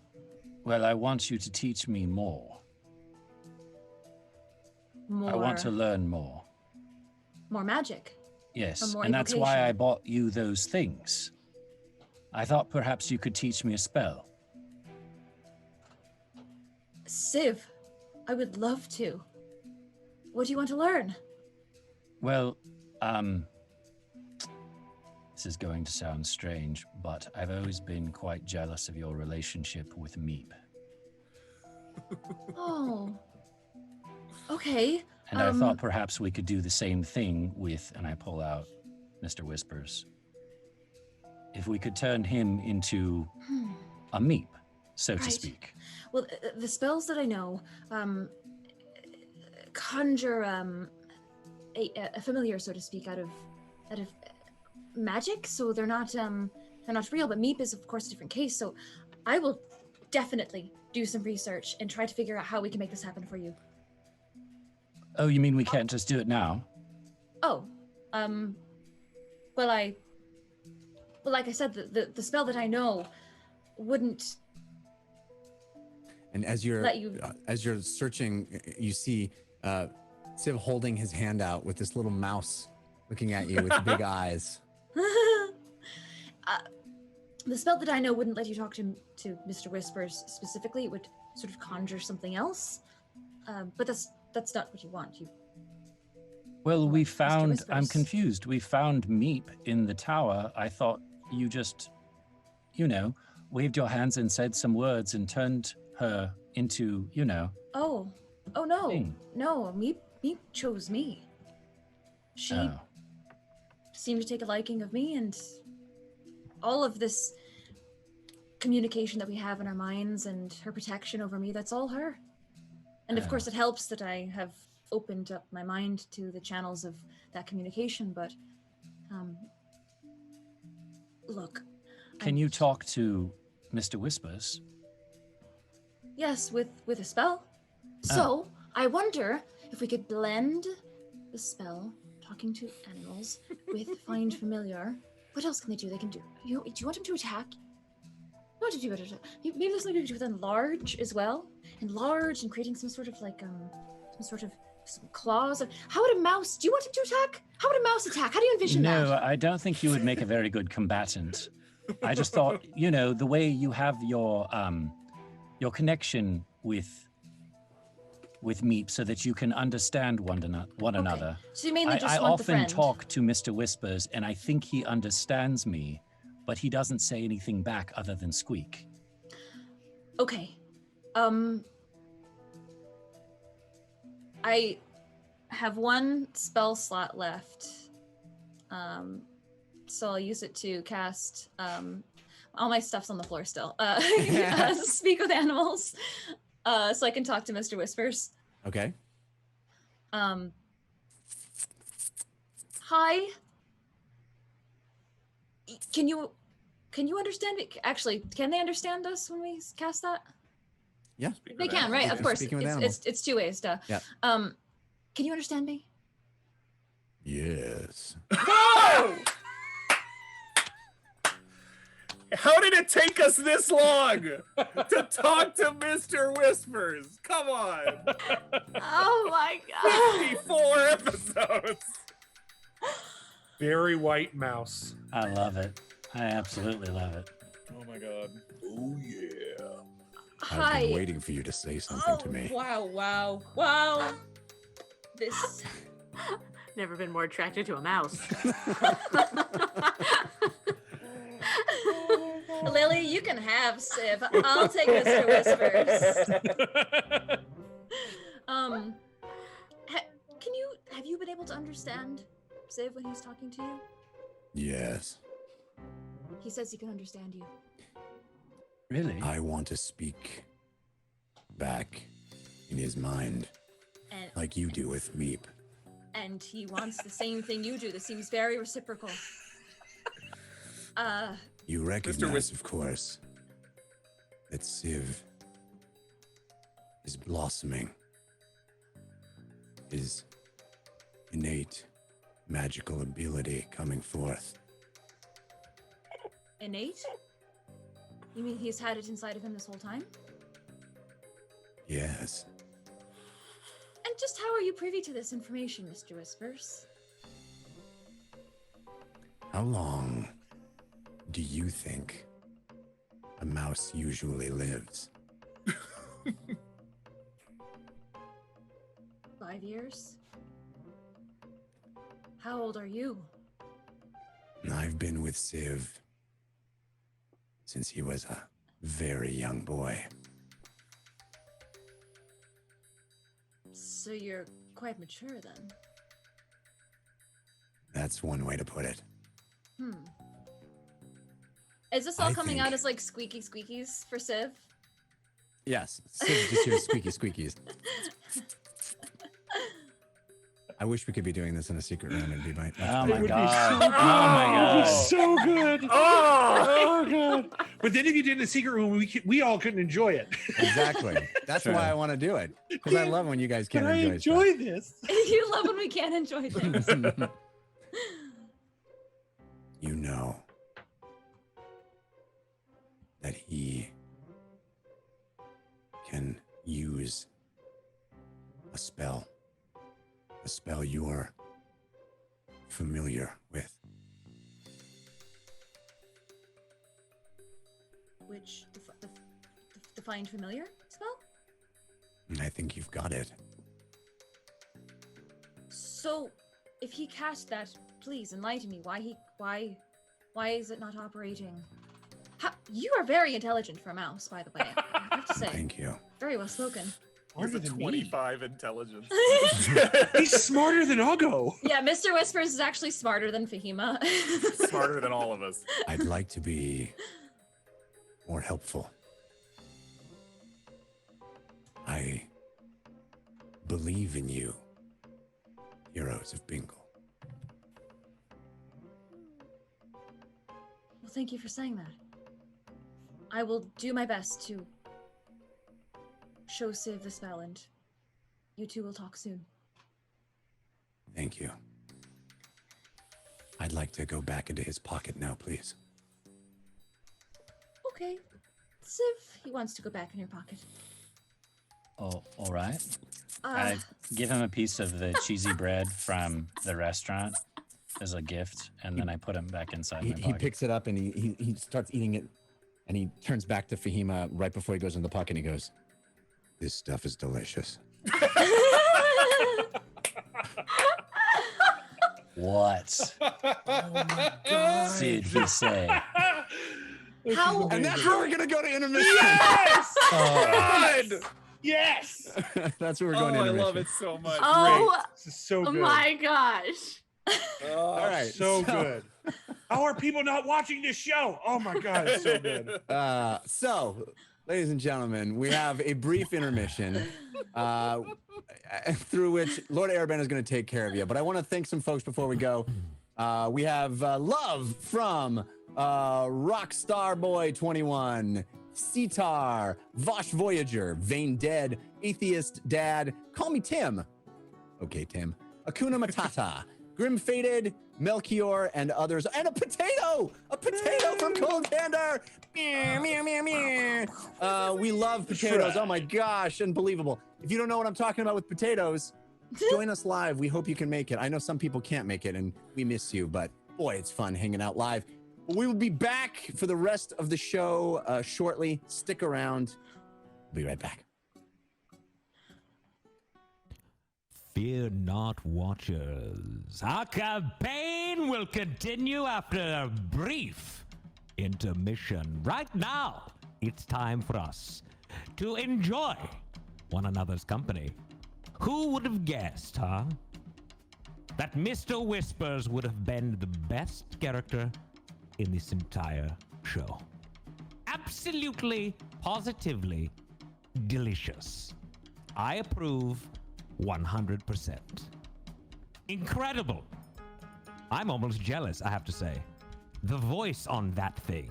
Well, I want you to teach me more. I want to learn more. More magic? Yes, more and that's why evocation. I bought you those things. I thought perhaps you could teach me a spell. Civ, I would love to. What do you want to learn? Well, this is going to sound strange, but I've always been quite jealous of your relationship with Meep. Oh. Okay. And I thought perhaps we could do the same thing with, and I pull out Mr. Whispers. If we could turn him into a Meep, so to Right. speak. Well, the spells that I know conjure a familiar, so to speak, out of magic. So they're not real. But Meep is, of course, a different case. So I will definitely do some research and try to figure out how we can make this happen for you. Oh, you mean we can't just do it now? Oh, well, like I said, the spell that I know wouldn't. And as you're Let you- as you're searching, you see Civ holding his hand out with this little mouse looking at you with big eyes. The spell that I know wouldn't let you talk to Mr. Whispers specifically. It would sort of conjure something else. But that's not what you want. Well, we found, I'm Whispers. confused. We found Meep in the tower. I thought you just, waved your hands and said some words and turned her into, Oh no, thing. no. Meep chose me. She Oh. seemed to take a liking of me, and all of this communication that we have in our minds and her protection over me, that's all her. And of Oh. course it helps that I have opened up my mind to the channels of that communication, but look. Can you talk to Mr. Whispers? Yes, with a spell. So I wonder if we could blend the spell, talking to animals, with find familiar. What else can they do? They can do. Do you want them to attack? What to do? Maybe there's something to do with enlarge as well. Enlarge and creating some sort of some claws. How would a mouse? Do you want it to attack? How would a mouse attack? How do you envision No, that? I don't think you would make a very good combatant. I just thought, the way you have your connection with Meep so that you can understand one another. So you mainly just I want the often friend. talk to Mr. Whispers, and I think he understands me, but he doesn't say anything back other than squeak. Okay. I have one spell slot left. So I'll use it to cast all my stuff's on the floor still. Speak with animals. So I can talk to Mr. Whispers. Okay. Hi. Can you understand me? Actually, can they understand us when we cast that? Yeah. They can, right? Of course. Speaking with animals. It's two ways, duh. Yeah. Can you understand me? Yes. Oh! How did it take us this long to talk to Mr. Whispers? Come on. Oh my god. 54 episodes. Very white mouse. I love it. I absolutely love it. Oh my god. Oh yeah. Hi. I've been waiting for you to say something to me. Wow. This. Never been more attracted to a mouse. Lily, you can have Civ. I'll take Mr. Whispers. Have you been able to understand Civ when he's talking to you? Yes. He says he can understand you. Really? I want to speak back in his mind, And like you do with Meep. and he wants the same thing you do. This seems very reciprocal. You recognize, Whis- of course, that Civ is blossoming. His innate magical ability coming forth. Innate? You mean he's had it inside of him this whole time? Yes. And just how are you privy to this information, Mr. Whispers? How long do you think a mouse usually lives? 5 years? How old are you? I've been with Civ since he was a very young boy. So you're quite mature then. That's one way to put it. Is this all I coming think- out as like squeaky squeakies for Civ? Yes. Sid just hears squeaky squeakies. I wish we could be doing this in a secret room. It'd be my. Oh It my would be god. so good. Oh my It would be god. so good. Oh god. But then if you did it in the secret room, we all couldn't enjoy it. Exactly. That's Sure. why I want to do it. Because I love when you guys But can't I enjoy enjoy this. You love when we can't enjoy things. stuff. You know that he can use a spell you are familiar with. Which the find familiar spell? And I think you've got it. So, if he cast that, please enlighten me. Why is it not operating? You are very intelligent for a mouse, by the way. I have to say, Thank you. very well spoken. Smarter He's a than me. 25 intelligence. He's smarter than Uggo. Yeah, Mr. Whispers is actually smarter than Fahima. Smarter than all of us. I'd like to be more helpful. I believe in you, Heroes of Bingle. Well, thank you for saying that. I will do my best to show Civ the spell, and you two will talk soon. Thank you. I'd like to go back into his pocket now, please. Okay. Civ, he wants to go back in your pocket. Oh, all right. Uh, I give him a piece of the cheesy bread from the restaurant as a gift, and then I put him back inside my He pocket. picks it up and he starts eating it, and he turns back to Fahima right before he goes in the pocket, and he goes, "This stuff is delicious." What did he say? How? And that's where we're gonna go to intermission. Yes! God! Yes! That's where we're Oh, going to I intermission. love it so much. Oh This is so good. my gosh. All right. So good. How are people not watching this show? Oh my god, it's so good. So, ladies and gentlemen, we have a brief intermission through which Lord Airbender is going to take care of you. But I want to thank some folks before we go. We have love from Rockstar Boy 21, Sitar, Vosh Voyager, Vain Dead, Atheist Dad, Call Me Tim. Okay, Tim. Akuna Matata, Grim Fated, Melchior, and others, and a potato from Cold Gander. Meow, meow, meow, meow. We love potatoes. Oh my gosh, unbelievable. If you don't know what I'm talking about with potatoes, join us live. We hope you can make it. I know some people can't make it, and we miss you, but boy, it's fun hanging out live. We will be back for the rest of the show shortly. Stick around. We'll be right back. Fear not, watchers. Our campaign will continue after a brief intermission. Right now, it's time for us to enjoy one another's company. Who would have guessed, huh? That Mr. Whispers would have been the best character in this entire show. Absolutely, positively delicious. I approve 100%. Incredible. I'm almost jealous, I have to say. The voice on that thing.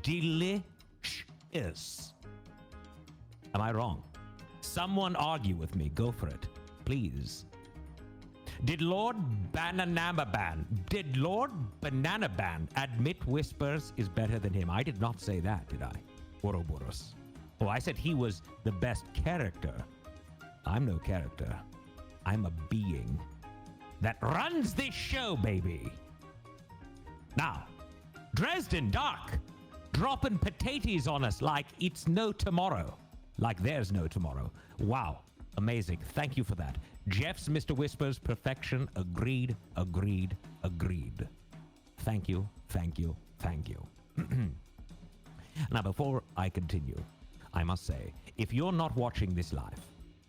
Delicious. Am I wrong? Someone argue with me. Go for it. Please. Did Lord Banana Ban admit Whispers is better than him? I did not say that, did I? Ouroboros. Oh, I said he was the best character. I'm no character. I'm a being that runs this show, baby. Now, Dresden Dark dropping potatoes on us like it's no tomorrow. Like there's no tomorrow. Wow. Amazing. Thank you for that. Jeff's Mr. Whispers perfection. Agreed, agreed, agreed. Thank you, thank you, thank you. Now, before I continue, I must say, if you're not watching this live,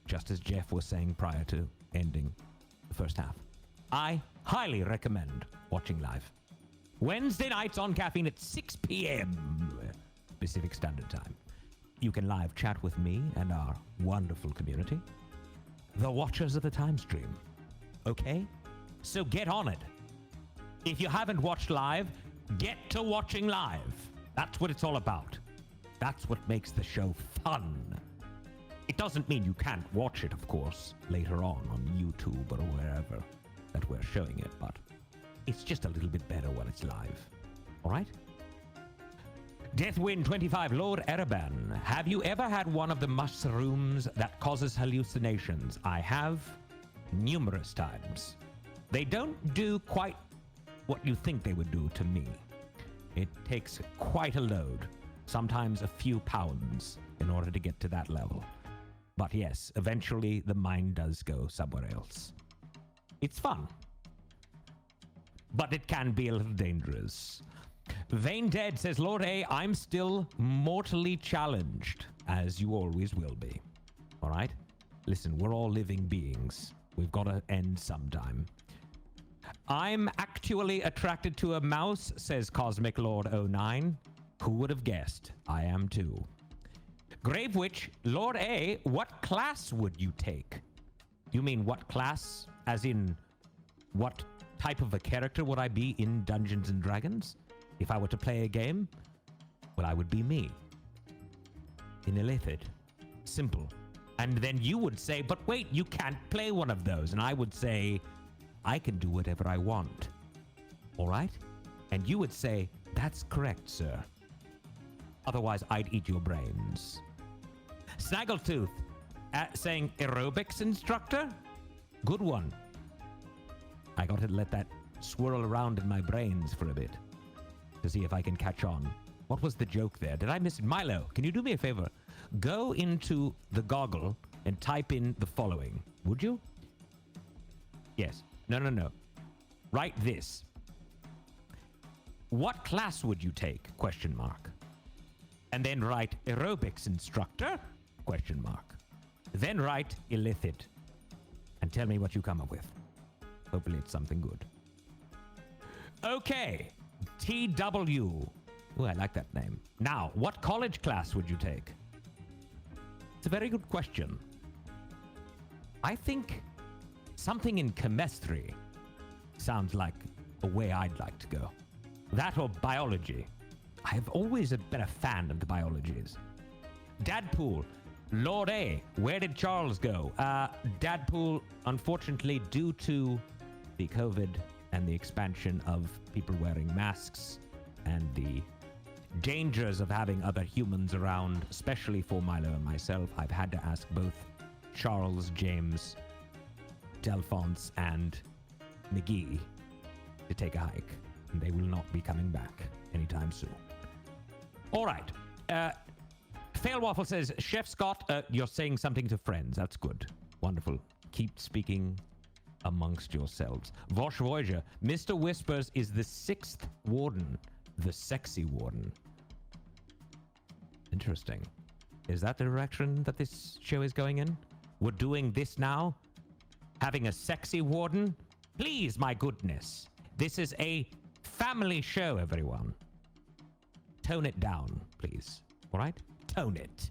just as Jeff was saying prior to ending the first half, I highly recommend watching live. Wednesday nights on Caffeine at 6 p.m. Pacific Standard Time. you can live chat with me and our wonderful community, the watchers of the time stream. Okay? So get on it. If you haven't watched live, get to watching live. That's what it's all about. That's what makes the show fun. It doesn't mean you can't watch it, of course, later on YouTube or wherever that we're showing it, but it's just a little bit better when it's live. All right? Deathwind 25, Lord Ereban, have you ever had one of the mushrooms that causes hallucinations? I have, numerous times. They don't do quite what you think they would do to me. It takes quite a load, sometimes a few pounds, in order to get to that level. But yes, eventually the mind does go somewhere else. It's fun. But it can be a little dangerous. Vain Dead says, Lord A, I'm still mortally challenged, as you always will be. All right? Listen, we're all living beings. We've got to end sometime. I'm actually attracted to a mouse, says Cosmic Lord 09. Who would have guessed? I am too. Grave Witch, Lord A, what class would you take? You mean what class? As in, what type of a character would I be in Dungeons and Dragons? If I were to play a game? Well, I would be me. In Illithid. Simple. And then you would say, but wait, you can't play one of those. And I would say, I can do whatever I want. All right? And you would say, that's correct, sir. Otherwise, I'd eat your brains. Snaggletooth, saying aerobics instructor? Good one. I got to let that swirl around in my brains for a bit to see if I can catch on. What was the joke there? Did I miss it? Milo, can you do me a favor? Go into the goggle and type in the following. Would you? Yes. No. Write this. What class would you take? Question mark. And then write aerobics instructor? Question mark. Then write Illithid. And tell me what you come up with. Hopefully it's something good. Okay. TW. Oh, I like that name. Now, what college class would you take? It's a very good question. I think something in chemistry sounds like a way I'd like to go. That or biology. I've always been a fan of the biologies. Dadpool. Lord A, where did Charles go? Dadpool, unfortunately, due to the COVID and the expansion of people wearing masks and the dangers of having other humans around, especially for Milo and myself, I've had to ask both Charles, James, Delphonse, and McGee to take a hike. And they will not be coming back anytime soon. All right. Failwaffle says, Chef Scott, you're saying something to friends. That's good. Wonderful. Keep speaking amongst yourselves. Vosh Voyager, Mr. Whispers is the 6th warden, the sexy warden. Interesting. Is that the direction that this show is going in? We're doing this now? Having a sexy warden? Please, my goodness. This is a family show, everyone. Tone it down, please. All right? Tone it.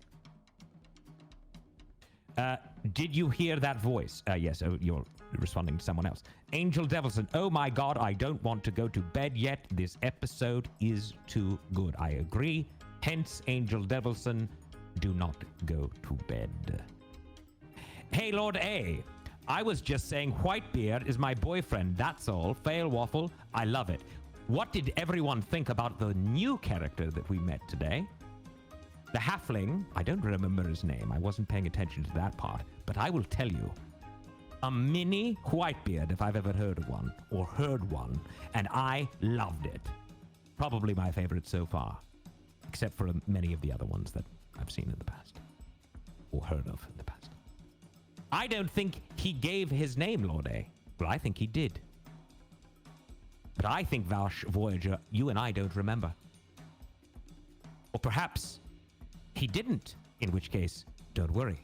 Did you hear that voice? Yes, you're responding to someone else. Angel Devilson, oh my God, I don't want to go to bed yet. This episode is too good. I agree. Hence, Angel Devilson, do not go to bed. Hey, Lord A, I was just saying Whitebeard is my boyfriend. That's all. Fail Waffle, I love it. What did everyone think about the new character that we met today? The halfling, I don't remember his name. I wasn't paying attention to that part. But I will tell you, a mini Whitebeard, if I've ever heard of one, or heard one, and I loved it. Probably my favorite so far, except for many of the other ones that I've seen in the past, or heard of in the past. I don't think he gave his name, Lord A. Well, I think he did. But I think, Vosh Voyager, you and I don't remember. Or perhaps he didn't, in which case, don't worry.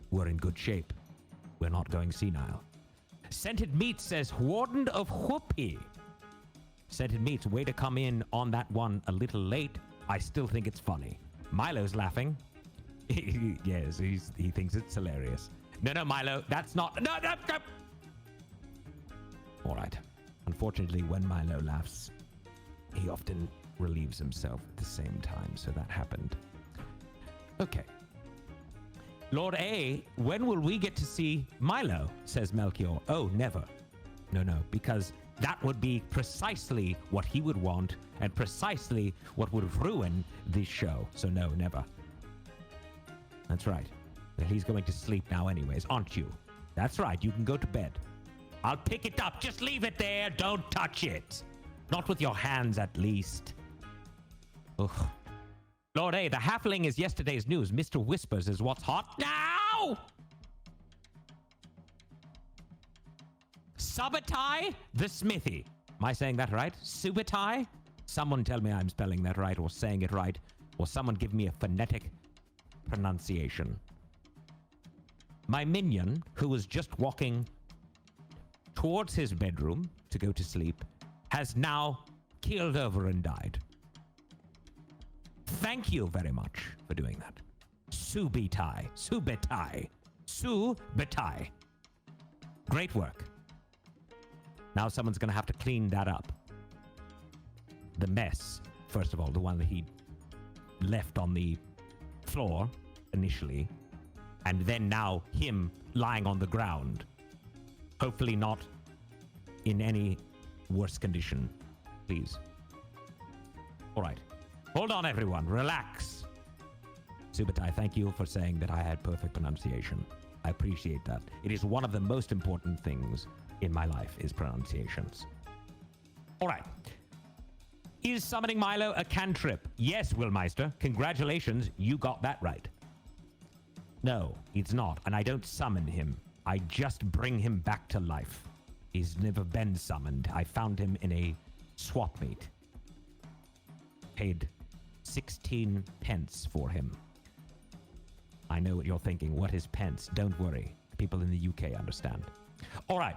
We're in good shape. We're not going senile. Scented Meat says, Warden of Whoopee. Scented Meat's way to come in on that one a little late. I still think it's funny. Milo's laughing. Yes, he thinks it's hilarious. No, Milo, that's not. No. All right. Unfortunately, when Milo laughs, he often relieves himself at the same time, so that happened. Okay. Lord A, when will we get to see Milo? Says Melchior. Oh, never. No, because that would be precisely what he would want and precisely what would ruin this show. So no, never. That's right. Well, he's going to sleep now anyways, aren't you? That's right, you can go to bed. I'll pick it up. Just leave it there. Don't touch it. Not with your hands, at least. Ugh. Lord A, the halfling is yesterday's news. Mr. Whispers is what's hot now! Subotai the Smithy. Am I saying that right? Subotai? Someone tell me I'm spelling that right or saying it right, or someone give me a phonetic pronunciation. My minion, who was just walking towards his bedroom to go to sleep, has now keeled over and died. Thank you very much for doing that. Subitai. Great work. Now someone's going to have to clean that up. The mess, first of all, the one that he left on the floor initially, and then now him lying on the ground. Hopefully not in any worse condition, please. All right. Hold on, everyone. Relax. Subotai, thank you for saying that I had perfect pronunciation. I appreciate that. It is one of the most important things in my life is pronunciations. All right. Is summoning Milo a cantrip? Yes, Willmeister. Congratulations, you got that right. No, it's not, and I don't summon him. I just bring him back to life. He's never been summoned. I found him in a swap meet. Paid 16 pence for him. I know what you're thinking. What is pence? Don't worry. People in the UK understand. All right.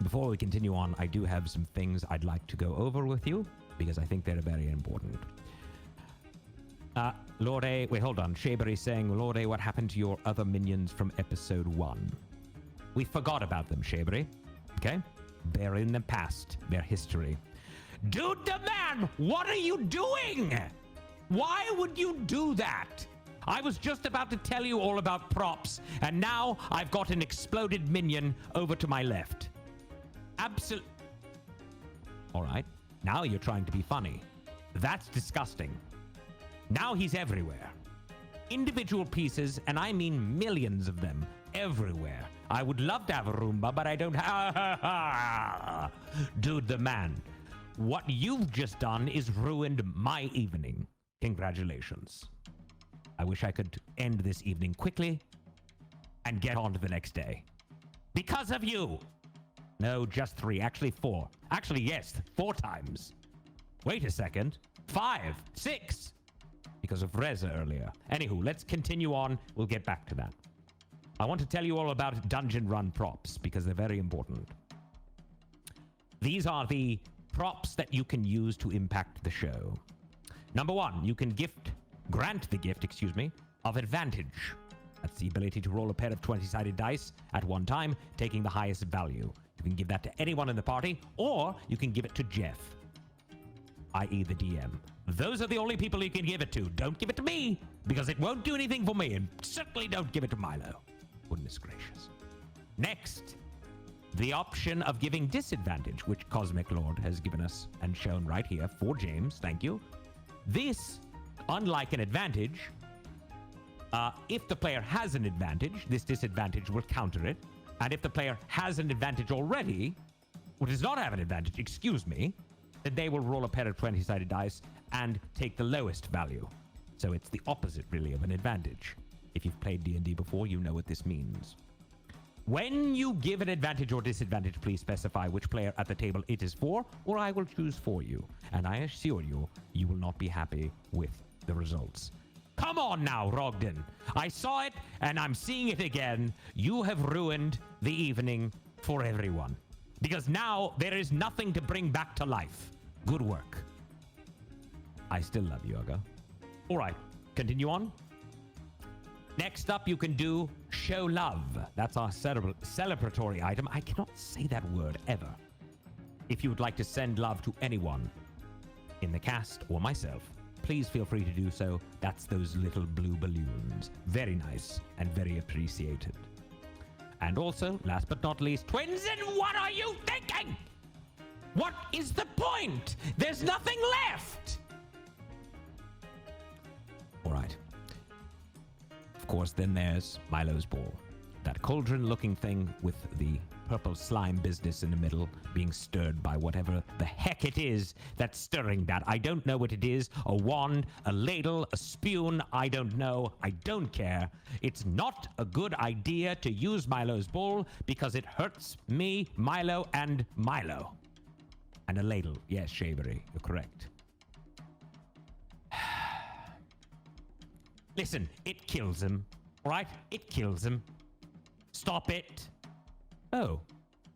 Before we continue on, I do have some things I'd like to go over with you because I think they're very important. Lord A, wait, hold on. Shaberry's saying, Lord A, what happened to your other minions from episode 1? We forgot about them, Shaberry. Okay? They're in the past. They're history. Dude the man, what are you doing? Why would you do that? I was just about to tell you all about props, and now I've got an exploded minion over to my left. Absolutely. All right. Now you're trying to be funny. That's disgusting. Now he's everywhere. Individual pieces, and I mean millions of them, everywhere. I would love to have a Roomba, but I don't have... Dude the man. What you've just done is ruined my evening. Congratulations. I wish I could end this evening quickly and get on to the next day. Because of you. No, just 3. Actually, 4. Actually, yes, 4 times. Wait a second. 5, 6. Because of Reza earlier. Anywho, let's continue on. We'll get back to that. I want to tell you all about Dungeon Run props because they're very important. These are the props that you can use to impact the show. Number 1, you can grant the gift, of advantage. That's the ability to roll a pair of 20-sided dice at one time, taking the highest value. You can give that to anyone in the party, or you can give it to Jeff, i.e. the DM. Those are the only people you can give it to. Don't give it to me, because it won't do anything for me, and certainly don't give it to Milo. Goodness gracious. Next, the option of giving disadvantage, which Cosmic Lord has given us and shown right here for James. Thank you. This, unlike an advantage, if the player has an advantage, this disadvantage will counter it. And if the player has an advantage already, or does not have an advantage, then they will roll a pair of 20-sided dice and take the lowest value. So it's the opposite, really, of an advantage. If you've played D&D before, you know what this means. When you give an advantage or disadvantage, please specify which player at the table it is for, or I will choose for you. And I assure you, you will not be happy with the results. Come on now, Rogden. I saw it, and I'm seeing it again. You have ruined the evening for everyone. Because now there is nothing to bring back to life. Good work. I still love you, Uga. All right, continue on. Next up, you can do show love. That's our celebratory item. I cannot say that word ever. If you would like to send love to anyone in the cast or myself, please feel free to do so. That's those little blue balloons. Very nice and very appreciated. And also, last but not least, twins, and what are you thinking? What is the point? There's nothing left. All right. Of course, then there's Milo's ball. That cauldron-looking thing with the purple slime business in the middle being stirred by whatever the heck it is that's stirring that. I don't know what it is. A wand, a ladle, a spoon. I don't know. I don't care. It's not a good idea to use Milo's bowl because it hurts me, Milo, and Milo. And a ladle. Yes, Shavery, you're correct. Listen, it kills him. All right? It kills him. Stop it. Oh,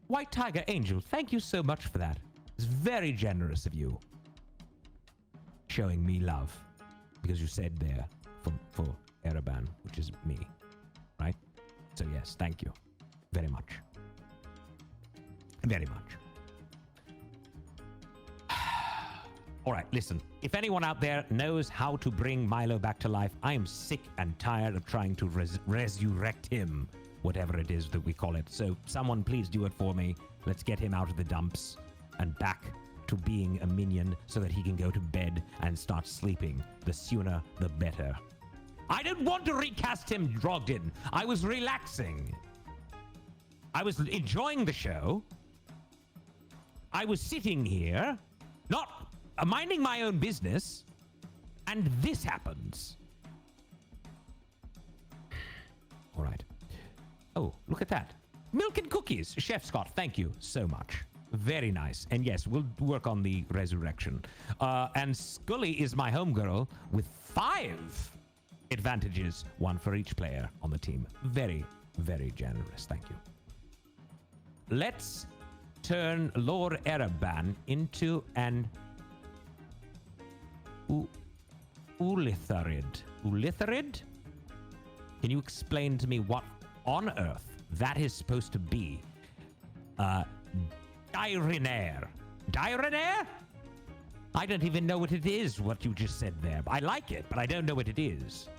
White Tiger Angel, thank you so much for that. It's very generous of you. Showing me love. Because you said there for Ereban, which is me. Right? So yes, thank you. Very much. Very much. All right, listen. If anyone out there knows how to bring Milo back to life, I am sick and tired of trying to resurrect him. Whatever it is that we call it. So someone please do it for me. Let's get him out of the dumps and back to being a minion so that he can go to bed and start sleeping. The sooner, the better. I don't want to recast him, Drogden. I was relaxing. I was enjoying the show. I was sitting here, not minding my own business, and this happens. All right. Oh, look at that. Milk and cookies. Chef Scott, thank you so much. Very nice. And yes, we'll work on the resurrection. And Scully is my homegirl with 5 advantages, 1 for each player on the team. Very, very generous. Thank you. Let's turn Lord Ereban into an Ulitharid. Ulitharid? Can you explain to me what on earth that is supposed to be? Dyrinair. Dyrinair? I don't even know what it is, what you just said there. I like it, but I don't know what it is.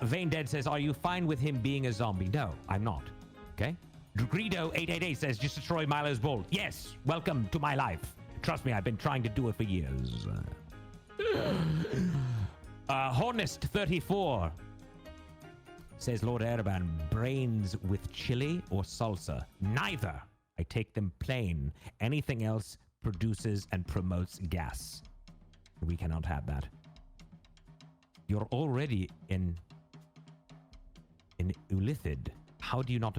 Vain Dead says, are you fine with him being a zombie? No, I'm not. Okay? Greedo888 says, just destroy Milo's ball. Yes, welcome to my life. Trust me, I've been trying to do it for years. Hornist34 says, Lord Ereban, brains with chili or salsa? Neither. I take them plain. Anything else produces and promotes gas. We cannot have that. You're already in Ulithid. How do you not...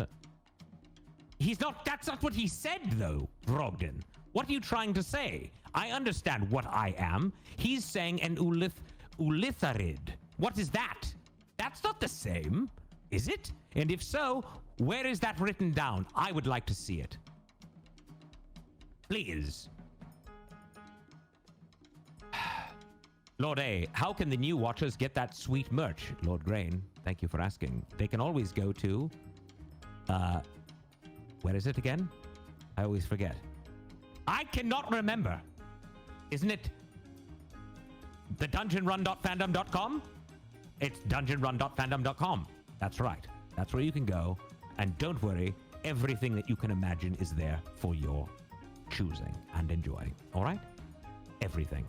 He's not... That's not what he said, though, Brogdon. What are you trying to say? I understand what I am. He's saying an Ulitharid. What is that? That's not the same, is it? And if so, where is that written down? I would like to see it. Please. Lord A, how can the new watchers get that sweet merch? Lord Grain, thank you for asking. They can always go to... where is it again? I always forget. I cannot remember. Isn't it the dungeonrun.fandom.com? It's dungeonrun.fandom.com. That's right. That's where you can go. And don't worry, everything that you can imagine is there for your choosing and enjoying. All right? Everything.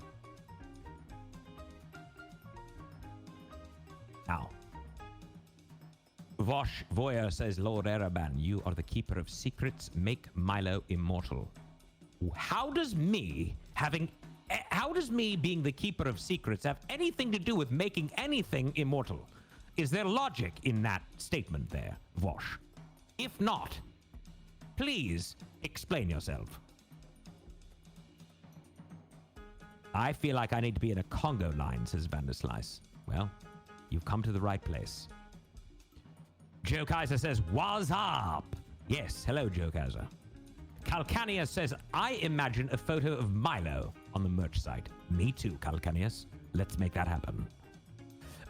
Now, Vosh Voyer says, Lord Ereban, you are the keeper of secrets. Make Milo immortal. How does me being the keeper of secrets have anything to do with making anything immortal? Is there logic in that statement there, Vosh? If not, please explain yourself. I feel like I need to be in a Congo line, says Vanderslice. Well, you've come to the right place. Joe Kaiser says, what's up? Yes, hello, Joe Kaiser. Calcanius says, I imagine a photo of Milo on the merch site. Me too, Calcanius. Let's make that happen.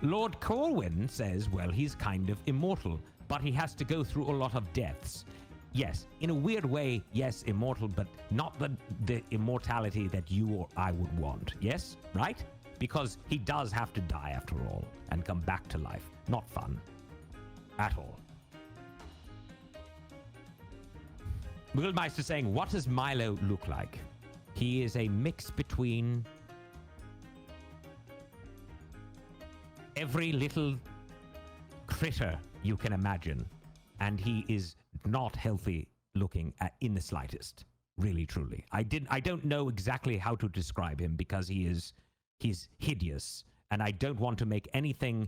Lord Corwin says, well, he's kind of immortal, but he has to go through a lot of deaths. Yes, in a weird way, yes, immortal, but not the immortality that you or I would want. Yes? Right? Because he does have to die after all and come back to life. Not fun. At all. Wheelmeister saying, what does Milo look like? He is a mix between every little critter you can imagine, and he is not healthy looking in the slightest. Really, truly. I don't know exactly how to describe him because he's hideous, and I don't want to make anything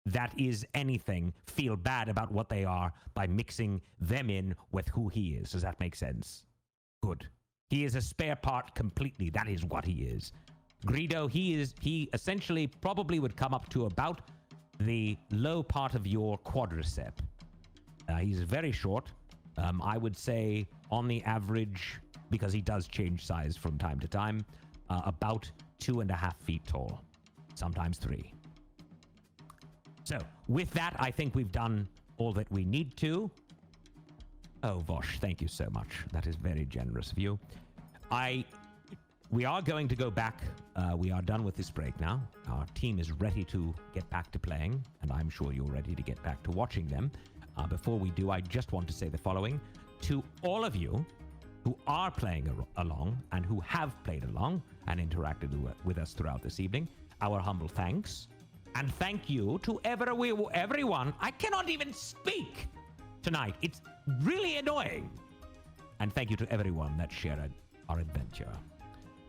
that is anything feel bad about what they are by mixing them in with who he is. Does that make sense? Good. He is a spare part completely. That is what he is. Greedo, he essentially probably would come up to about the low part of your quadricep. He's very short. I would say on the average, because he does change size from time to time, about 2.5 feet tall, sometimes 3. So with that, I think we've done all that we need to. Oh, Vosh, thank you so much. That is very generous of you. We are going to go back. We are done with this break now. Our team is ready to get back to playing, and I'm sure you're ready to get back to watching them. Before we do, I just want to say the following. To all of you who are playing along and who have played along and interacted with us throughout this evening, our humble thanks. And thank you to everyone. I cannot even speak tonight. It's really annoying. And thank you to everyone that shared our adventure.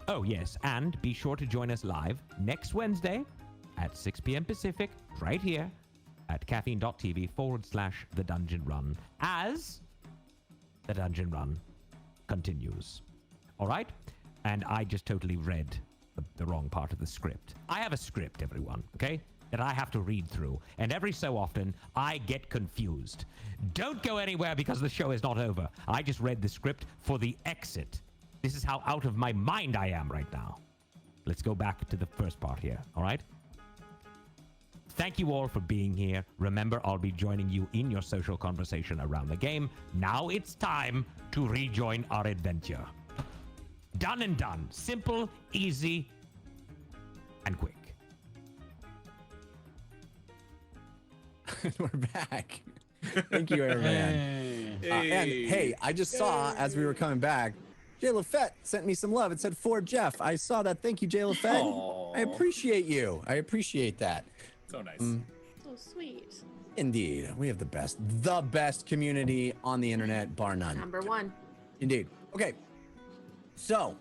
Oh, yes, and be sure to join us live next Wednesday at 6 p.m. Pacific, right here at caffeine.tv/The Dungeon Run as The Dungeon Run continues. All right? And I just totally read the wrong part of the script. I have a script, everyone, okay? That I have to read through. And every so often, I get confused. Don't go anywhere because the show is not over. I just read the script for the exit. This is how out of my mind I am right now. Let's go back to the first part here, all right? Thank you all for being here. Remember, I'll be joining you in your social conversation around the game. Now it's time to rejoin our adventure. Done and done. Simple, easy, and quick. We're back. Thank you, everyone. And hey, I just saw as we were coming back, Jay Lafette sent me some love. It said, for Jeff. I saw that. Thank you, Jay Lafette. I appreciate you. I appreciate that. So nice. So sweet. Indeed. We have the best community on the internet, bar none. Number 1. Indeed. Okay. So,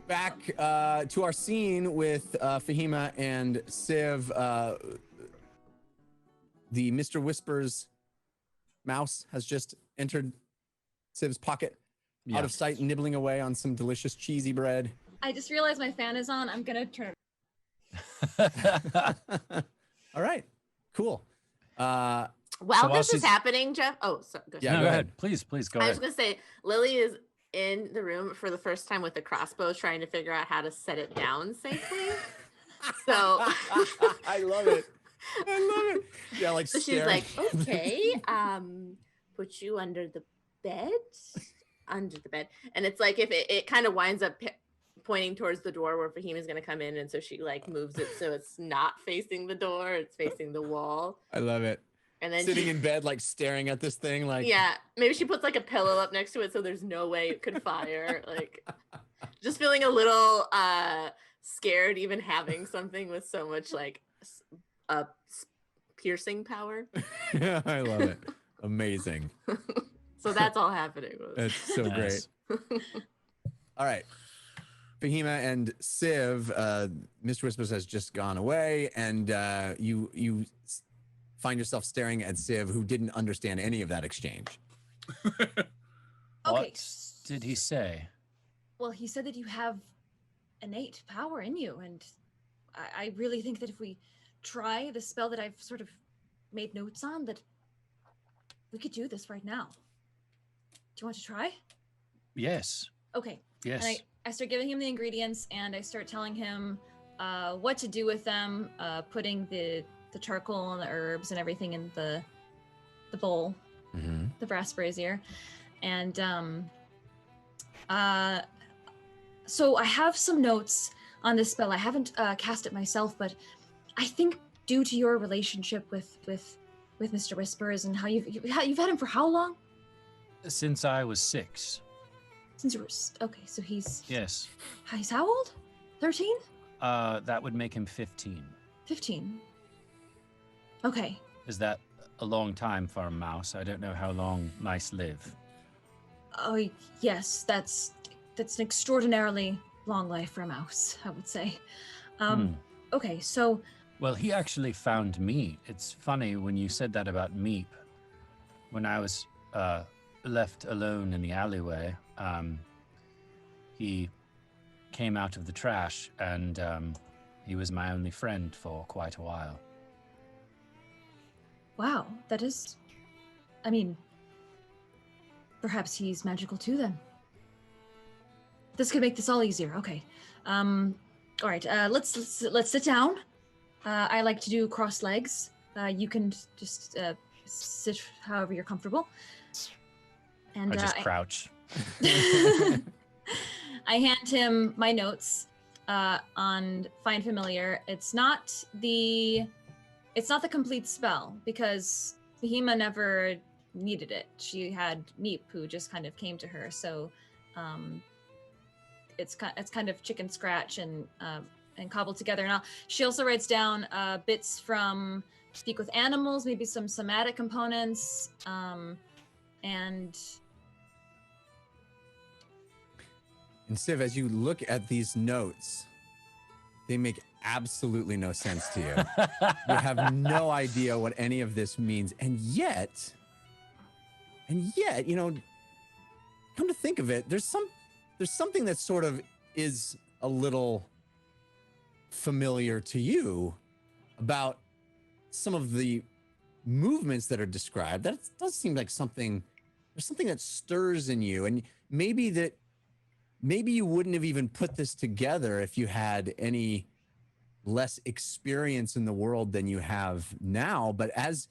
back to our scene with Fahima and Civ. The Mr. Whispers mouse has just entered Civ's pocket, out of sight, nibbling away on some delicious cheesy bread. I just realized my fan is on. I'm gonna turn. All right, cool. While while this is she's- happening, Jeff. Oh, sorry. Go ahead. Yeah, No, go go ahead. ahead. Please go I ahead. was gonna say Lily is in the room for the first time with the crossbow, trying to figure out how to set it down safely. So I love it. I love it. Yeah, like so she's staring. like, okay, put you under the bed, and it's like if it kind of winds up pointing towards the door where Fahima's gonna come in, and so she like moves it so it's not facing the door, it's facing the wall. I love it. And then Sitting in bed, like staring at this thing, like yeah, maybe she puts like a pillow up next to it so there's no way it could fire. Like just feeling a little scared even having something with so much like piercing power. Yeah, I love it. Amazing. So that's all happening. That's so Nice. great. All right. Fahima and Civ, Mr. Whispers has just gone away, and you find yourself staring at Civ, who didn't understand any of that exchange. Okay. What did he say? Well, he said that you have innate power in you, and I really think that if we try the spell that I've sort of made notes on, that we could do this right now. Do you want to try? Yes. Okay. Yes. And I start giving him the ingredients, and I start telling him what to do with them, putting the charcoal and the herbs and everything in the bowl, the brass brazier. And so I have some notes on this spell. I haven't cast it myself, but I think due to your relationship with Mr. Whispers and how you've had him for how long? Since I was 6. Since you were okay, so he's Yes. He's how old? 13? That would make him 15. 15. Okay. Is that a long time for a mouse? I don't know how long mice live. Oh yes, that's an extraordinarily long life for a mouse, I would say. Okay, so Well, he actually found me. It's funny when you said that about Meep. When I was left alone in the alleyway, he came out of the trash, and he was my only friend for quite a while. wow, that is, I mean, perhaps he's magical too then. This could make this all easier. Okay. All right, let's sit down. I like to do cross legs. You can just sit however you're comfortable. And I just crouch. I hand him my notes on Find Familiar. It's not the complete spell because Bahima never needed it. She had Meep, who just kind of came to her. So it's kind of chicken scratch and cobbled together. Now she also writes down bits from Speak with Animals, maybe some somatic components, and Civ, as you look at these notes, they make absolutely no sense to you. You have no idea what any of this means. And yet, you know, come to think of it, there's something that sort of is a little familiar to you about some of the movements that are described. That does seem like there's something that stirs in you. And maybe you wouldn't have even put this together if you had any less experience in the world than you have now. But as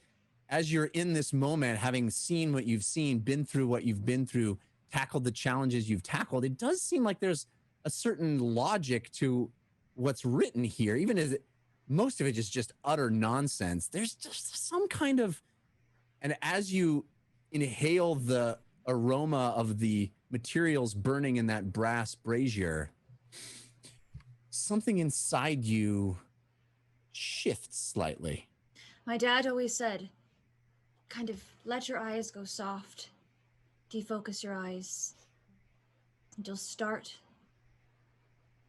you're in this moment, having seen what you've seen, been through what you've been through, tackled the challenges you've tackled, it does seem like there's a certain logic to what's written here, even as most of it is just utter nonsense. There's just some kind of, and as you inhale the aroma of the materials burning in that brass brazier, something inside you shifts slightly. my dad always said, kind of let your eyes go soft, defocus your eyes, and you'll start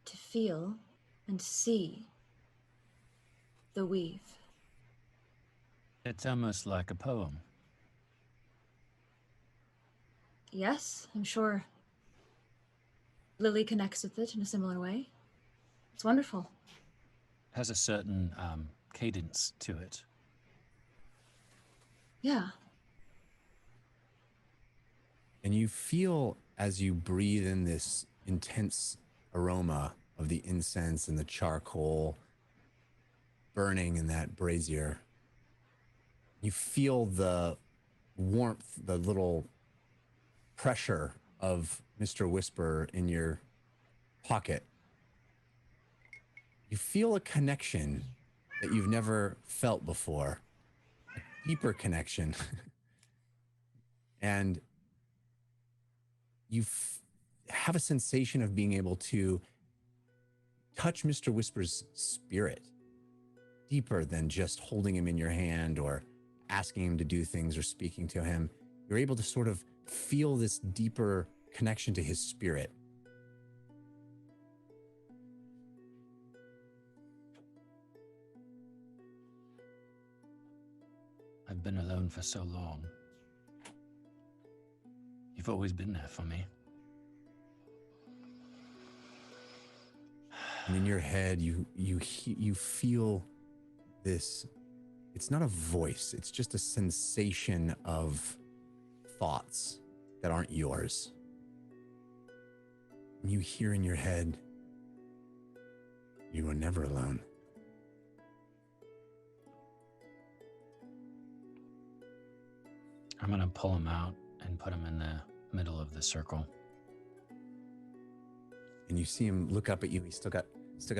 to feel and see the weave. It's almost like a poem. Yes, I'm sure Lily connects with it in a similar way. It's wonderful. Has a certain cadence to it. Yeah. And you feel as you breathe in this intense aroma of the incense and the charcoal burning in that brazier, you feel the warmth, the little pressure of Mr. Whisper in your pocket. You feel a connection that you've never felt before, a deeper connection. And you have a sensation of being able to touch Mr. Whisper's spirit deeper than just holding him in your hand or asking him to do things or speaking to him. You're able to sort of feel this deeper connection to his spirit. I've been alone for so long. You've always been there for me. And in your head, you feel this. It's not a voice. It's just a sensation of thoughts that aren't yours. And you hear in your head, You are never alone. I'm gonna pull him out and put him in the middle of the circle. And you see him look up at you. He's still got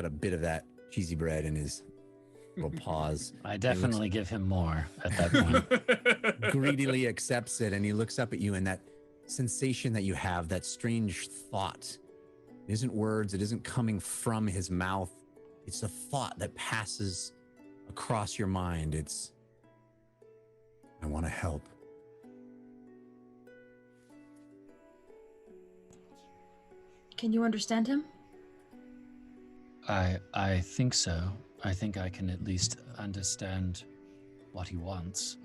a bit of that cheesy bread in his little paws. I definitely give him more at that point. Greedily accepts it, and he looks up at you, and that sensation that you have, that strange thought, it isn't words, it isn't coming from his mouth. It's a thought that passes across your mind. It's, I want to help. Can you understand him? I think so. I think I can at least understand what he wants,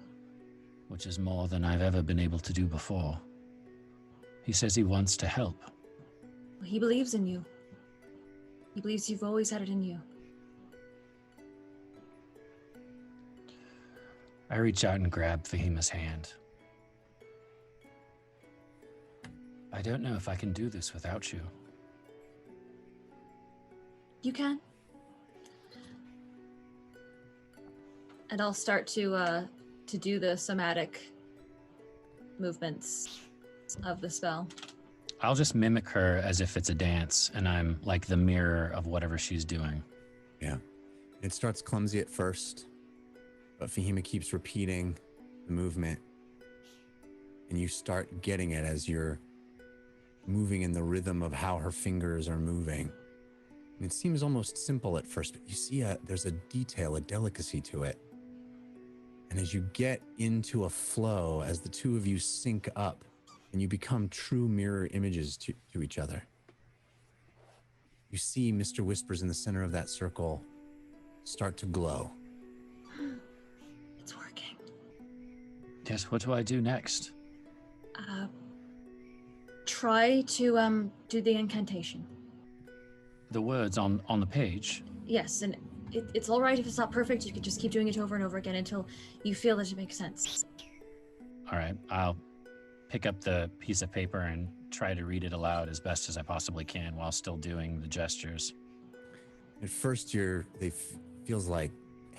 which is more than I've ever been able to do before. He says he wants to help. He believes in you. He believes you've always had it in you. I reach out and grab Fahima's hand. I don't know if I can do this without you. You can. And I'll start to do the somatic movements of the spell. I'll just mimic her as if it's a dance, and I'm like the mirror of whatever she's doing. Yeah. It starts clumsy at first, but Fahima keeps repeating the movement, and you start getting it as you're moving in the rhythm of how her fingers are moving. And it seems almost simple at first, but you see there's a detail, a delicacy to it. And as you get into a flow, as the two of you sync up, and you become true mirror images to each other, you see Mr. Whispers in the center of that circle start to glow. It's working. Yes, what do I do next? Try to do the incantation. The words on the page. Yes, and it's all right if it's not perfect. You can just keep doing it over and over again until you feel that it makes sense. All right, I'll pick up the piece of paper and try to read it aloud as best as I possibly can while still doing the gestures. At first, feels like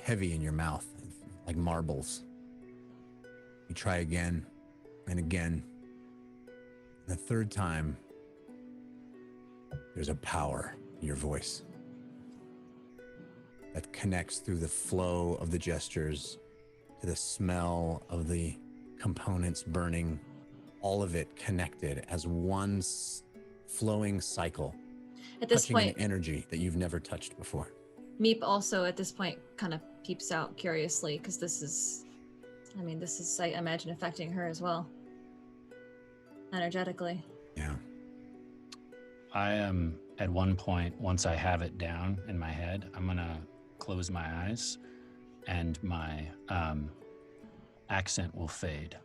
heavy in your mouth, like marbles. You try again and again. And the third time, there's a power in your voice that connects through the flow of the gestures to the smell of the components burning, all of it connected as one flowing cycle. At this touching point, an energy that you've never touched before. Meep also at this point kind of peeps out curiously because this is, I imagine, affecting her as well. Energetically. Yeah. I am at one point, once I have it down in my head, I'm gonna close my eyes and my accent will fade.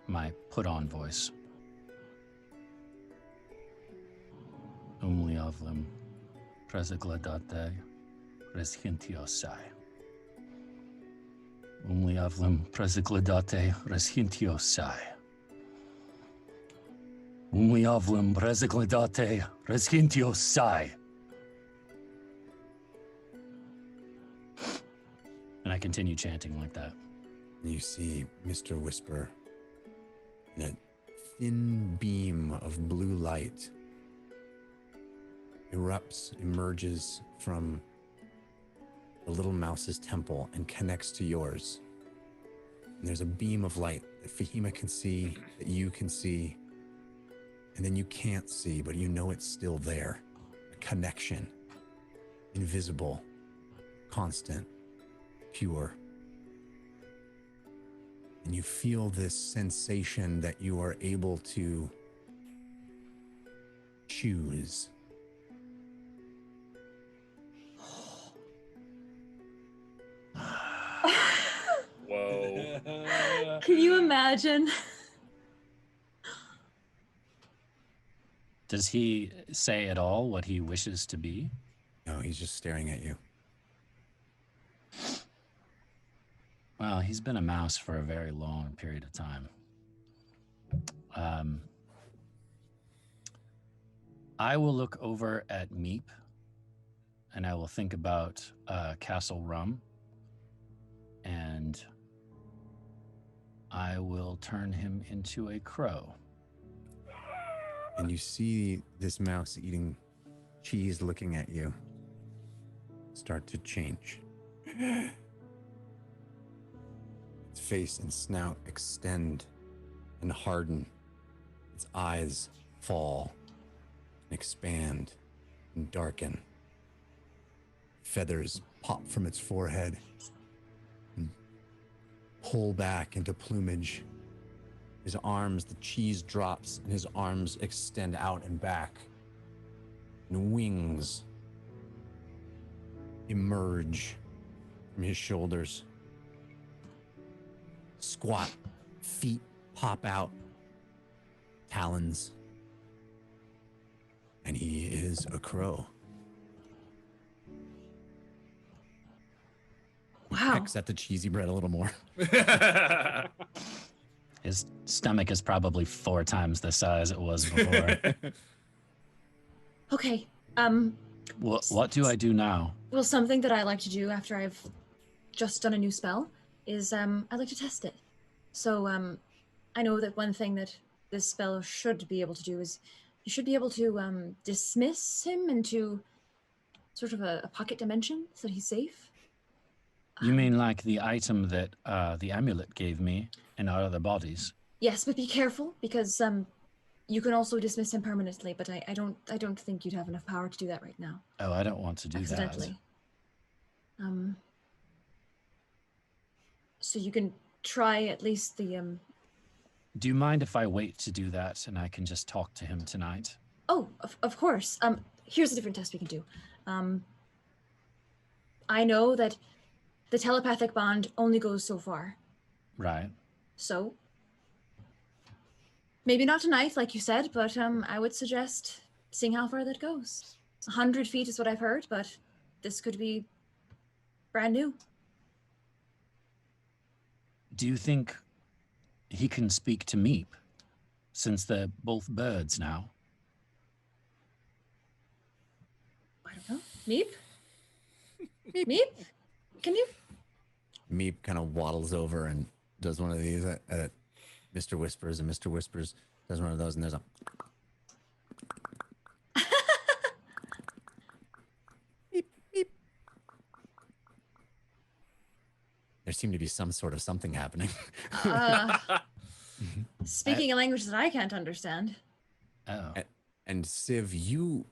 My put-on voice. Umliavlim prezagladate reshintiosai. Umliavlim prezagladate reshintiosai. Umliavlim prezagladate reshintiosai. And I continue chanting like that. You see Mr. Whisper in a thin beam of blue light emerges from the little mouse's temple and connects to yours. And there's a beam of light that Fahima can see, that you can see, and then you can't see, but you know it's still there. A connection, invisible, constant, pure. And you feel this sensation that you are able to choose. Whoa. Can you imagine? Does he say at all what he wishes to be? No, he's just staring at you. Well, he's been a mouse for a very long period of time. I will look over at Meep and I will think about Castle Rum, and I will turn him into a crow. And you see this mouse eating cheese looking at you start to change. Its face and snout extend and harden. Its eyes fall and expand and darken. Feathers pop from its forehead and pull back into plumage. His arms, the cheese drops, and his arms extend out and back. And wings emerge from his shoulders. Squat feet pop out, talons, and he is a crow. Wow. Pecks at the cheesy bread a little more. His stomach is probably 4 times the size it was before. Okay. What do I do now? Well, something that I like to do after I've just done a new spell is I like to test it. So I know that one thing that this spell should be able to do is you should be able to dismiss him into sort of a pocket dimension so that he's safe. You mean like the item that the amulet gave me in our other bodies? Yes, but be careful because you can also dismiss him permanently. But I don't think you'd have enough power to do that right now. Oh, I don't want to do Accidentally. that. So you can try at least the Do you mind if I wait to do that and I can just talk to him tonight? Oh, of course. Here's a different test we can do. I know that the telepathic bond only goes so far. Right. So, maybe not tonight, like you said, but I would suggest seeing how far that goes. 100 feet is what I've heard, but this could be brand new. Do you think he can speak to Meep, since they're both birds now? I don't know. Meep? Meep? Can you? Meep kind of waddles over and does one of these at Mr. Whispers, and Mr. Whispers does one of those, and there's a... Meep, meep. There seemed to be some sort of something happening. Speaking a language that I can't understand. Oh. And Civ, you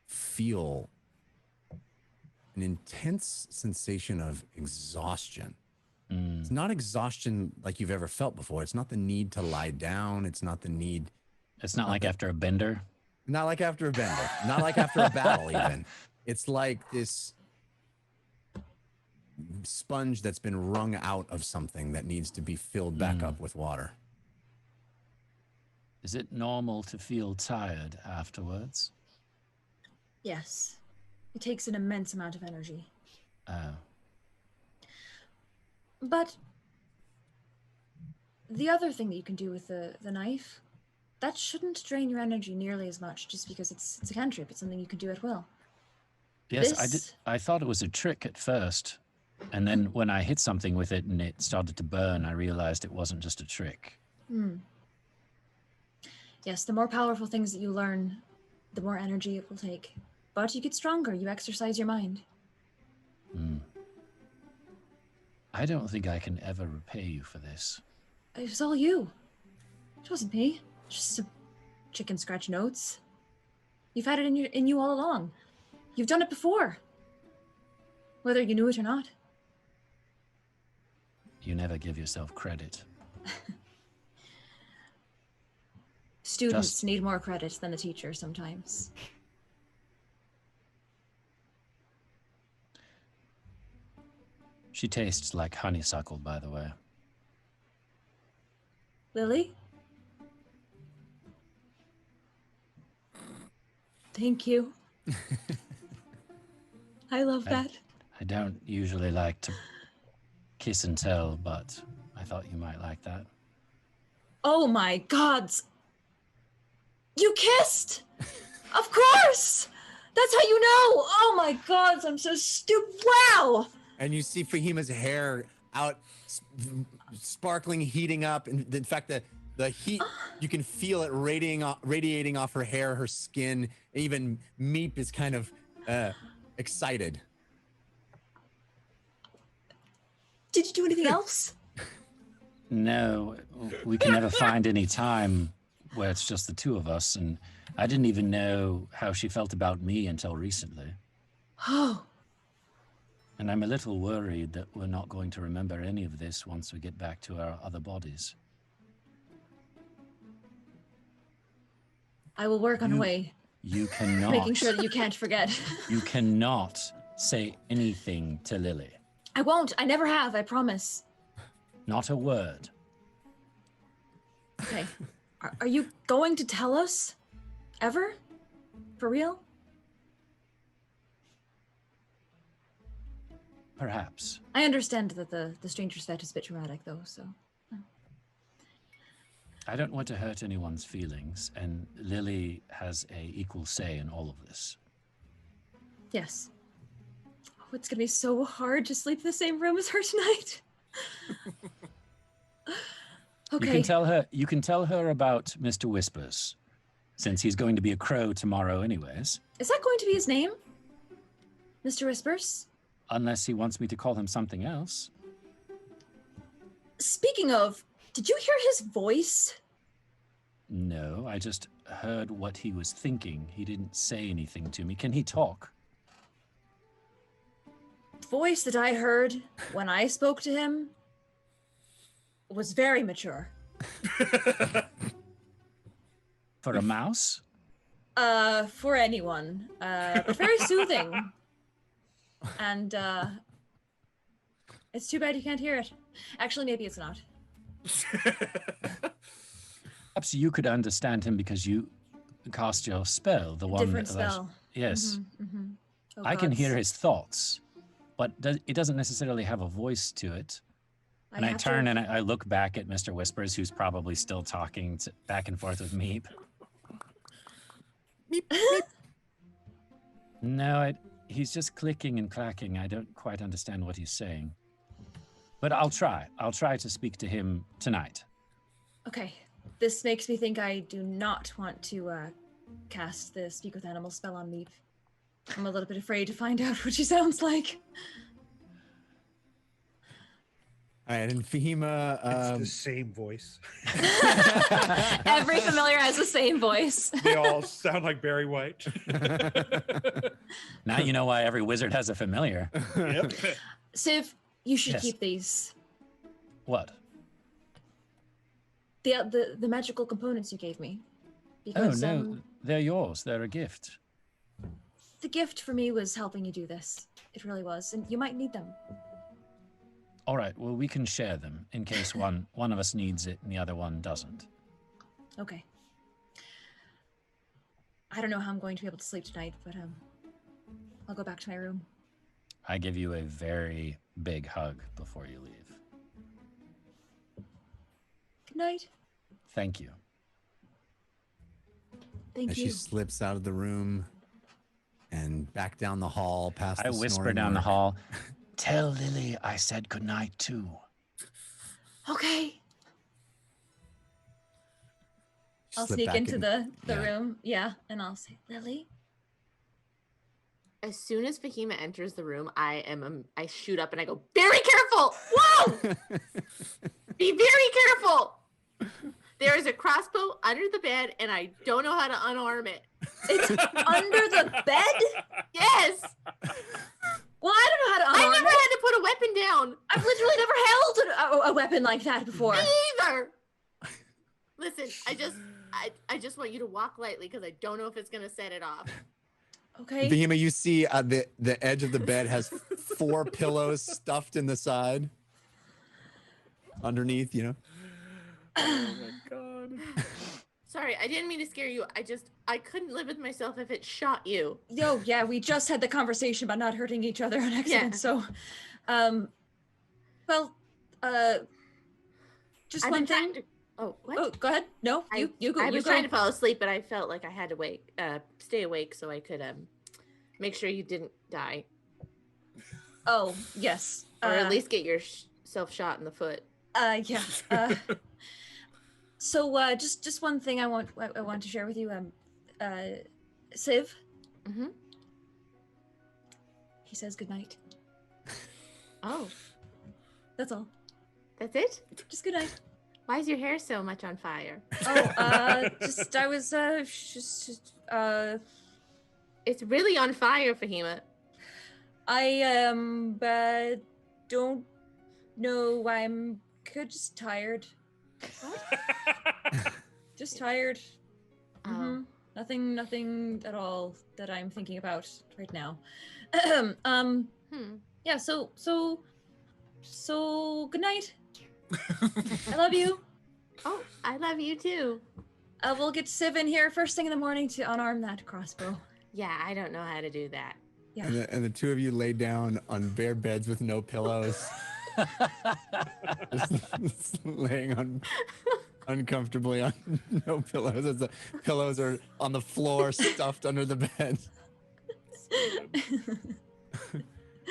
feel an intense sensation of exhaustion. It's not exhaustion like you've ever felt before. It's not the need to lie down. It's not the need. It's not like after a bender? Not like after a bender. Not like after a battle, even. It's like this sponge that's been wrung out of something that needs to be filled back up with water. Is it normal to feel tired afterwards? Yes. It takes an immense amount of energy. Oh. But the other thing that you can do with the knife, that shouldn't drain your energy nearly as much just because it's a cantrip. It's something you can do at will. Yes, I thought it was a trick at first. And then when I hit something with it and it started to burn, I realized it wasn't just a trick. Yes, the more powerful things that you learn, the more energy it will take. But you get stronger. You exercise your mind. I don't think I can ever repay you for this. It was all you. It wasn't me. Just a chicken scratch notes. You've had it in you all along. You've done it before. Whether you knew it or not. You never give yourself credit. Students need more credit than the teacher sometimes. She tastes like honeysuckle, by the way. Lily? Thank you. I love that. I don't usually like to kiss and tell, but I thought you might like that. Oh my gods! You kissed! Of course! That's how you know. Oh my God, I'm so stupid. Wow. And you see Fahima's hair out, sparkling, heating up. And in fact, the heat, you can feel it radiating off her hair, her skin. Even Meep is kind of excited. Did you do anything else? No, we can never find any time where it's just the two of us, and I didn't even know how she felt about me until recently. Oh. And I'm a little worried that we're not going to remember any of this once we get back to our other bodies. I will work on a way. You cannot. Making sure that you can't forget. You cannot say anything to Lily. I won't. I never have. I promise. Not a word. Okay. Are you going to tell us? Ever? For real? Perhaps. I understand that the stranger's vet is a bit dramatic, though, so... I don't want to hurt anyone's feelings, and Lily has a equal say in all of this. Yes. Oh, it's gonna be so hard to sleep in the same room as her tonight. Okay. You can tell her about Mr. Whispers, since he's going to be a crow tomorrow anyways. Is that going to be his name? Mr. Whispers? Unless he wants me to call him something else. Speaking of, did you hear his voice? No, I just heard what he was thinking. He didn't say anything to me. Can he talk? The voice that I heard when I spoke to him was very mature. For a mouse? For anyone. But very soothing. And, it's too bad you can't hear it. Actually, maybe it's not. Perhaps you could understand him because you cast your spell, the one Different that spell. Yes. Oh, I can gods. hear his thoughts, but it doesn't necessarily have a voice to it. And I have to- turn and I look back at Mr. Whispers, who's probably still talking back and forth with Meep. Meep, meep. No, he's just clicking and clacking. I don't quite understand what he's saying. But I'll try. I'll try to speak to him tonight. Okay. This makes me think I do not want to cast the Speak with Animals spell on Meep. I'm a little bit afraid to find out what she sounds like. All right, and Fahima... It's the same voice. Every familiar has the same voice. They all sound like Barry White. Now you know why every wizard has a familiar. Yep. Civ, you should Yes. keep these. What? The magical components you gave me. Because Oh, no, they're yours. They're a gift. the gift for me was helping you do this. It really was, and you might need them. All right, well, we can share them in case one of us needs it and the other one doesn't. Okay. I don't know how I'm going to be able to sleep tonight, but I'll go back to my room. I give you a very big hug before you leave. Good night. Thank you. Thank As you. she slips out of the room and back down the hall past I the whisper snoring down the orc. hall, tell Lily I said goodnight too. Okay. I'll Slip sneak back into in. the Yeah. room. Yeah, and I'll say, Lily. As soon as Fahima enters the room, I shoot up and I go, very careful! Whoa! Be very careful! There is a crossbow under the bed and I don't know how to unarm it. It's under the bed? Yes! Well, I don't know how to I unarm never it. had to put a weapon down. I've literally never held a weapon like that before. Me either. Listen, I just want you to walk lightly because I don't know if it's gonna set it off. Okay. Fahima, you see the edge of the bed has 4 pillows stuffed in the side. Underneath, you know. Oh my god. Sorry, I didn't mean to scare you. I couldn't live with myself if it shot you. Yo, yeah, we just had the conversation about not hurting each other on accident. Yeah. So, just I've one been trying thing. to. Oh, what? Oh, go ahead. No, you go. I You was go. trying to fall asleep, but I felt like I had to stay awake so I could Make sure you didn't die, Oh, yes. or at least get yourself shot in the foot. Yeah. So, just one thing I want to share with you. Civ. Mm-hmm. He says goodnight. Oh, That's all. that's it? Just goodnight. Why is your hair so much on fire? Oh, I was It's really on fire, Fahima. I don't know. I'm just tired. Just tired. Oh. Mm-hmm. Nothing at all that I'm thinking about right now. Yeah. So good night. I love you. Oh, I love you too. We'll get Civ in here first thing in the morning to unarm that crossbow. Yeah, I don't know how to do that. Yeah. And the two of you lay down on bare beds with no pillows. just laying on uncomfortably on no pillows. As the pillows are on the floor, stuffed under the bed.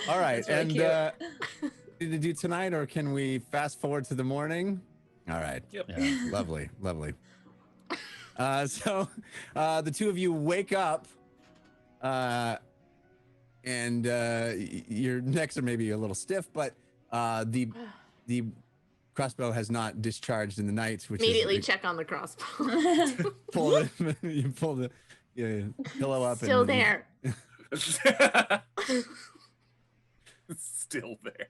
All right, That's really and to do tonight, or can we fast forward to the morning? All right. Yep. Yeah. Lovely. So the two of you wake up, and your necks are maybe a little stiff, but the crossbow has not discharged in the night, which Immediately is check on the crossbow. you pull the pillow up. Still and there. Still there.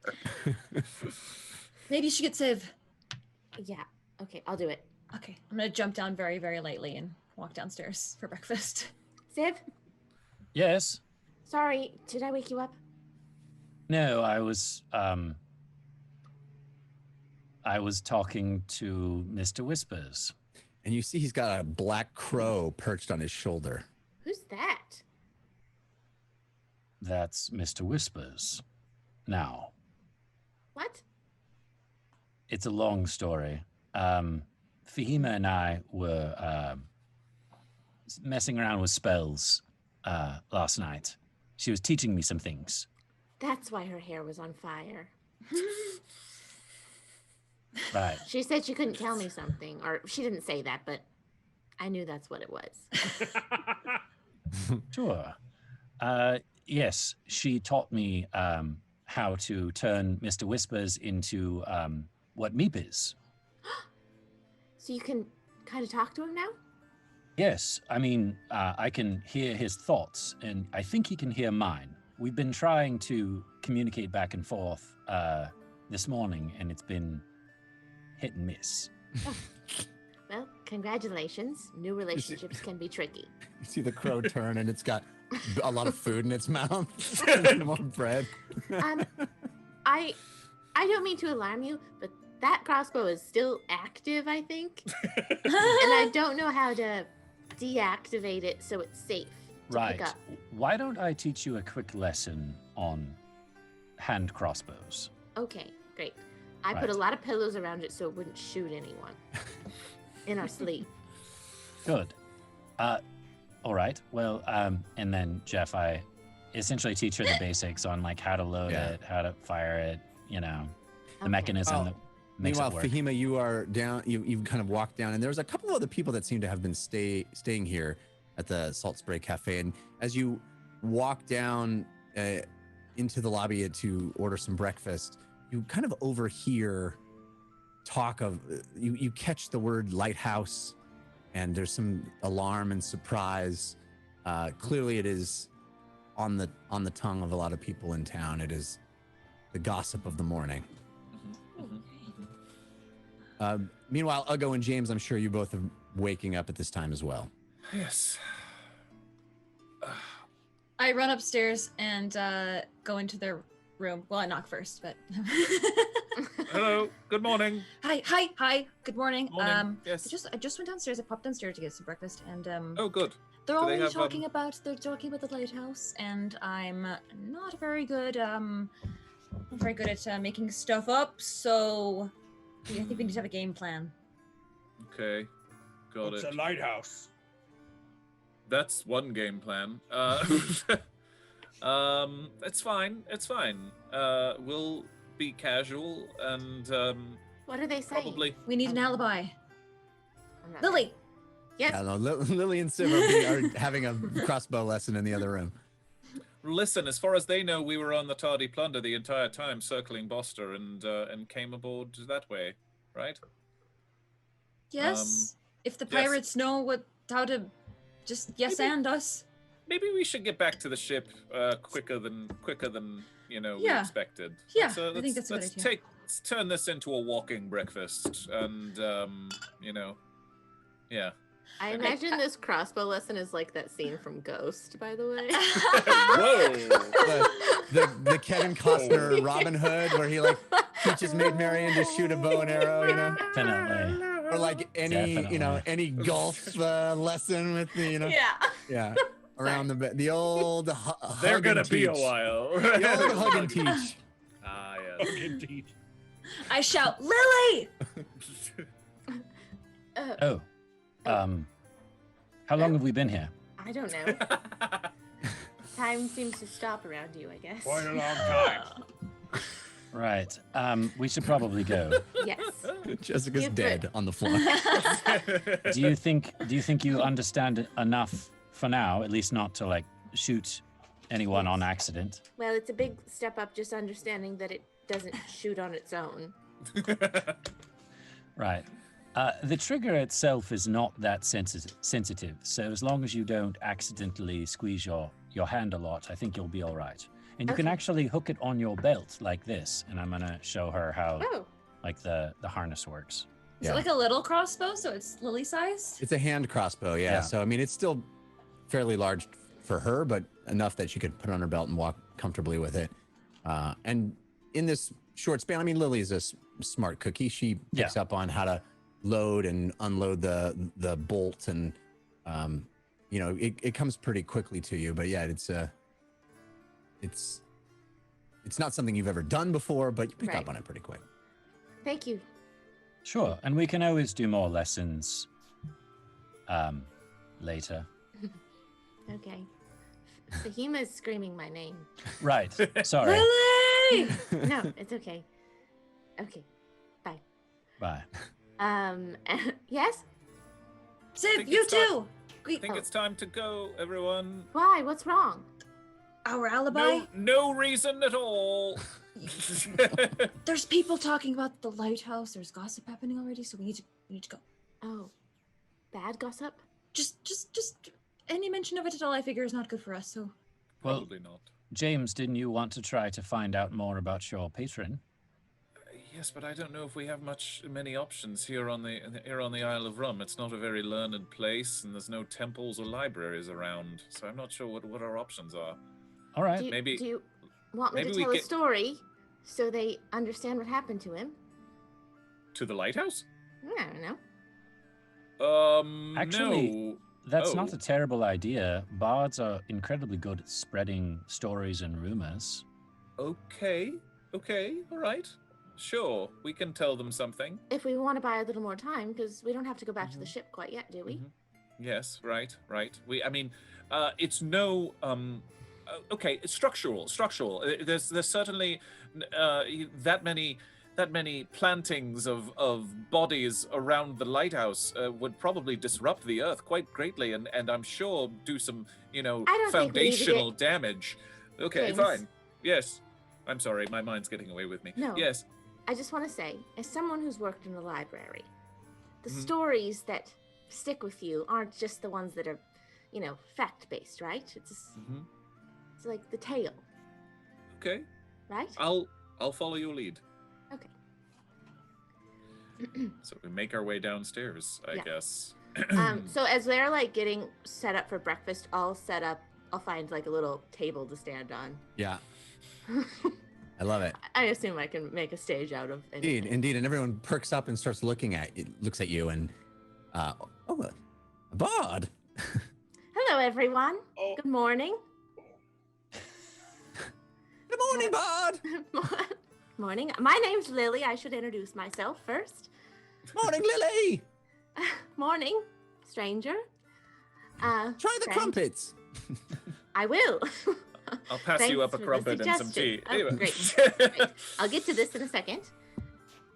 Maybe you should get Civ. Yeah. Okay, I'll do it. Okay, I'm gonna jump down very, very lightly and walk downstairs for breakfast. Ziv, Yes. sorry, did I wake you up? No, I was talking to Mr. Whispers. And you see he's got a black crow perched on his shoulder. Who's that? That's Mr. Whispers. Now, What? it's a long story. Fahima and I were messing around with spells last night. She was teaching me some things. That's why her hair was on fire. Right. She said she couldn't tell me something, or she didn't say that, but I knew that's what it was. Sure. Yes, she taught me how to turn Mr. Whispers into what Meep is. So you can kind of talk to him now? Yes, I mean, I can hear his thoughts, and I think he can hear mine. We've been trying to communicate back and forth this morning, and it's been hit and miss. Well, congratulations. New relationships can be tricky. You see the crow turn, and it's got a lot of food in its mouth. And more bread. I don't mean to alarm you, but that crossbow is still active, I think. And I don't know how to deactivate it so it's safe to Right. pick up. Why don't I teach you a quick lesson on hand crossbows? Okay, great. I put a Right. lot of pillows around it so it wouldn't shoot anyone in our sleep. Good. All right. Well, and then Jeff, I essentially teach her the basics on like how to load it, how to fire it, the Okay. mechanism that makes Meanwhile, it work. Fahima, you are down. You've kind of walked down, and there's a couple of other people that seem to have been staying here at the Salt Spray Cafe. And as you walk down into the lobby to order some breakfast, you kind of overhear talk of you catch the word Lighthouse, and there's some alarm and surprise. Clearly, it is on the tongue of a lot of people in town. It is the gossip of the morning. Meanwhile, Uggo and James, I'm sure you both are waking up at this time as well. Yes. I run upstairs and go into their room. Well, I knock first, but Hello. Good morning. Hi. Good morning. Morning. Yes. I just went downstairs. I popped downstairs to get some breakfast, and Oh, good. they're Do they already have, talking about the lighthouse, and I'm not very good at making stuff up. So I think we need to have a game plan. Okay. Got It's it. a lighthouse. That's one game plan. It's fine. It's fine. We'll be casual and What are they saying? probably. We need an alibi. I'm not Lily, Yes. I don't know. Lily and Siv are having a crossbow lesson in the other room. Listen, as far as they know, we were on the Tardy Plunder the entire time, circling Boster, and came aboard that way, right? yes. If the yes. pirates know how to just yes and us. Maybe we should get back to the ship quicker than we Yeah. expected. Yeah, Let's, I think that's a good idea. Let's turn this into a walking breakfast, and yeah. I imagine this crossbow lesson is like that scene from Ghost, by the way. Whoa! The Kevin Costner Robin Hood, where he like teaches Maid Marian to shoot a bow and arrow, you know, Definitely. or like any golf lesson with the Yeah. around the old. They're hug gonna and be a teach. while. The old hug and teach. Ah, yes. Indeed. I shout, Lily! Oh. How long have we been here? I don't know. Time seems to stop around you, I guess. Quite a long time. Right. We should probably go. Yes. Jessica's Give dead it- on the floor. Do you think you understand enough for now, at least not to like shoot anyone on accident? Well, it's a big step up just understanding that it doesn't shoot on its own. Right. The trigger itself is not that sensitive, so as long as you don't accidentally squeeze your hand a lot, I think you'll be all right. And you can Okay. actually hook it on your belt like this, and I'm gonna show her how Oh. like the harness works. Is it like a little crossbow, so it's Lily sized? It's a hand crossbow, yeah. Yeah. So I mean, it's still fairly large for her, but enough that she could put it on her belt and walk comfortably with it. And in this short span, I mean, Lily's a smart cookie. She picks up on how to load and unload the bolt, and it comes pretty quickly to you. But yeah, it's not something you've ever done before, but you pick Right. up on it pretty quick. Thank you. Sure, and we can always do more lessons later. Okay. Fahima's screaming my name. Right. Sorry. Lily! No, it's okay. Okay. Bye. Bye. Yes? Sid, Think you it's time- too! I think it's time to go, everyone. Why? What's wrong? Our alibi? No reason at all. There's people talking about the lighthouse. There's gossip happening already, so we need to go. Oh. Bad gossip? Just any mention of it at all, I figure is not good for us, so. Well, Probably not. James, didn't you want to try to find out more about your patron? Yes, but I don't know if we have many options here on the Isle of Rum. It's not a very learned place, and there's no temples or libraries around. So I'm not sure what our options are. All right. Do you, maybe- do you want me to maybe we tell a get- story so they understand what happened to him? To the lighthouse? I don't know. Actually, no. That's not Oh. a terrible idea. Bards are incredibly good at spreading stories and rumors. Okay, all right. Sure, we can tell them something. If we want to buy a little more time, because we don't have to go back to the ship quite yet, do we? Mhm. Yes, right. It's no. Okay, it's structural. There's certainly that many plantings of bodies around the lighthouse would probably disrupt the earth quite greatly, and I'm sure do some I don't think we need to foundational get- damage. Okay, James. fine. Yes, I'm sorry, my mind's getting away with me. No. Yes. I just want to say, as someone who's worked in the library, the Mhm. stories that stick with you aren't just the ones that are, fact-based, right? It's like the tale, Okay, right? I'll follow your lead. Okay. So we make our way downstairs, I Yeah. guess. So as they're like getting set up for breakfast, I'll find like a little table to stand on. Yeah, I love it. I assume I can make a stage out of anything. Indeed, and everyone perks up and starts looks at you, and a bard. Hello, everyone. Oh. Good morning. Good morning, bard. Morning. My name's Lily. I should introduce myself first. Morning, Lily. Morning, stranger. Try the friend. crumpets. I will. I'll pass Thanks you up a for the crumpet and some tea. suggestion. Oh, Anyway. great. I'll get to this in a second.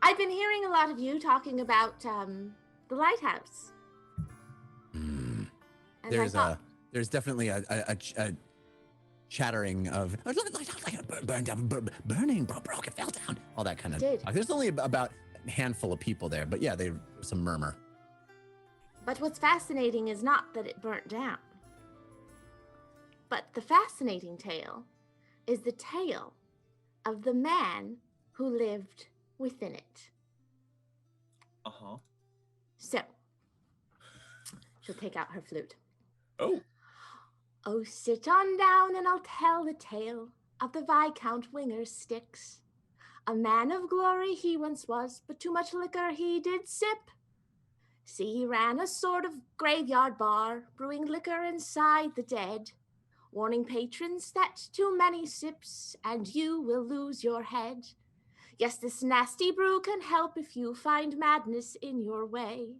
I've been hearing a lot of you talking about the lighthouse. And There's definitely a chattering of burning, broke, it fell down, all that kind of. There's only about a handful of people there, but yeah, there's some murmur. But what's fascinating is not that it burnt down. But the fascinating tale is the tale of the man who lived within it. Uh-huh. So, she'll take out her flute. Oh. Oh, sit on down and I'll tell the tale of the Viscount Wingerstyx. A man of glory he once was, but too much liquor he did sip. See, he ran a sort of graveyard bar, brewing liquor inside the dead, warning patrons that too many sips and you will lose your head. Yes, this nasty brew can help if you find madness in your way.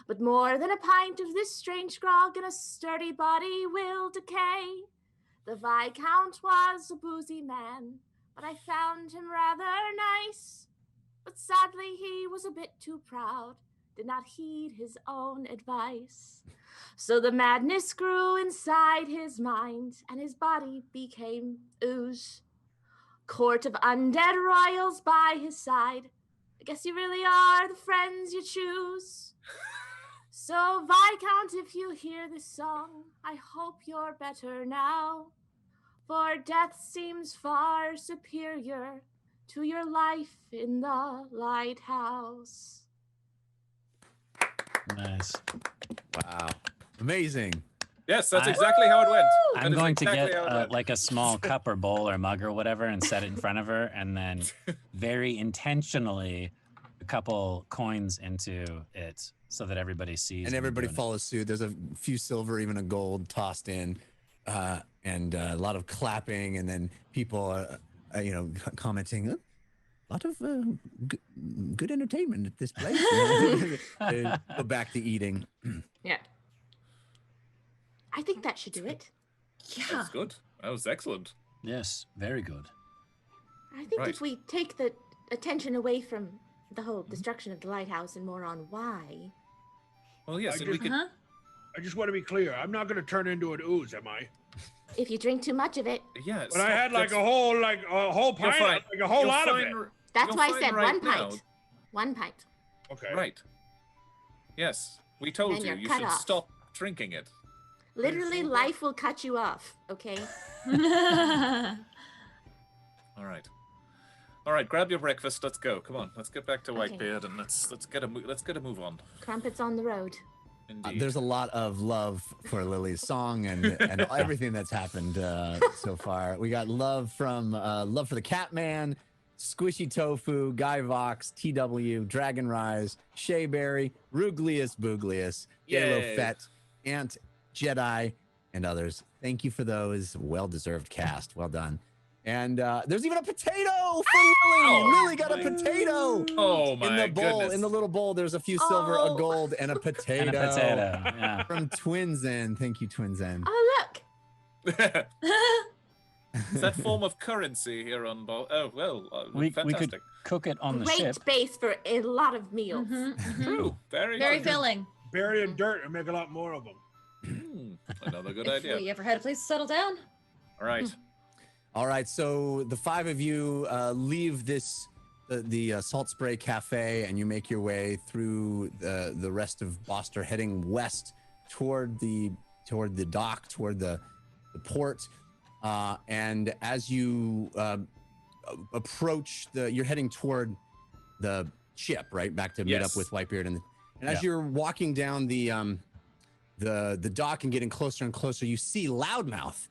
But more than a pint of this strange grog in a sturdy body will decay. The Viscount was a boozy man, but I found him rather nice. But sadly he was a bit too proud, did not heed his own advice. So the madness grew inside his mind, and his body became ooze. Court of undead royals by his side. I guess you really are the friends you choose. So Viscount, if you hear this song, I hope you're better now. For death seems far superior to your life in the lighthouse. Nice. Wow. Amazing. Yes, that's exactly how it went. I'm going to get like a small cup or bowl or mug or whatever and set it in front of her, and then very intentionally a couple coins into it so that everybody sees. And everybody follows suit. There's a few silver, even a gold tossed in, and a lot of clapping, and then people, commenting. A lot of good entertainment at this place. Go back to eating. Yeah. I think that should do it. Yeah. That was good. That was excellent. Yes, very good. I think if we take the attention away from the whole destruction of the lighthouse and more on why. Well, yes, and we could. I just want to be clear. I'm not going to turn into an ooze, am I? If you drink too much of it. Yeah. But I had like a whole pint, like a whole lot of it. That's why I said right 1 pint. now. 1 pint. Okay. Right. Yes, we told Then you. you're You cut should off. stop drinking it. Literally, life will cut you off. Okay. All right. All right. Grab your breakfast. Let's go. Come on. Let's get back to Whitebeard and let's get a move on. Crumpets on the road. Indeed. There's a lot of love for Lily's song and everything that's happened so far. We got love from love for the Catman, Squishy Tofu, Guy Vox, TW, Dragon Rise, Shayberry, Ruglius Booglius, Yalo Yay. Fett, Ant, Jedi, and others. Thank you for those well-deserved cast. Well done. And there's even a potato for Lily. Lily got a potato. Oh my In the bowl, goodness. in the little bowl, there's a few silver, a gold, and a potato. And a potato, yeah. From Twinzen. Thank you, Twinzen. Oh, look. Is that form of currency here on board? Oh, well, We fantastic. could cook it on the Great ship. base for a lot of meals. True. Very Very good. filling. Bury in dirt and make a lot more of them. Another good If idea. we ever had a place to settle down. All right. All right, so the five of you leave the Salt Spray Cafe, and you make your way through the rest of Boster, heading west toward the dock, toward the port. And as you approach you're heading toward the ship, right, back to meet up with Whitebeard, and as you're walking down the dock and getting closer and closer, you see Loudmouth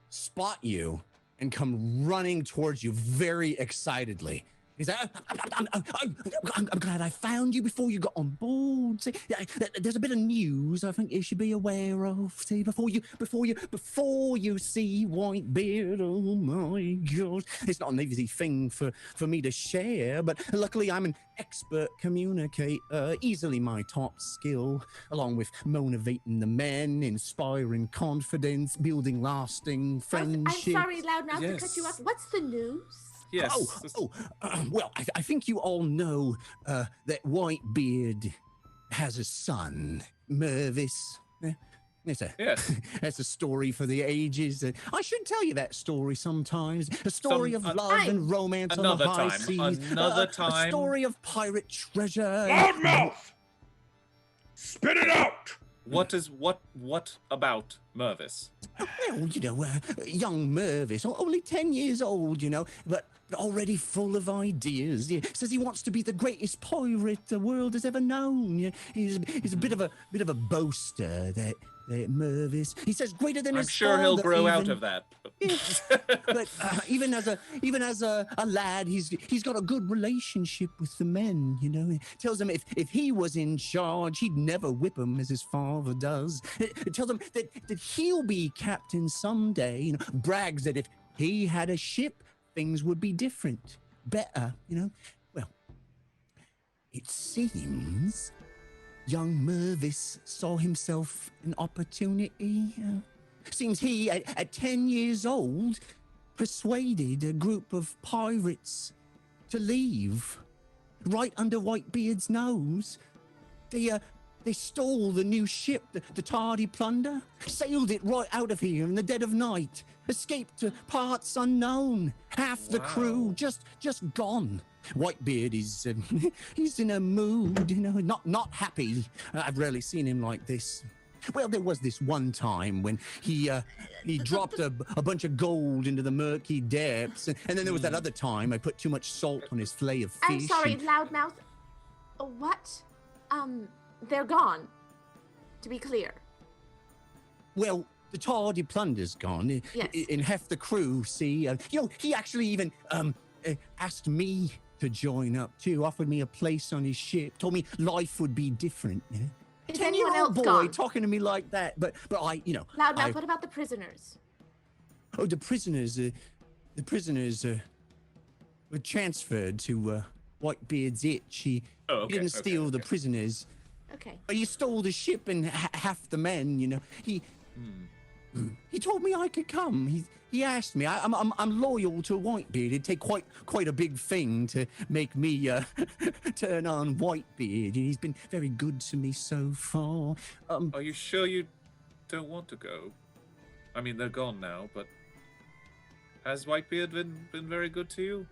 spot you and come running towards you very excitedly. He's like, I'm glad I found you before you got on board. See, there's a bit of news I think you should be aware of. See, before you see Whitebeard. Oh my God, it's not an easy thing for me to share, but luckily I'm an expert communicator, easily my top skill, along with motivating the men, inspiring confidence, building lasting friendships. I'm sorry, Loudmouth, to cut you off. What's the news? Yes. Well, I think you all know that Whitebeard has a son, Mervis. That's a story for the ages. I should tell you that story sometimes. A story of love and romance on the high seas. Another time. A story of pirate treasure. Loudmouth! Spit it out! What about Mervis? Well, young Mervis, only 10 years old, but already full of ideas. He says he wants to be the greatest pirate the world has ever known. He's a bit of a boaster, that Mervis. He says greater than his father. I'm sure he'll grow out of that. But even as a lad, he's got a good relationship with the men. He tells them if he was in charge, he'd never whip them as his father does. It tells them that he'll be captain someday. Brags that if he had a ship, things would be different, better. Well, it seems young Mervis saw himself an opportunity. Seems he, at 10 years old, persuaded a group of pirates to leave. Right under Whitebeard's nose. They stole the new ship, the Tardy Plunder, sailed it right out of here in the dead of night, escaped to parts unknown. Half the crew just gone. Whitebeard is he's in a mood, not happy. I've rarely seen him like this. Well, there was this one time when he dropped a bunch of gold into the murky depths, and then there was that other time I put too much salt on his fillet of fish. I'm sorry, Loudmouth. What? They're gone. To be clear. Well, the Tardy Plunder's gone. Yes. In half the crew, see. He actually even asked me to join up too. Offered me a place on his ship. Told me life would be different. Is anyone else boy gone? talking to me like that, but I, Loudmouth, what about the prisoners? Oh, the prisoners were transferred to Whitebeard's itch. He didn't steal the prisoners. Okay. But he stole the ship and half the men. He told me I could come. He asked me. I'm loyal to Whitebeard. It'd take quite a big thing to make me turn on Whitebeard. He's been very good to me so far. Are you sure you don't want to go? I mean, they're gone now, but has Whitebeard been very good to you?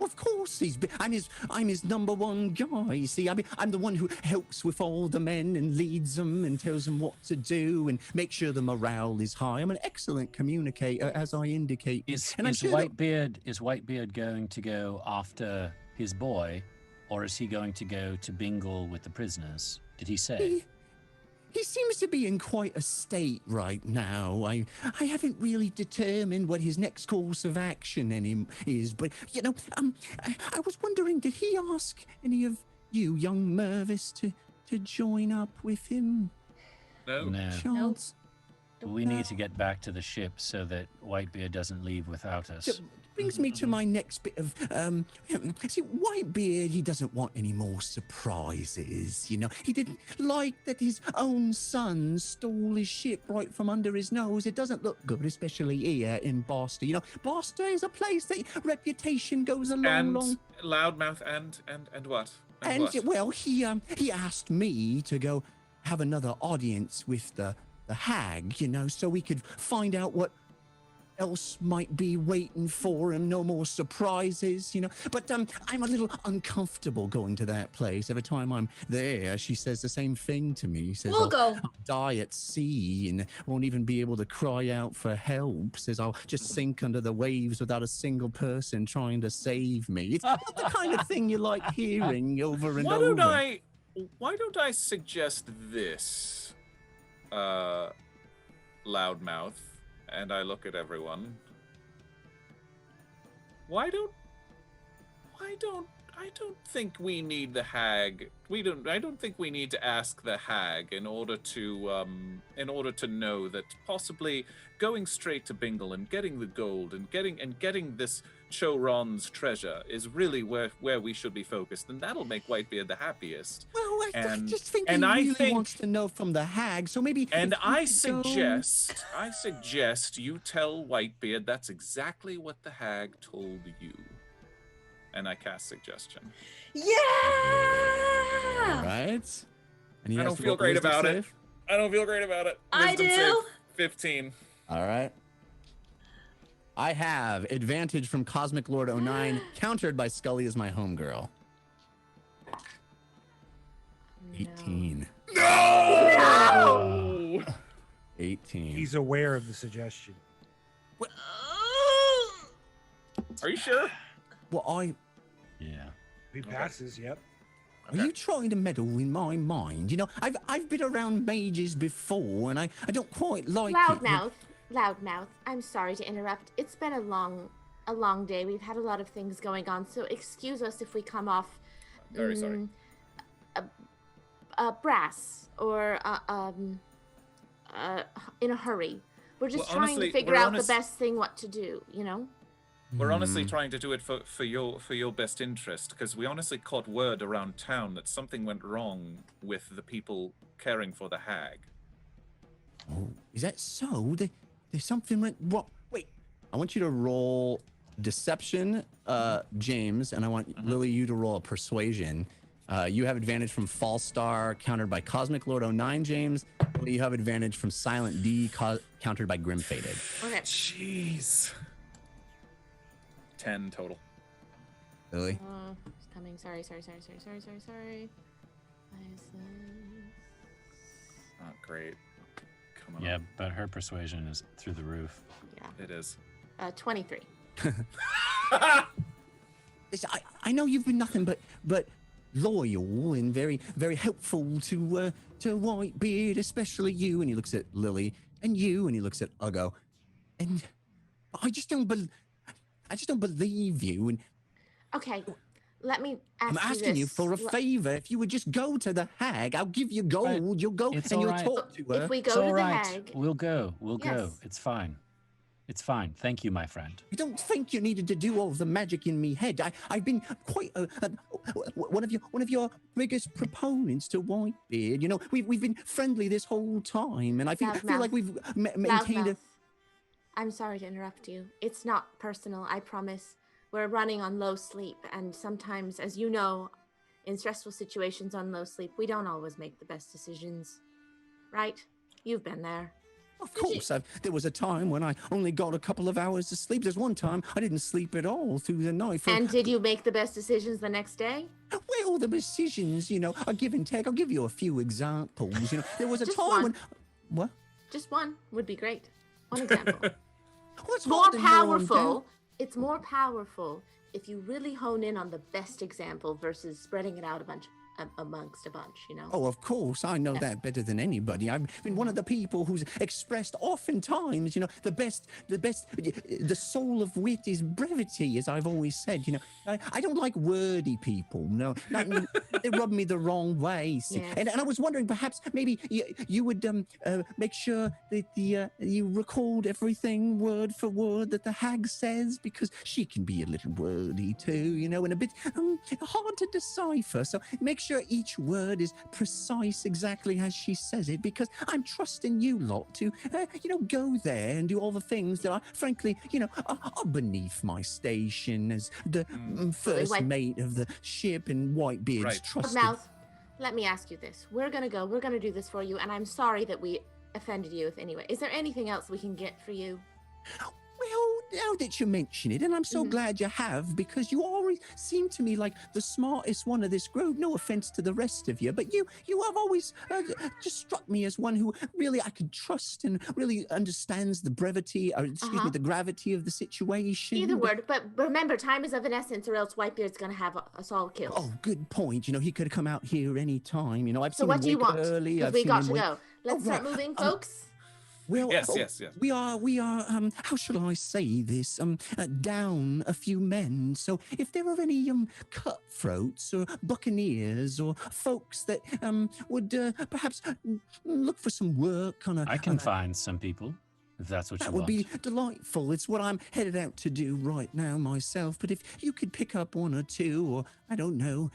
Of course he's been. I'm his number one guy. See, I'm the one who helps with all the men and leads them and tells them what to do and makes sure the morale is high. I'm an excellent communicator, as I indicate. Is Whitebeard going to go after his boy, or is he going to go to Bingle with the prisoners? Did he say? He seems to be in quite a state right now. I haven't really determined what his next course of action is, but, I was wondering, did he ask any of you, young Mervis, to join up with him? No. Chance? We need to get back to the ship so that Whitebeard doesn't leave without us. Brings me to my next bit of, see, Whitebeard, he doesn't want any more surprises, He didn't like that his own son stole his ship right from under his nose. It doesn't look good, especially here in Boston. Boston is a place that reputation goes a long... Loudmouth and what? And what? Well, he asked me to go have another audience with the hag, so we could find out what else might be waiting for him. No more surprises, But I'm a little uncomfortable going to that place. Every time I'm there, she says the same thing to me. Says We'll go. I'll die at sea and won't even be able to cry out for help. Says I'll just sink under the waves without a single person trying to save me. It's not the kind of thing you like hearing over and over. Why don't I suggest this, Loudmouth? And I look at everyone. I don't think we need the hag. I don't think we need to ask the hag in order to know that possibly going straight to Bingle and getting the gold and getting this Choron's treasure is really where we should be focused, and that'll make Whitebeard the happiest. Well, I just think and he I really think- wants to know from the hag, so maybe. And if we I could go- suggest you tell Whitebeard that's exactly what the hag told you. And I cast suggestion. Yeah. Right? And he I has don't to feel roll great wisdom about it. save? I don't feel great about it. I Wisdom save, do. 15. All right. I have advantage from Cosmic Lord 09, countered by Scully as my homegirl. 18. No! 18. He's aware of the suggestion. Are you sure? Well, Yeah. If he passes, yep. Are you trying to meddle in my mind? You know, I've been around mages before, and I don't quite like it. Loudmouth. I'm sorry to interrupt. It's been a long day. We've had a lot of things going on, so excuse us if we come off. Very sorry. Brass or in a hurry. We're just Well, trying honestly, to figure we're out honest- the best thing what to do. You know. We're honestly trying to do it for your best interest, because we honestly caught word around town that something went wrong with the people caring for the hag. Oh, is that so? There's something went wrong. Wait, I want you to roll deception, James, and I want Lily, you to roll a persuasion. You have advantage from False Star, countered by Cosmic Lord 09, James. Lily, you have advantage from Silent D, countered by Grim Fated. Okay. Jeez. 10 total. Lily? It's coming. Sorry. Why is this? Oh, great. Come on. Yeah, but her persuasion is through the roof. Yeah. It is. 23. I know you've been nothing but loyal and very, very helpful to Whitebeard, especially you. And he looks at Lily, and you, and he looks at Uggo, and I just don't believe you. And Okay. Let me ask I'm you asking this. you for a favor. If you would just go to the hag, I'll give you gold. Right. You'll go It's and all you'll right. talk to her. If we It's go all to the right. hag, We'll go. We'll go. Yes. It's fine. It's fine. Thank you, my friend. I don't think you needed to do all the magic in me head. I've been quite one of your biggest proponents to Whitebeard. You know, we've been friendly this whole time, and I feel like we've maintained a. Loudmouth. I'm sorry to interrupt you. It's not personal, I promise. We're running on low sleep, and sometimes, as you know, in stressful situations on low sleep, we don't always make the best decisions. Right? You've been there. Of course, there was a time when I only got a couple of hours of sleep. There's one time I didn't sleep at all through the night. And did you make the best decisions the next day? Well, the decisions, you know, are give and take. I'll give you a few examples. You know, there was a Just time one. when. What? Just one would be great. One example. What's more more than your own powerful. It's more powerful if you really hone in on the best example versus spreading it out amongst a bunch, you know? Oh, of course. I know that better than anybody. I've been one of the people who's expressed oftentimes, you know, the soul of wit is brevity, as I've always said. You know, I don't like wordy people. No, they rub me the wrong way. See? Yes. And I was wondering, perhaps maybe you would make sure that you record everything word for word that the hag says, because she can be a little wordy too, you know, and a bit hard to decipher. So make sure each word is precise exactly as she says it, because I'm trusting you lot to, go there and do all the things that are, frankly, are beneath my station as the first mate of the ship and Whitebeard's trusted. Mouth, let me ask you this. We're gonna do this for you, and I'm sorry that we offended you anyway. Is there anything else we can get for you? Well, now that you mention it, and I'm so glad you have, because you always seem to me like the smartest one of this group. No offense to the rest of you, but you have always just struck me as one who really I could trust and really understands the brevity, or the gravity of the situation. Either word, but remember, time is of an essence, or else Whitebeard's gonna have us all killed. Oh, good point. He could have come out here any time. I've So seen what him do you wake want? early. Because I've we seen got him to wake- go. Let's start moving, folks. Well, Yes, yes. We are, how shall I say this? Down a few men. So if there are any cutthroats or buccaneers or folks that would perhaps look for some work on a, I can find some people if that's what you that want. would be delightful. It's what I'm headed out to do right now myself. But if you could pick up one or two, or I don't know,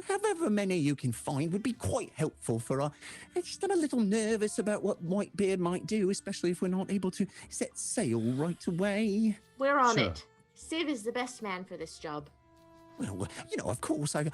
however many you can find would be quite helpful for our... I'm a little nervous about what Whitebeard might do, especially if we're not able to set sail right away. We're on Sure. it. Civ is the best man for this job. Well, of course, I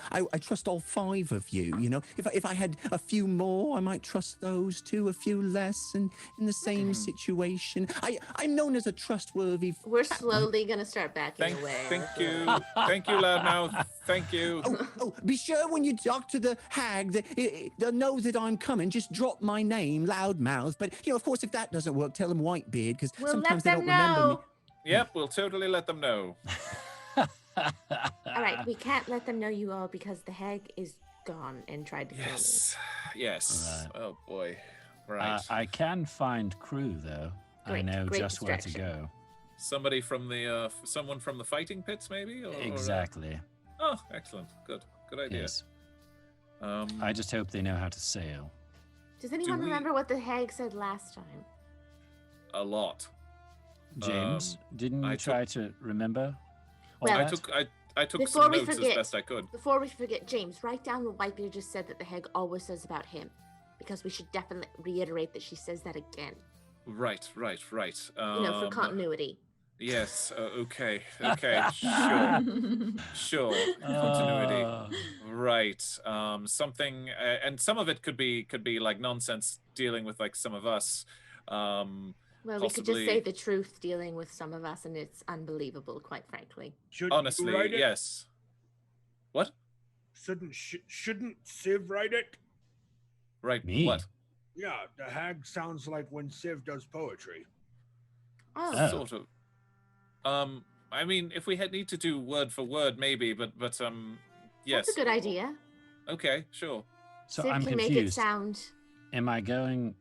trust all 5 of you. If I had a few more, I might trust those 2, a few less, and in the same situation. I'm known as a trustworthy... We're slowly going to start backing away. Thank you. Thank you, Loudmouth. Thank you. Oh, be sure when you talk to the hag that they'll know that I'm coming. Just drop my name, Loudmouth. But, of course, if that doesn't work, tell them Whitebeard, because We'll sometimes let they them don't remember me. know. Yep, we'll totally let them know. All right, we can't let them know you all because the hag is gone and tried to kill me. Yes. Right. Oh boy. Right. I can find crew though. I Great, know great just where to distraction. go. Somebody from the someone from the fighting pits, maybe. Exactly. Oh, excellent. Good idea. Yes. I just hope they know how to sail. Does anyone we- remember what the hag said last time? a lot. James, didn't you I try to remember? all Well, that? I took Before some we notes forget- as best I could. Before we forget, James, write down what Whitebeard just said that the hag always says about him, because we should definitely reiterate that she says that again. Right. For continuity. Yes. Okay. Sure. Continuity. Right. Something, and some of it could be like nonsense dealing with like some of us. Well, we could just say the truth dealing with some of us, and it's unbelievable, quite frankly. Should Honestly, you write it? yes. What? Shouldn't Civ write it? Right. Me? What? Yeah, the hag sounds like when Civ does poetry. Oh, Sort of. I mean, if we need to do word for word, maybe, but yes. that's a good idea. Okay, sure. So Civ I'm can confused. make it sound. Am I going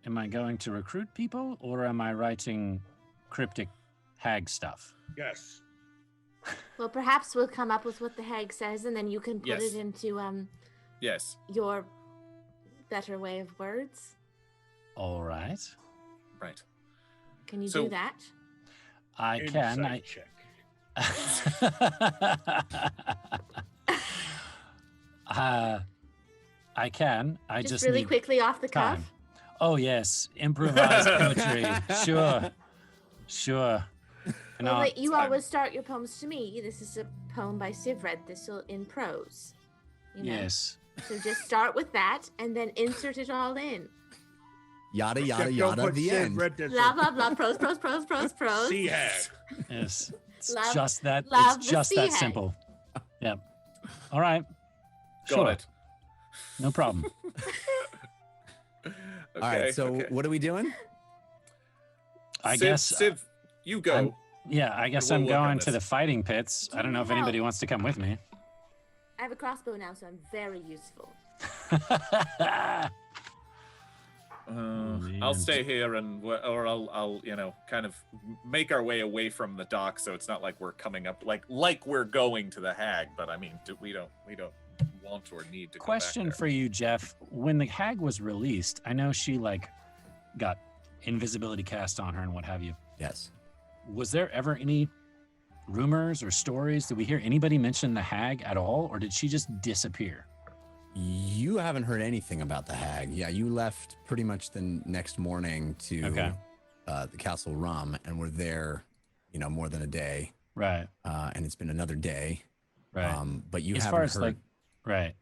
to recruit people, or am I writing cryptic hag stuff? Yes. Well, perhaps we'll come up with what the hag says, and then you can put Yes. it into Yes. your better way of words. All right. Right. Can you So- do that? I can. Insight check. I can. I Just just really need quickly off the cuff. time. Oh yes, improvised poetry. Sure. And Well, I'll- you always start your poems to me. This is a poem by Civ read this in prose. You know? yes. So just start with that and then insert it all in. Yada, yada, Except don't yada, put the Civ end. read this Blah in. blah blah. Prose, prose, prose, prose, prose. Sea hag. Yes. It's Love- just that. love It's the just sea that hag. simple. Yep. All right. Got Sure. it. No problem. All right, so okay. what are we doing? I Civ, guess. Civ, you go. I guess We'll I'm work on going to this. the fighting pits. I don't know if Help. anybody wants to come with me. I have a crossbow now, so I'm very useful. I'll stay here or I'll kind of make our way away from the dock, so it's not like we're coming up like we're going to the hag. But I mean, we don't want or need to. Question go back for you, Jeff. When the hag was released, I know she got invisibility cast on her and what have you. Yes. Was there ever any rumors or stories? Did we hear anybody mention the hag at all, or did she just disappear? You haven't heard anything about the hag. Yeah, you left pretty much the next morning to Okay. The Castle Rum, and we're there, more than a day. Right. And it's been another day. Right. But you as haven't far as heard.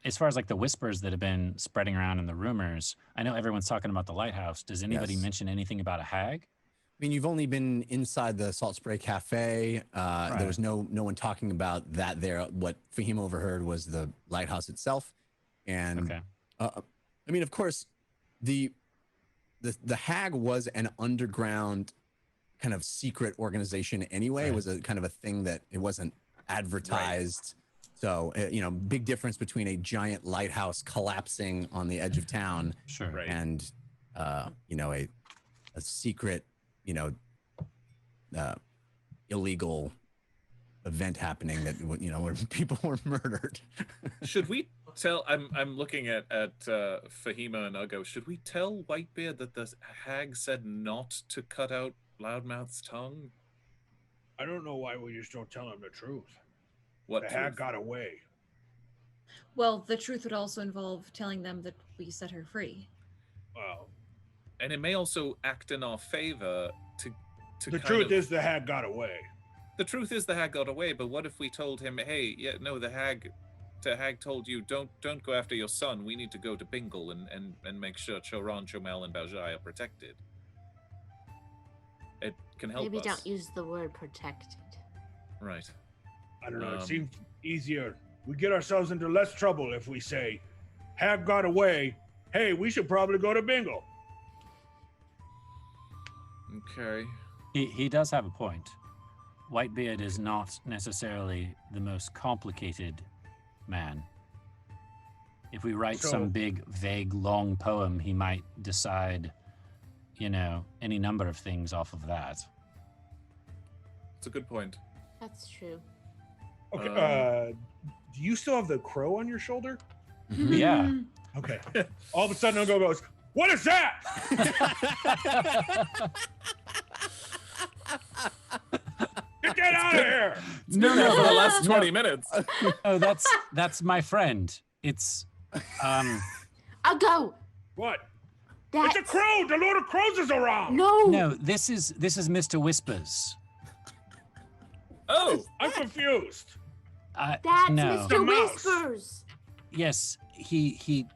as far as the whispers that have been spreading around and the rumors, I know everyone's talking about the lighthouse. Does anybody Yes. mention anything about a hag? I mean, you've only been inside the Salt Spray Cafe. Right. There was no one talking about that there. What Fahim overheard was the lighthouse itself. And Okay. I mean, of course, the hag was an underground kind of secret organization anyway. Right. It was a kind of a thing that it wasn't advertised. So, big difference between a giant lighthouse collapsing on the edge of town Sure. Right. and, a secret, illegal event happening that where people were murdered. Should we tell? I'm looking at Fahima and Ugo. Should we tell Whitebeard that the hag said not to cut out Loudmouth's tongue? I don't know why we just don't tell him the truth. What The truth? hag got away. Well, the truth would also involve telling them that we set her free. Well, And it may also act in our favor to the truth is the hag got away. The truth is the hag got away, but what if we told him, hey, yeah, no, the hag told you, don't go after your son. We need to go to Bingle and make sure Choran, Chomel, and Baujai are protected. It can help Maybe us. don't use the word protected. Right. I don't know. It seems easier. We get ourselves into less trouble if we say, hag got away. Hey, we should probably go to Bingle. Okay. He does have a point. Whitebeard is not necessarily the most complicated man. If we write some big, vague, long poem, he might decide, any number of things off of that. It's a good point. That's true. Okay. Do you still have the crow on your shoulder? Yeah. Okay. All of a sudden, Ugo goes, "What is that?" Get that out of here! No, For the last 20 minutes. No, that's my friend. It's I'll go. What? That's It's a crow! The Lord of Crows is around! no, this is Mr. Whispers. Oh, I'm confused. That's no. The Mr. mouse. Whispers. Yes, he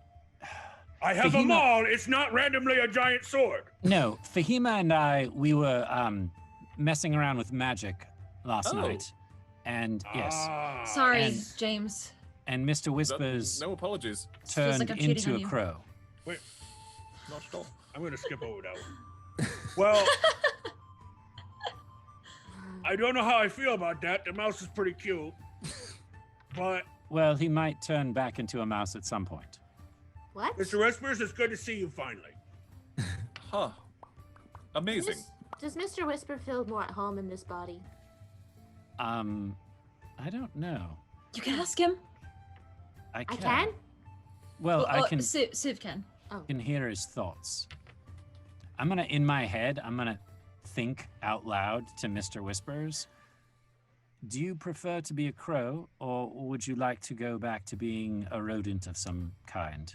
I have them Fahima- all. It's not randomly a giant sword. No, Fahima and we were messing around with magic last night. And yes, Ah. Sorry, And- James. and Mr. Whispers no apologies. Feels turned like I'm cheating into on a you. crow. Wait, Not at all. I'm going to skip over that one. Well, I don't know how I feel about that. The mouse is pretty cute. But, Well, he might turn back into a mouse at some point. What? Mr. Whispers, it's good to see you finally. Huh. Amazing. Does Mr. Whisper feel more at home in this body? I don't know. You can ask him. I I can. can? Well, I can Civ can. hear his thoughts. In my head, I'm gonna think out loud to Mr. Whispers. Do you prefer to be a crow, or would you like to go back to being a rodent of some kind?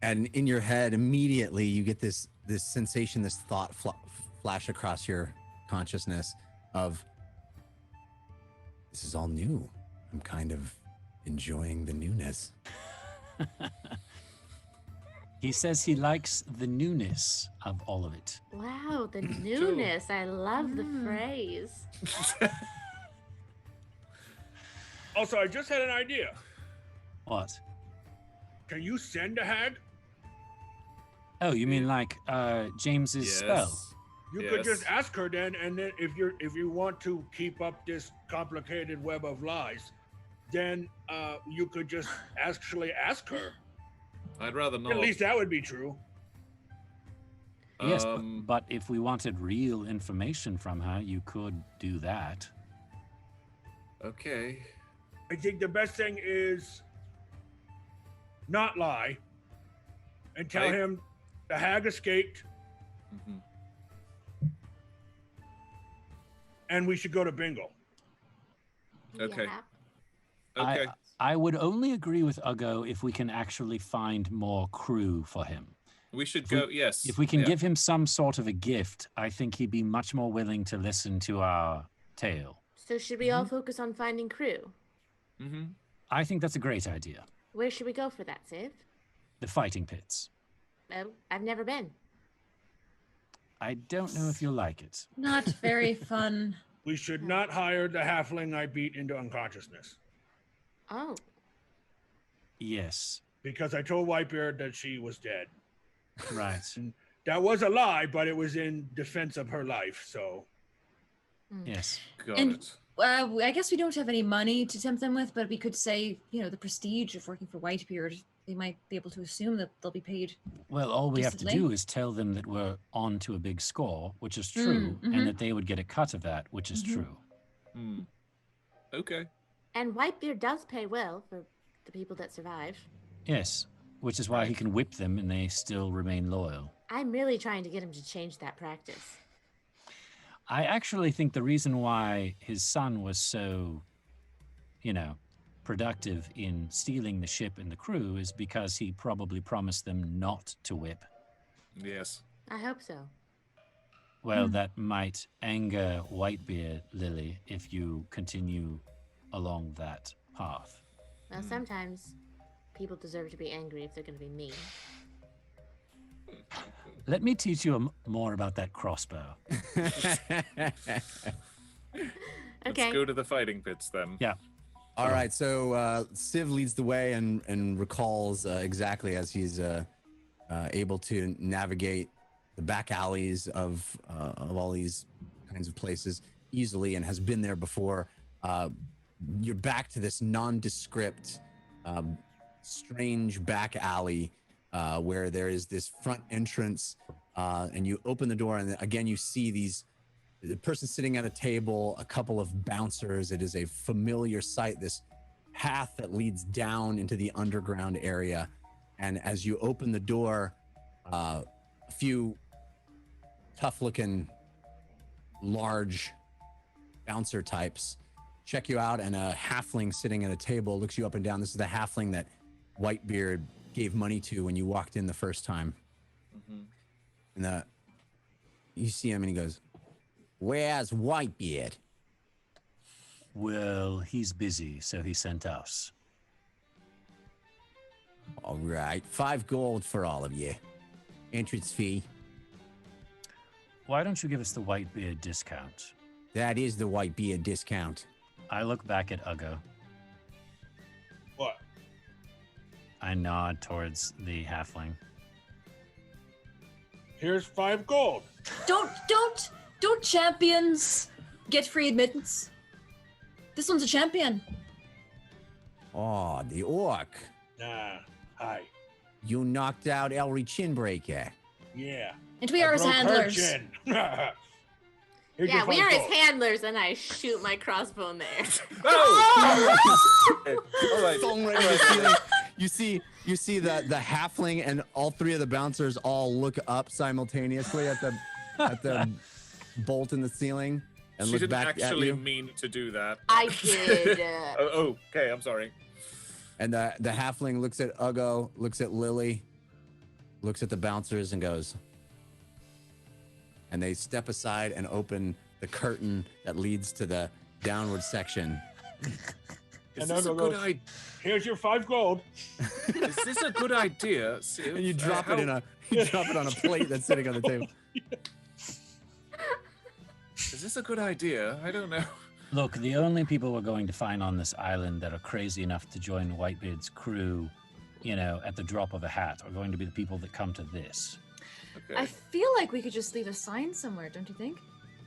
And in your head, immediately you get this sensation, this thought flash across your consciousness of, this is all new. I'm kind of enjoying the newness. He says he likes the newness of all of it. Wow, the newness. I love the phrase. Also, I just had an idea. What? Can you send a hag? Oh, you mean like James's spell? You could just ask her then, and then if you want to keep up this complicated web of lies, then you could just actually ask her. I'd rather not. At least that would be true. Yes, but if we wanted real information from her, you could do that. Okay. I think the best thing is not lie and tell him the hag escaped and we should go to Bingle. Okay. Yeah. Okay. I would only agree with Ugo if we can actually find more crew for him. We should go. Yes. If we can give him some sort of a gift, I think he'd be much more willing to listen to our tale. So should we all focus on finding crew? Mm-hmm. I think that's a great idea. Where should we go for that, Civ? The fighting pits. Well, I've never been. I don't know if you'll like it. Not very fun. We should not hire the halfling I beat into unconsciousness. Oh. Yes. Because I told Whitebeard that she was dead. Right. That was a lie, but it was in defense of her life, so. Yes. Got And- it. I guess we don't have any money to tempt them with, but we could say, the prestige of working for Whitebeard they might be able to assume that they'll be paid. Well, all we have to Decently. do is tell them that we're on to a big score, which is true, mhm. and that they would get a cut of that, which is Mhm. true. Hmm. Okay. And Whitebeard does pay well for the people that survive. Yes, which is why he can whip them and they still remain loyal. I'm really trying to get him to change that practice. I actually think the reason why his son was so, productive in stealing the ship and the crew is because he probably promised them not to whip. Yes. I hope so. Well, that might anger Whitebeard, Lily, if you continue along that path. Well, sometimes people deserve to be angry if they're going to be mean. Let me teach you more about that crossbow. Okay. Let's go to the fighting pits then. Yeah. All right, so Civ leads the way and recalls exactly as he's able to navigate the back alleys of all these kinds of places easily and has been there before. You're back to this nondescript, strange back alley where there is this front entrance, and you open the door, and again you see the person sitting at a table, a couple of bouncers. It is a familiar sight, this path that leads down into the underground area. And as you open the door, a few tough-looking, large bouncer types check you out, and a halfling sitting at a table looks you up and down. This is the halfling that Whitebeard gave money to when you walked in the first time. Mm-hmm. And you see him, and he goes, "Where's Whitebeard?" Well, he's busy, so he sent us. All right, 5 gold for all of you. Entrance fee. Why don't you give us the Whitebeard discount? That is the Whitebeard discount. I look back at Uggo. What? I nod towards the halfling. Here's 5 gold. Don't champions get free admittance? This one's a champion. Oh, the orc. Nah. Hi. You knocked out Elry Chinbreaker. Yeah. And we are his broke her handlers. chin. Here's your Yeah, we 5 are his gold. handlers, and I shoot my crossbow in there. Oh! All right. Thong right in the ceiling. You see the halfling and all 3 of the bouncers all look up simultaneously at the bolt in the ceiling and She look didn't back at actually you. mean to do that. I did. Oh, okay. I'm sorry. And the halfling looks at Uggo, looks at Lily, looks at the bouncers, and goes. And they step aside and open the curtain that leads to the downward section. Is And this a Uggo good goes, idea? Here's your 5 gold. Is this a good idea? Civ? And you drop it on a plate that's sitting on the table. Is this a good idea? I don't know. Look, the only people we're going to find on this island that are crazy enough to join Whitebeard's crew, at the drop of a hat, are going to be the people that come to this. Okay. I feel like we could just leave a sign somewhere, don't you think?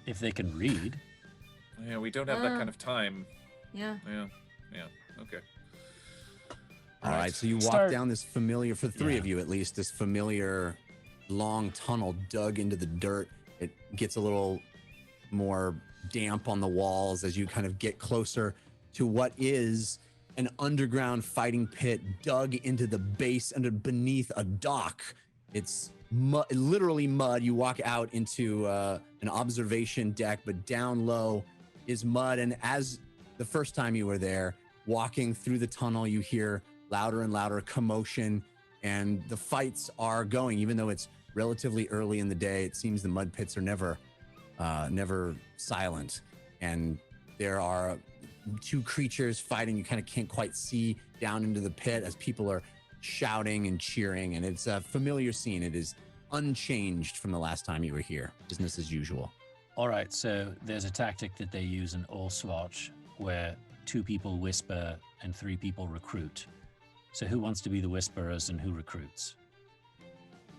If they can read. Yeah, we don't have that kind of time. Yeah. Yeah. Okay. All right, so you walk Start- down this familiar, for the 3 Yeah. of you at least, this familiar long tunnel dug into the dirt. It gets a little more damp on the walls as you kind of get closer to what is an underground fighting pit dug into the base beneath a dock. It's literally mud. You walk out into an observation deck, but down low is mud. And as the first time you were there, walking through the tunnel, you hear louder and louder commotion, and the fights are going. Even though it's relatively early in the day, it seems the mud pits are never silent. And there are 2 creatures fighting. You kind of can't quite see down into the pit as people are shouting and cheering, and it's a familiar scene. It is unchanged from the last time you were here. Business as usual. All right, so there's a tactic that they use in All Swatch where 2 people whisper and 3 people recruit. So who wants to be the whisperers and who recruits?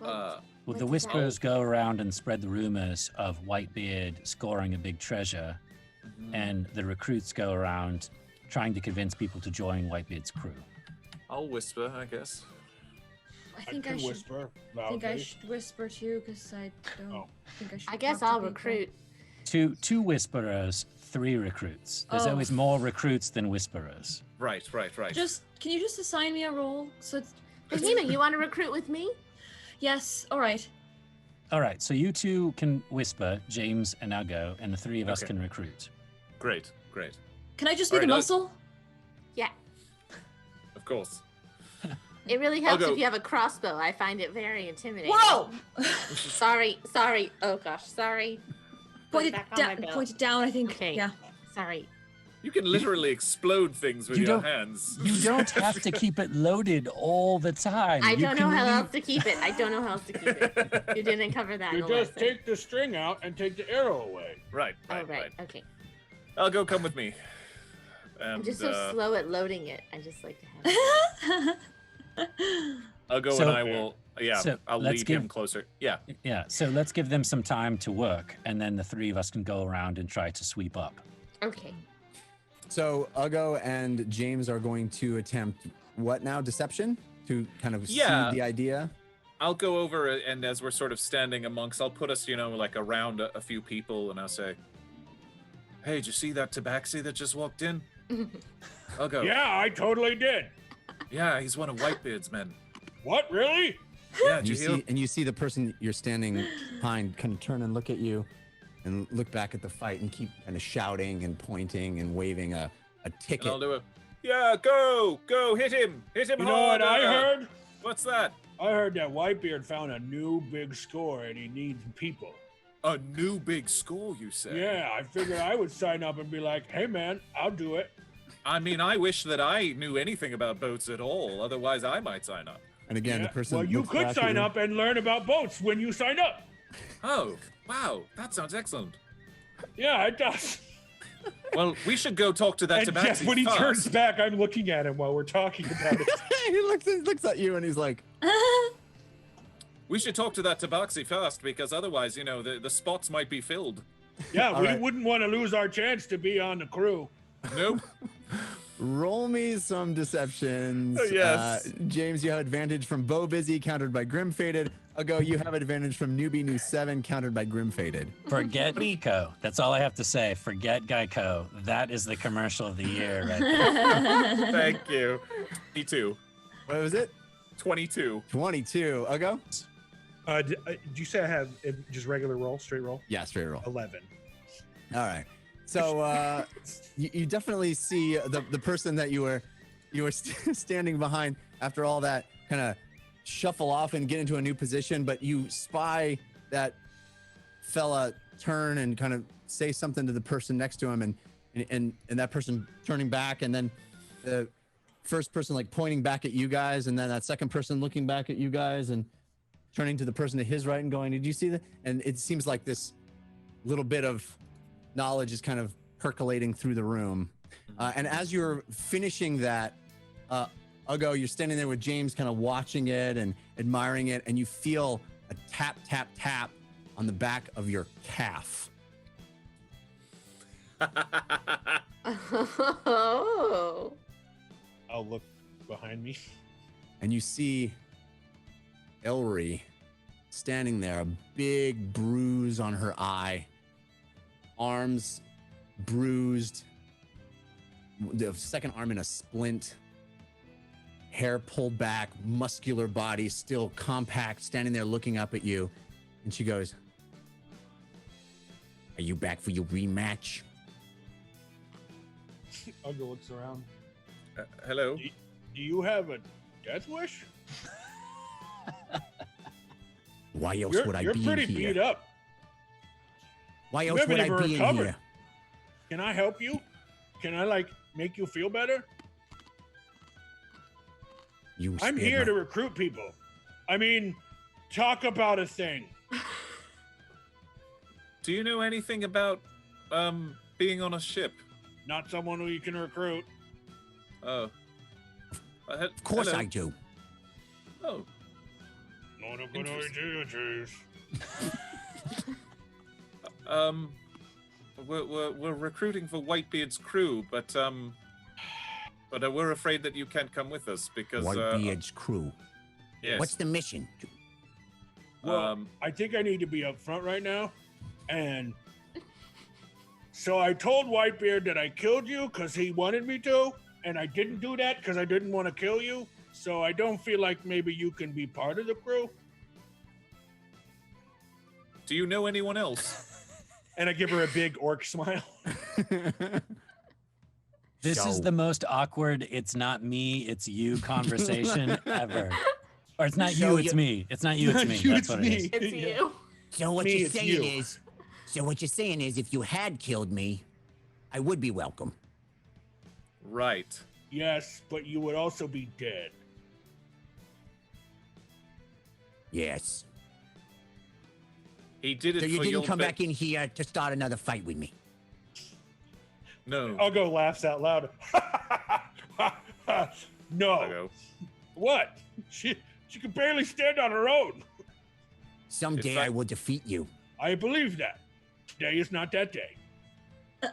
Uh, Well, What the does that- whisperers go around and spread the rumors of Whitebeard scoring a big treasure, and the recruits go around trying to convince people to join Whitebeard's crew. I'll whisper, I guess. I think can I should. whisper I think I loudly. should whisper too, because I don't Oh. think I should. I guess talk to I'll people. recruit. Two whisperers, 3 recruits. There's Oh. always more recruits than whisperers. Right. Can you just assign me a role? So it's, Fahima, you want to recruit with me? yes. All right. All right, so you 2 can whisper, James and Ugo, and the 3 of us Okay. can recruit. Great. Can I just be All the right, muscle? Yeah. Of course. It really helps go. if you have a crossbow. I find it very intimidating. Whoa! Sorry. Oh gosh, sorry. Put Point it it back on my down. belt. Point it down. I think. Okay. Yeah. Sorry. You can literally explode things with You your don't- hands. You don't have to keep it loaded all the time. I You don't know can how leave- else to keep it. I don't know how else to keep it. You didn't cover that. You in the just lesson. take the string out and take the arrow away. Right. Oh right. Okay. I'll go. Come with me. And, I'm just so slow at loading it. I just like to have. I'll go So- and I will. Yeah, so I'll let's lead give- him closer. Yeah. Yeah, so let's give them some time to work, and then the 3 of us can go around and try to sweep up. Okay. So Ugo and James are going to attempt what now? Deception to kind of Yeah. seed the idea. I'll go over and as we're sort of standing amongst, I'll put us, like around a few people, and I'll say, "Hey, did you see that tabaxi that just walked in?" I'll go. Yeah, I totally did. Yeah, he's one of Whitebeard's men. What, really? Yeah, And did you you hear? see, and you see the person you're standing behind kind of turn and look at you, and look back at the fight and keep kind of shouting and pointing and waving a And ticket. I'll do a, yeah, go, hit him You hard. know what I heard? What's that? I heard that Whitebeard found a new big score and he needs people. A new big score, you say? Yeah, I figured I would sign up and be like, hey man, I'll do it. I mean, I wish that I knew anything about boats at all. Otherwise, I might sign up. And again, Yeah, the person. well, you looks could back at sign you. up and learn about boats when you sign up. Oh, wow, that sounds excellent. Yeah, it does. Well, we should go talk to that And tabaxi Jeff, when he first. turns back, I'm looking at him while we're talking about it. he looks at you and he's like, We should talk to that tabaxi first, because otherwise, the spots might be filled. Yeah, All we right. wouldn't want to lose our chance to be on the crew. Nope. roll me some deceptions. Oh, yes. James, you have advantage from Bow Busy, countered by Grim Faded. Ugo, you have advantage from Newbie New 7, countered by Grim Faded. Forget Geico. That's all I have to say. Forget Geico. That is the commercial of the year right there. Thank you. 22. What was it? 22. 22. Ugo? Did you say I have just regular roll, straight roll? Yeah, straight roll. 11. All right. So you definitely see the person that you were standing behind after all that kind of shuffle off and get into a new position, but you spy that fella turn and kind of say something to the person next to him, and that person turning back, and then the first person like pointing back at you guys, and then that second person looking back at you guys and turning to the person to his right and going, "Did you see that?" And it seems like this little bit of knowledge is kind of percolating through the room. And as you're finishing that, Ugo, you're standing there with James kind of watching it and admiring it, and you feel a tap, tap, tap on the back of your calf. Oh. I'll look behind me. And you see Ellery standing there, a big bruise on her eye, arms bruised, the second arm in a splint, hair pulled back, muscular body, still compact, standing there looking up at you. And she goes, "Are you back for your rematch?" Ugo looks around. Hello? Do you have a death wish? Why else You're, would I you're be pretty in here? beat up. Why You else haven't would I even be in recovered. here? Can I help you? Can I make you feel better? You I'm scared here my- to recruit people. I mean, talk about a thing. Do you know anything about being on a ship? Not someone who you can recruit. Oh. Of course hello. I do. Oh. Not a good idea, We're recruiting for Whitebeard's crew, but we're afraid that you can't come with us because Whitebeard's crew. Yes. What's the mission? Well, I think I need to be up front right now. And so I told Whitebeard that I killed you because he wanted me to. And I didn't do that because I didn't want to kill you. So I don't feel like maybe you can be part of the crew. Do you know anyone else? And I give her a big orc smile. This is So- the most awkward "it's not me, it's you" conversation ever. Or it's not So you, it's you- me. It's not you, it's me. That's what it is. It's Yeah. you. So what Me, you're it's saying you. is, if you had killed me, I would be welcome. Right. Yes, but you would also be dead. Yes. He did it So you for didn't your come back in here to start another fight with me. No. Ugo laughs out loud. No. Ugo. What? She can barely stand on her own. Someday If I- I will defeat you. I believe that. Today is not that day.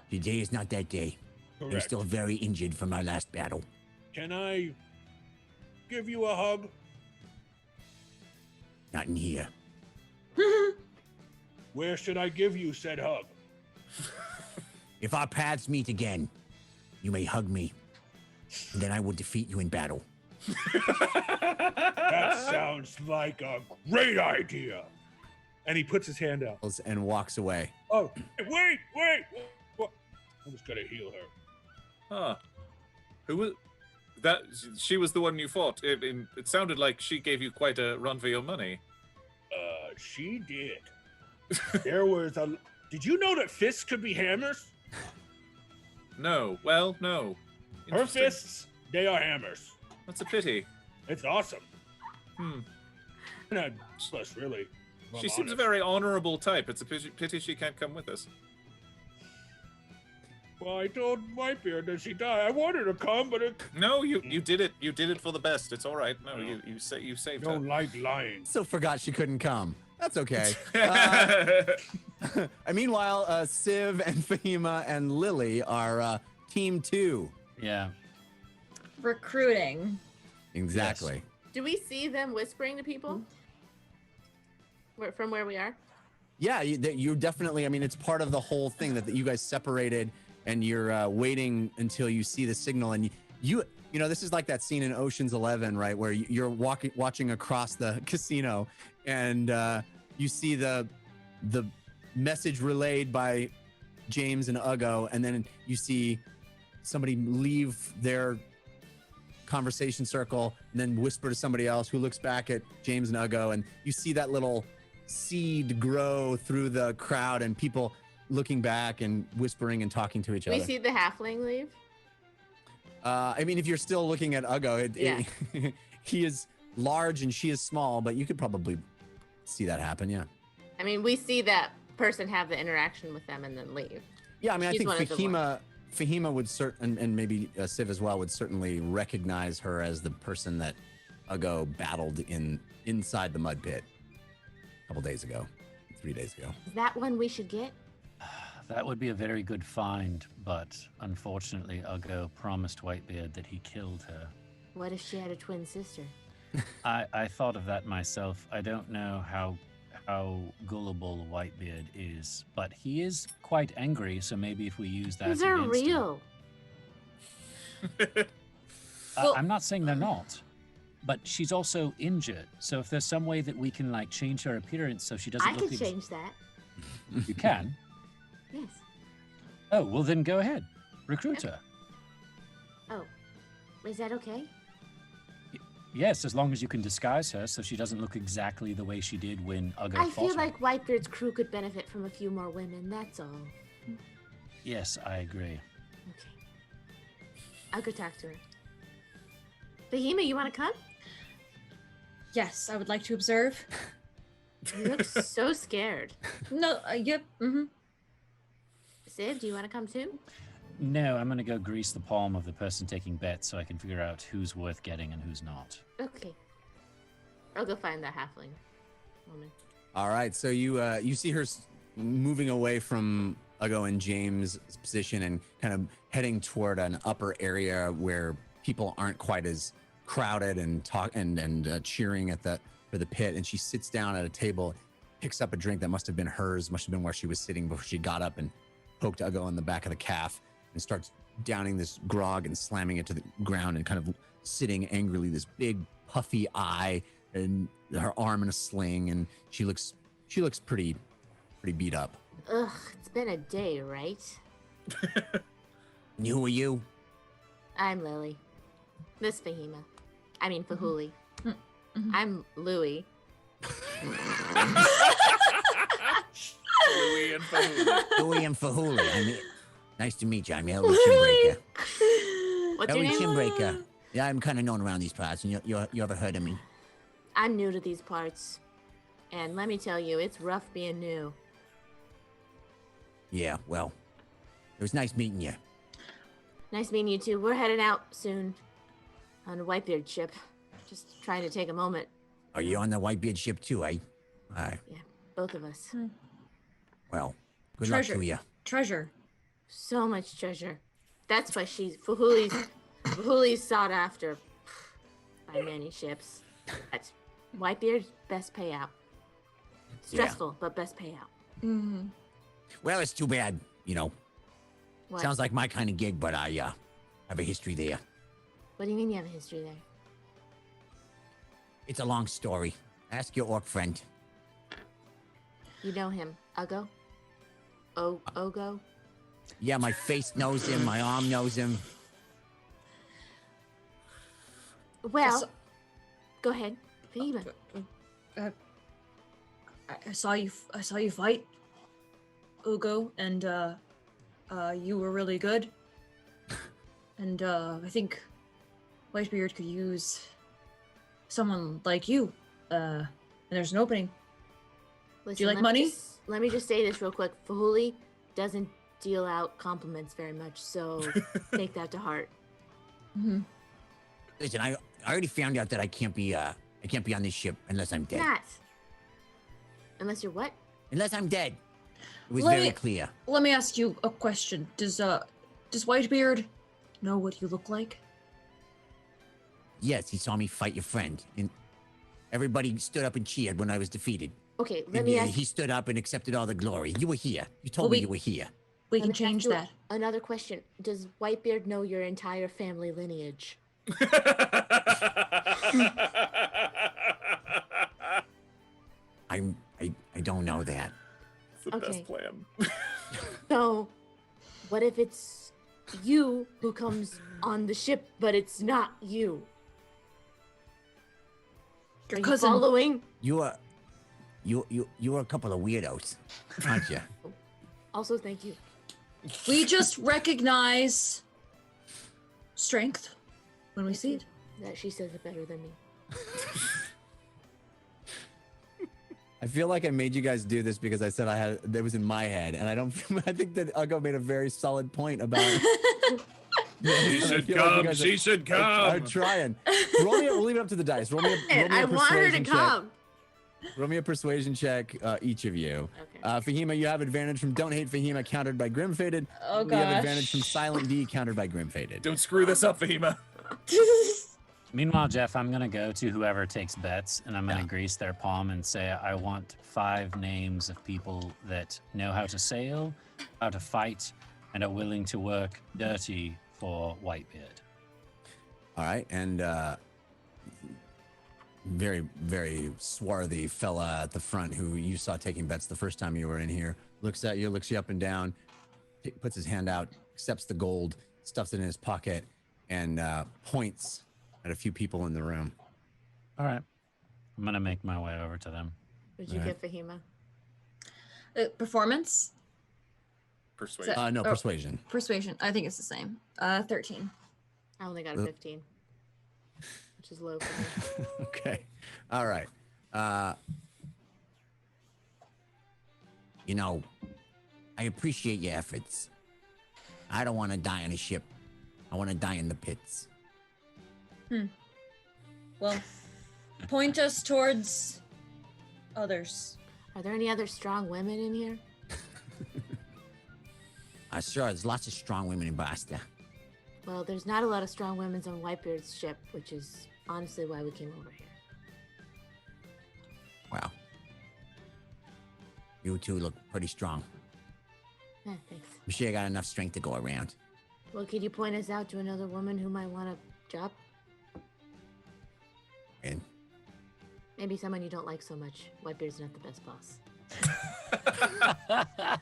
Today is not that day. I'm Correct. still very injured from our last battle. Can I give you a hug? Not in here. Where should I give you said hug? If our paths meet again, you may hug me, and then I will defeat you in battle. That sounds like a great idea. And he puts his hand out. And walks away. Oh, wait. What? I was gonna heal her. Huh. Who was that? She was the one you fought. It sounded like she gave you quite a run for your money. She did. There was a. Did you know that fists could be hammers? No. Well, no. Her Interesting. fists, they are hammers. That's a pity. It's awesome. Hmm. Not plus, really. if I'm She seems a honest. very honorable type. It's a pity she can't come with us. Well, I told Whitebeard that she died. I wanted her to come, but it No, you did it. You did it for the best. It's all right. No, you saved don't her. like lying. Still forgot she couldn't come. That's okay. Meanwhile, Civ and Fahima and Lily are team 2. Yeah. Recruiting. Exactly. Do we see them whispering to people? From where we are? Yeah, you definitely. I mean, it's part of the whole thing that you guys separated, and you're waiting until you see the signal, and you know, this is like that scene in Ocean's 11, right, where you're watching across the casino, and you see the message relayed by James and Ugo, and then you see somebody leave their conversation circle and then whisper to somebody else who looks back at James and Ugo, and you see that little seed grow through the crowd and people looking back and whispering and talking to each Do other. we see the halfling leave? I mean, if you're still looking at Ugo, Yeah. he is large and she is small, but you could probably see that happen. Yeah. I mean, we see that person have the interaction with them and then leave. Yeah. I mean, She's I one of think the ones. Fahima would and maybe Civ as well would certainly recognize her as the person that Ugo battled inside the mud pit a couple days ago, 3 days ago. Is that one we should get? That would be a very good find, but unfortunately, Ugo promised Whitebeard that he killed her. What if she had a twin sister? I thought of that myself. I don't know how gullible Whitebeard is, but he is quite angry, so maybe if we use that These are against him- real. Well- I'm not saying they're not, but she's also injured. So if there's some way that we can like change her appearance so she doesn't I look could change that. You can. Yes. Oh, well then go ahead. Recruit her. Oh, is that okay? Yes, as long as you can disguise her so she doesn't look exactly the way she did when Ugo I fought feel her. like Whitebeard's crew could benefit from a few more women. That's all. Yes, I agree. Okay. I'll go talk to her. Fahima, you want to come? Yes, I would like to observe. You look so scared. No, yep. Mm-hmm. Civ, do you want to come too? No, I'm gonna go grease the palm of the person taking bets so I can figure out who's worth getting and who's not. Okay. I'll go find that halfling woman. All right, so you see her moving away from Ugo and James' position and kind of heading toward an upper area where people aren't quite as crowded and cheering for the pit. And she sits down at a table, picks up a drink that must have been hers, must have been where she was sitting before she got up and poked Uggo on the back of the calf and starts downing this grog and slamming it to the ground and kind of sitting angrily, this big puffy eye and her arm in a sling. And she looks pretty beat up. Ugh, it's been a day, right? And who are you? I'm Lily. This Fahima. I mean Fahuli. Mm-hmm. I'm Louie. Louie and Fahuli. Louie and Fahuli. Nice to meet you. I'm Ellie Chinbreaker. What's your Ellie name? Chinbreaker. Yeah, I'm kind of known around these parts, and you ever heard of me? I'm new to these parts. And let me tell you, it's rough being new. Yeah, well, it was nice meeting you. Nice meeting you too. We're heading out soon on a Whitebeard ship. Just trying to take a moment. Are you on the Whitebeard ship too, eh? All right. Yeah, both of us. Well, good Treasure. luck to you. Treasure. So much treasure. That's why Fahuli's sought after by many ships. That's Whitebeard's best payout. Stressful, but best payout. Mm-hmm. Well, it's too bad, What? Sounds like my kind of gig, but I have a history there. What do you mean you have a history there? It's a long story. Ask your orc friend. You know him, Uggo? Ogo? Yeah, my face knows him. My arm knows him. Well, So- go ahead. Fahima. I saw you fight Ugo, and you were really good. And I think Whitebeard could use someone like you. And there's an opening. Listen, like money? Let me just say this real quick. Fahuli doesn't deal out compliments very much, so take that to heart. Mm-hmm. Listen, I already found out that I can't be on this ship unless I'm dead. Not. Unless you're what? Unless I'm dead. It was Let very me- clear. Let me ask you a question. Does Whitebeard know what you look like? Yes, he saw me fight your friend, and everybody stood up and cheered when I was defeated. Okay, let And me ask he stood up and accepted all the glory. You were here. You told Well, me we- you were here. We let can me ask change you that. Another question. Does Whitebeard know your entire family lineage? I don't know that. It's the Okay. best plan. So, what if it's you who comes on the ship, but it's not you? Your Are you cousin. following? You are a couple of weirdos, aren't you? Also, thank you. We just recognize strength when we see it. That she says it better than me. I feel like I made you guys do this because I said that was in my head, and I think that Uggo made a very solid point about. She should come. She should come. I'm trying. We'll leave it up to the dice. Roll me a I want her to persuasion check. come. Roll me a persuasion check, each of you. Okay. Fahima, you have advantage from Don't Hate Fahima, countered by Grim Faded. Oh, You have gosh. advantage from Silent D, countered by Grim Faded. Don't screw this up, Fahima. Meanwhile, Jeff, I'm going to go to whoever takes bets and I'm going to Yeah. grease their palm and say, I want 5 names of people that know how to sail, how to fight, and are willing to work dirty for Whitebeard. All right, and very, very swarthy fella at the front who you saw taking bets the first time you were in here looks at you, looks you up and down, puts his hand out, accepts the gold, stuffs it in his pocket, and points at a few people in the room. All right. I'm going to make my way over to them. What did you Alright. get, Fahima? Performance? Persuasion. No, Oh. persuasion. Persuasion. I think it's the same. 13. I only got a 15, which is low for me. Okay. All right. I appreciate your efforts. I don't want to die on a ship. I want to die in the pits. Well, point us towards others. Are there any other strong women in here? Sure, there's lots of strong women in Boston. Well, there's not a lot of strong women on Whitebeard's ship, which is honestly why we came over here. Wow. You two look pretty strong. Thanks. I'm sure you got enough strength to go around. Well, could you point us out to another woman who might want a job? And Maybe someone you don't like so much. Whitebeard's not the best boss.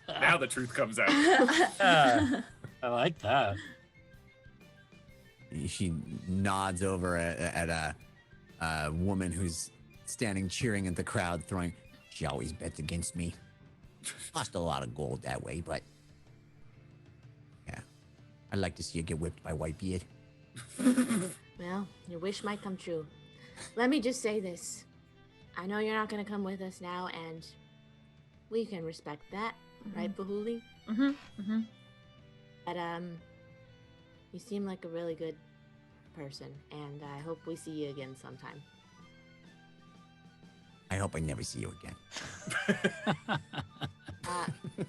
Now the truth comes out. I like that. she nods over at a woman who's standing cheering at the crowd, throwing. She always bets against me. Lost a lot of gold that way, but yeah, I'd like to see you get whipped by Whitebeard. Well, your wish might come true. Let me just say this. I know you're not going to come with us now, and we can respect that, right, Bahuli? Mm-hmm. Mm-hmm. But, you seem like a really good person, and I hope we see you again sometime. I hope I never see you again.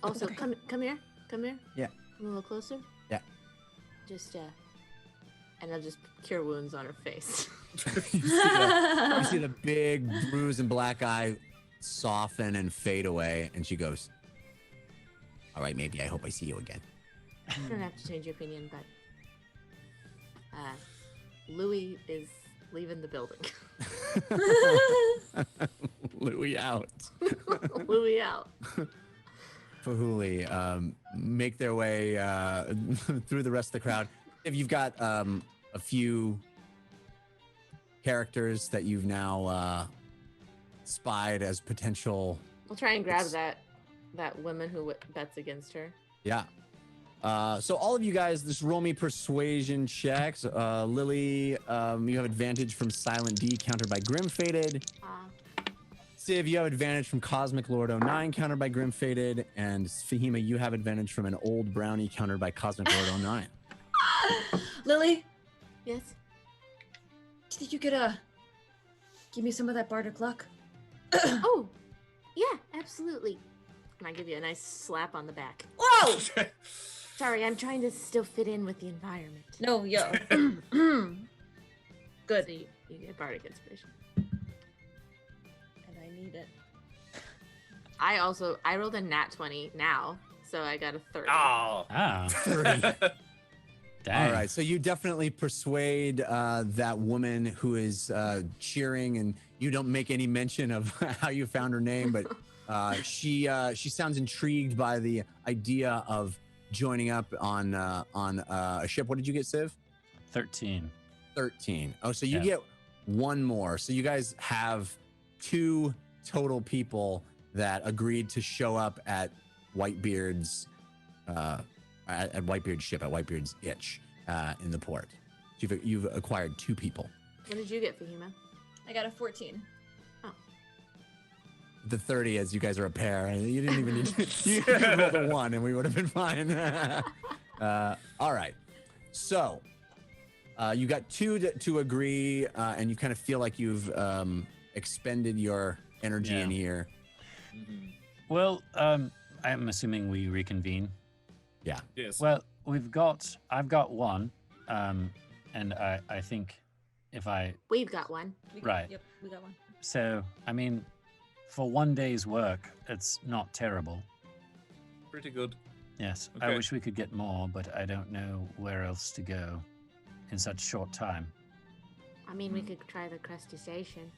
Also, come here. Come here. Yeah. Come a little closer. Yeah. Just, and I'll just cure wounds on her face. You see the big bruise and black eye soften and fade away, and she goes, all right, maybe I hope I see you again. You don't have to change your opinion, but Louis is leaving the building. Louis out. Louis out. Fahuli make their way through the rest of the crowd. If you've got a few characters that you've now spied as potential. We'll try and grab that woman who bets against her. Yeah. So all of you guys, just roll me persuasion checks. Lily, you have advantage from Silent D, countered by Grim Fated. Civ, you have advantage from Cosmic Lord 09, countered by Grim Fated. And Fahima, you have advantage from an Old Brownie, countered by Cosmic Lord 09. Lily, Yes? do you think you could give me some of that bardic luck? Oh, yeah, absolutely. And I give you a nice slap on the back. Whoa! Sorry, I'm trying to still fit in with the environment. No, yo. Good. So you get bardic inspiration. And I need it. I rolled a nat 20 now, so I got a 30. Oh. Ah. 30. Dang. All right, so you definitely persuade that woman who is cheering, and you don't make any mention of how you found her name, but she sounds intrigued by the idea of joining up on a ship. What did you get, Civ? 13. 13. Oh, so you Yeah. get one more. So you guys have 2 total people that agreed to show up at Whitebeard's at Whitebeard's ship, at Whitebeard's itch in the port. So you've acquired 2 people. What did you get, Fahima? I got a 14. The 30, as you guys are a pair, and you didn't even need you could roll the 1 and we would have been fine. All right. So you got 2 to agree, and you kind of feel like you've expended your energy Yeah. in here. Mhm. Well, I'm assuming we reconvene. Yeah. Yes. Well, I've got one, and I think if I We've got one. Right. Yep, we got one. so I mean, for one day's work, it's not terrible. Pretty good. Yes, I Okay. wish we could get more, but I don't know where else to go in such short time. I mean, we could try the Krusty Station.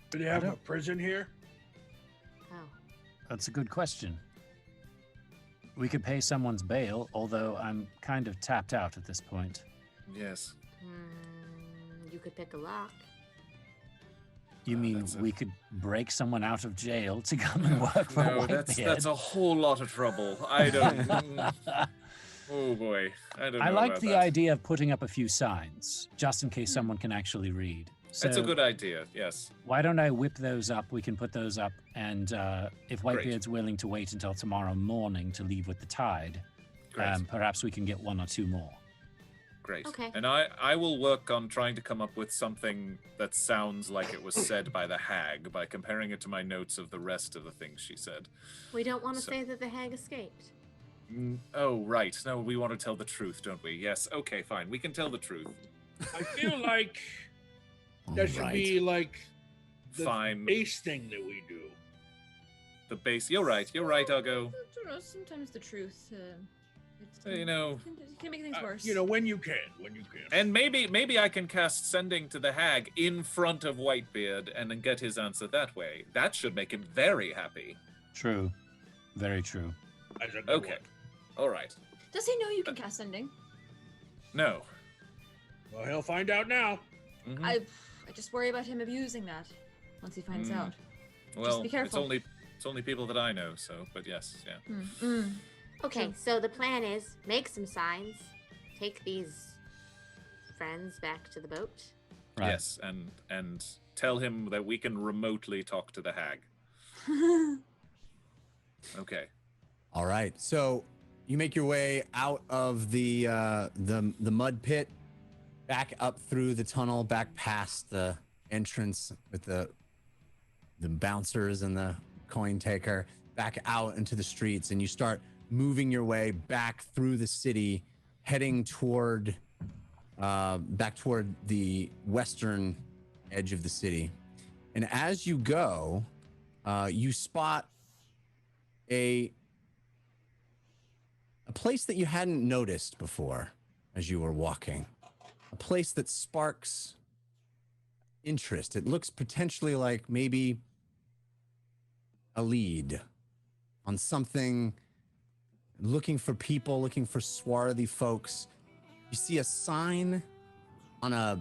Do they have a prison here? Oh. That's a good question. We could pay someone's bail, although I'm kind of tapped out at this point. Yes. You could pick a lock. You mean that's a- we could break someone out of jail to come and work for No, Whitebeard? that's a whole lot of trouble. I don't. Oh boy, I don't know. I like about the that. idea of putting up a few signs, just in case someone can actually read. So That's a good idea. Yes. why don't I whip those up? We can put those up, and if Great. Whitebeard's willing to wait until tomorrow morning to leave with the tide, Great. perhaps we can get 1 or 2 more. Great. Okay. And I will work on trying to come up with something that sounds like it was said by the hag by comparing it to my notes of the rest of the things she said. We don't want to So- say that the hag escaped. Oh, right. No, we want to tell the truth, don't we? Yes. Okay, fine. We can tell the truth. I feel like That should be like the Fine. base thing that we do. The base. You're right, Uggo. Sometimes the truth. You know. You can make things worse. When you can. And maybe I can cast Sending to the Hag in front of Whitebeard and then get his answer that way. That should make him very happy. True. Very true. That's a good Okay. one. All right. Does he know you can cast sending? No. Well, he'll find out now. Mhm. I just worry about him abusing that once he finds out. Well, be careful. it's only people that I know, so but yes, yeah. Okay, so the plan is make some signs, take these friends back to the boat. Right. Yes, and tell him that we can remotely talk to the hag. Okay. All right. So you make your way out of the mud pit, back up through the tunnel, back past the entrance with the bouncers and the coin taker, back out into the streets, and you start moving your way back through the city, heading toward back toward the western edge of the city. And as you go, you spot a place that you hadn't noticed before as you were walking. A place that sparks interest. It looks potentially like maybe a lead on something, looking for people, looking for swarthy folks. You see a sign on a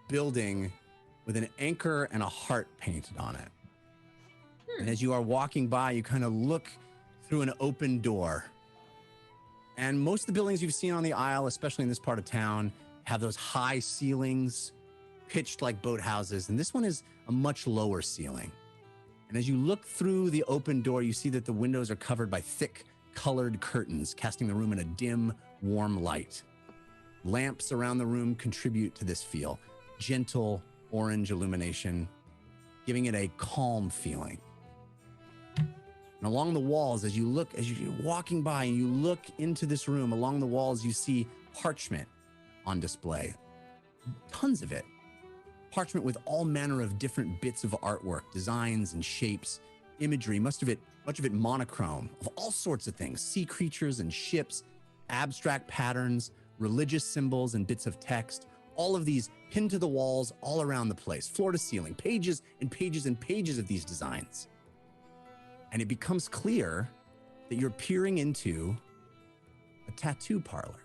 building with an anchor and a heart painted on it. And as you are walking by, you kind of look through an open door. And most of the buildings you've seen on the Isle, especially in this part of town, have those high ceilings, pitched like boathouses. And this one is a much lower ceiling. And as you look through the open door, you see that the windows are covered by thick colored curtains, casting the room in a dim, warm light. Lamps around the room contribute to this feel. Gentle orange illumination, giving it a calm feeling. And along the walls, as you're walking by and you look into this room, along the walls, you see parchment on display. Tons of it. Parchment with all manner of different bits of artwork, designs and shapes, imagery, much of it monochrome, of all sorts of things, sea creatures and ships, abstract patterns, religious symbols and bits of text, all of these pinned to the walls all around the place, floor to ceiling, pages and pages and pages of these designs. And it becomes clear that you're peering into a tattoo parlor.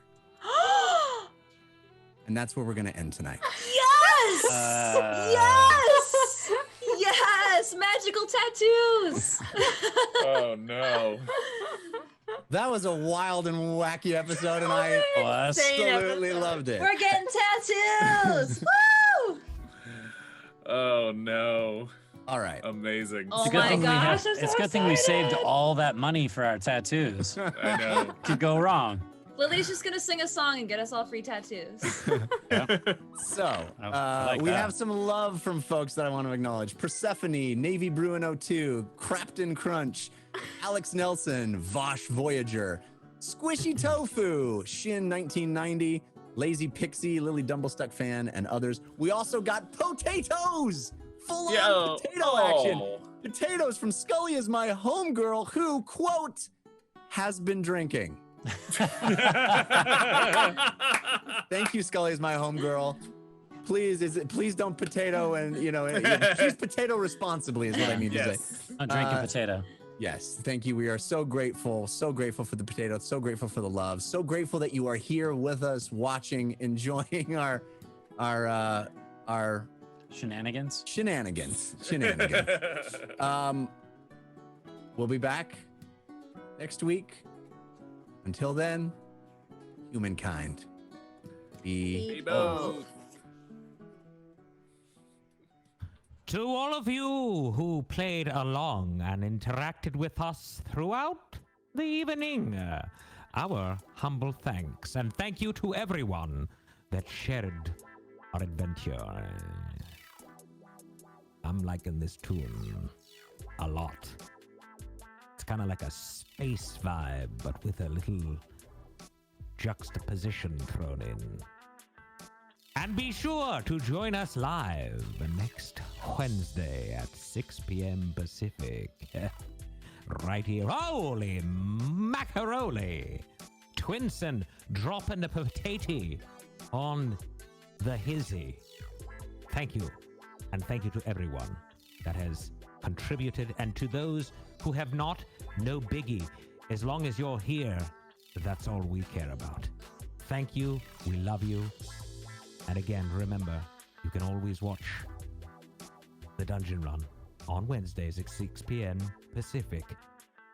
And that's where we're going to end tonight. Yes! Yes! Yes! Magical tattoos! Oh no. That was a wild and wacky episode, and I absolutely loved it. We're getting tattoos! Woo! Oh no. All right. Amazing. Oh my gosh, I'm so it's a good thing we saved excited. all that money for our tattoos. I know. Could go wrong. Lily's just gonna sing a song and get us all free tattoos. So, I like we that. have some love from folks that I want to acknowledge. Persephone, Navy Bruin 02, Crapton Crunch, Alex Nelson, Vosh Voyager, Squishy Tofu, Shin 1990, Lazy Pixie, Lily Dumblestuck Fan, and others. We also got potatoes! Full-on potato action! Potatoes from Scully is my homegirl who, quote, has been drinking. Thank you, Scully is my homegirl. Please don't potato and please potato responsibly is what I mean to say. I'm drinking potato. Yes, thank you. We are so grateful for the potato, so grateful for the love, so grateful that you are here with us, watching, enjoying our Shenanigans. We'll be back next week. Until then, humankind, be both. To all of you who played along and interacted with us throughout the evening, our humble thanks. And thank you to everyone that shared our adventure. I'm liking this tune a lot. It's kind of like a space vibe, but with a little juxtaposition thrown in. And be sure to join us live next Wednesday at 6 p.m. Pacific. Right here. Holy macaroni! Twinson dropping the potato on the hizzy. Thank you. And thank you to everyone that has contributed. And to those who have not, no biggie. As long as you're here, that's all we care about. Thank you. We love you. And again, remember, you can always watch The Dungeon Run on Wednesdays at 6 p.m. Pacific,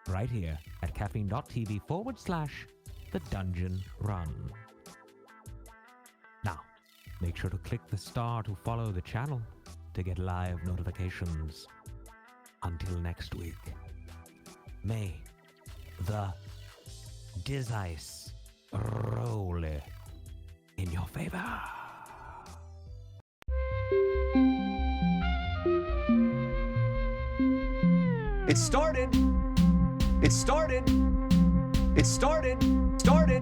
right here at caffeine.tv/The Dungeon Run. Now, make sure to click the star to follow the channel to get live notifications. Until next week, may the dice roll in your favor. It started. It started. It started. Started.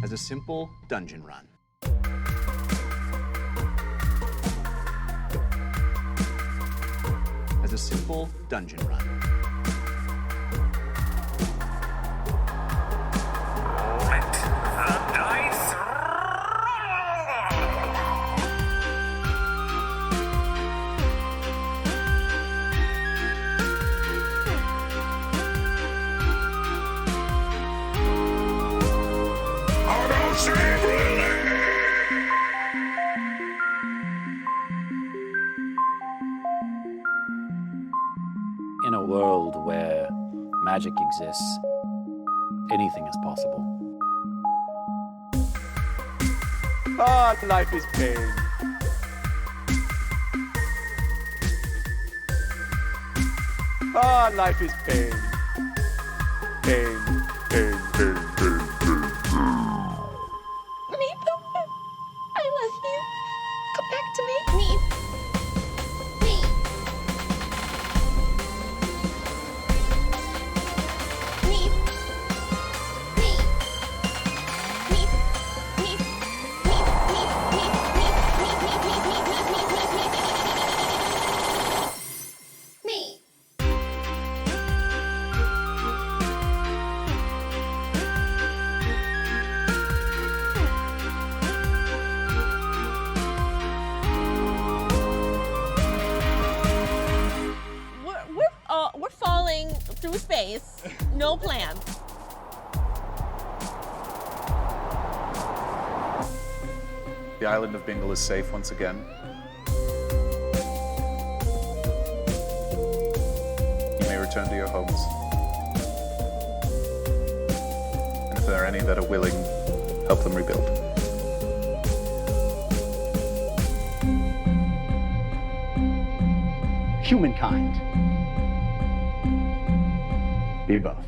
As a simple dungeon run. As a simple dungeon run. In a world where magic exists, anything is possible. Ah, life is pain. Ah, life is pain. Pain, pain, pain, pain, pain. Meep, I love you. Come back to me. Meep. Meep. Meep. Meep. Meep. Meep. Meep. Meep. Meep. Meep. Meep. Meep. Meep. Meep. Meep. Meep. We're falling through space. No plan. The island of Bingle is safe once again. You may return to your homes. And if there are any that are willing, help them rebuild. Humankind. Be both.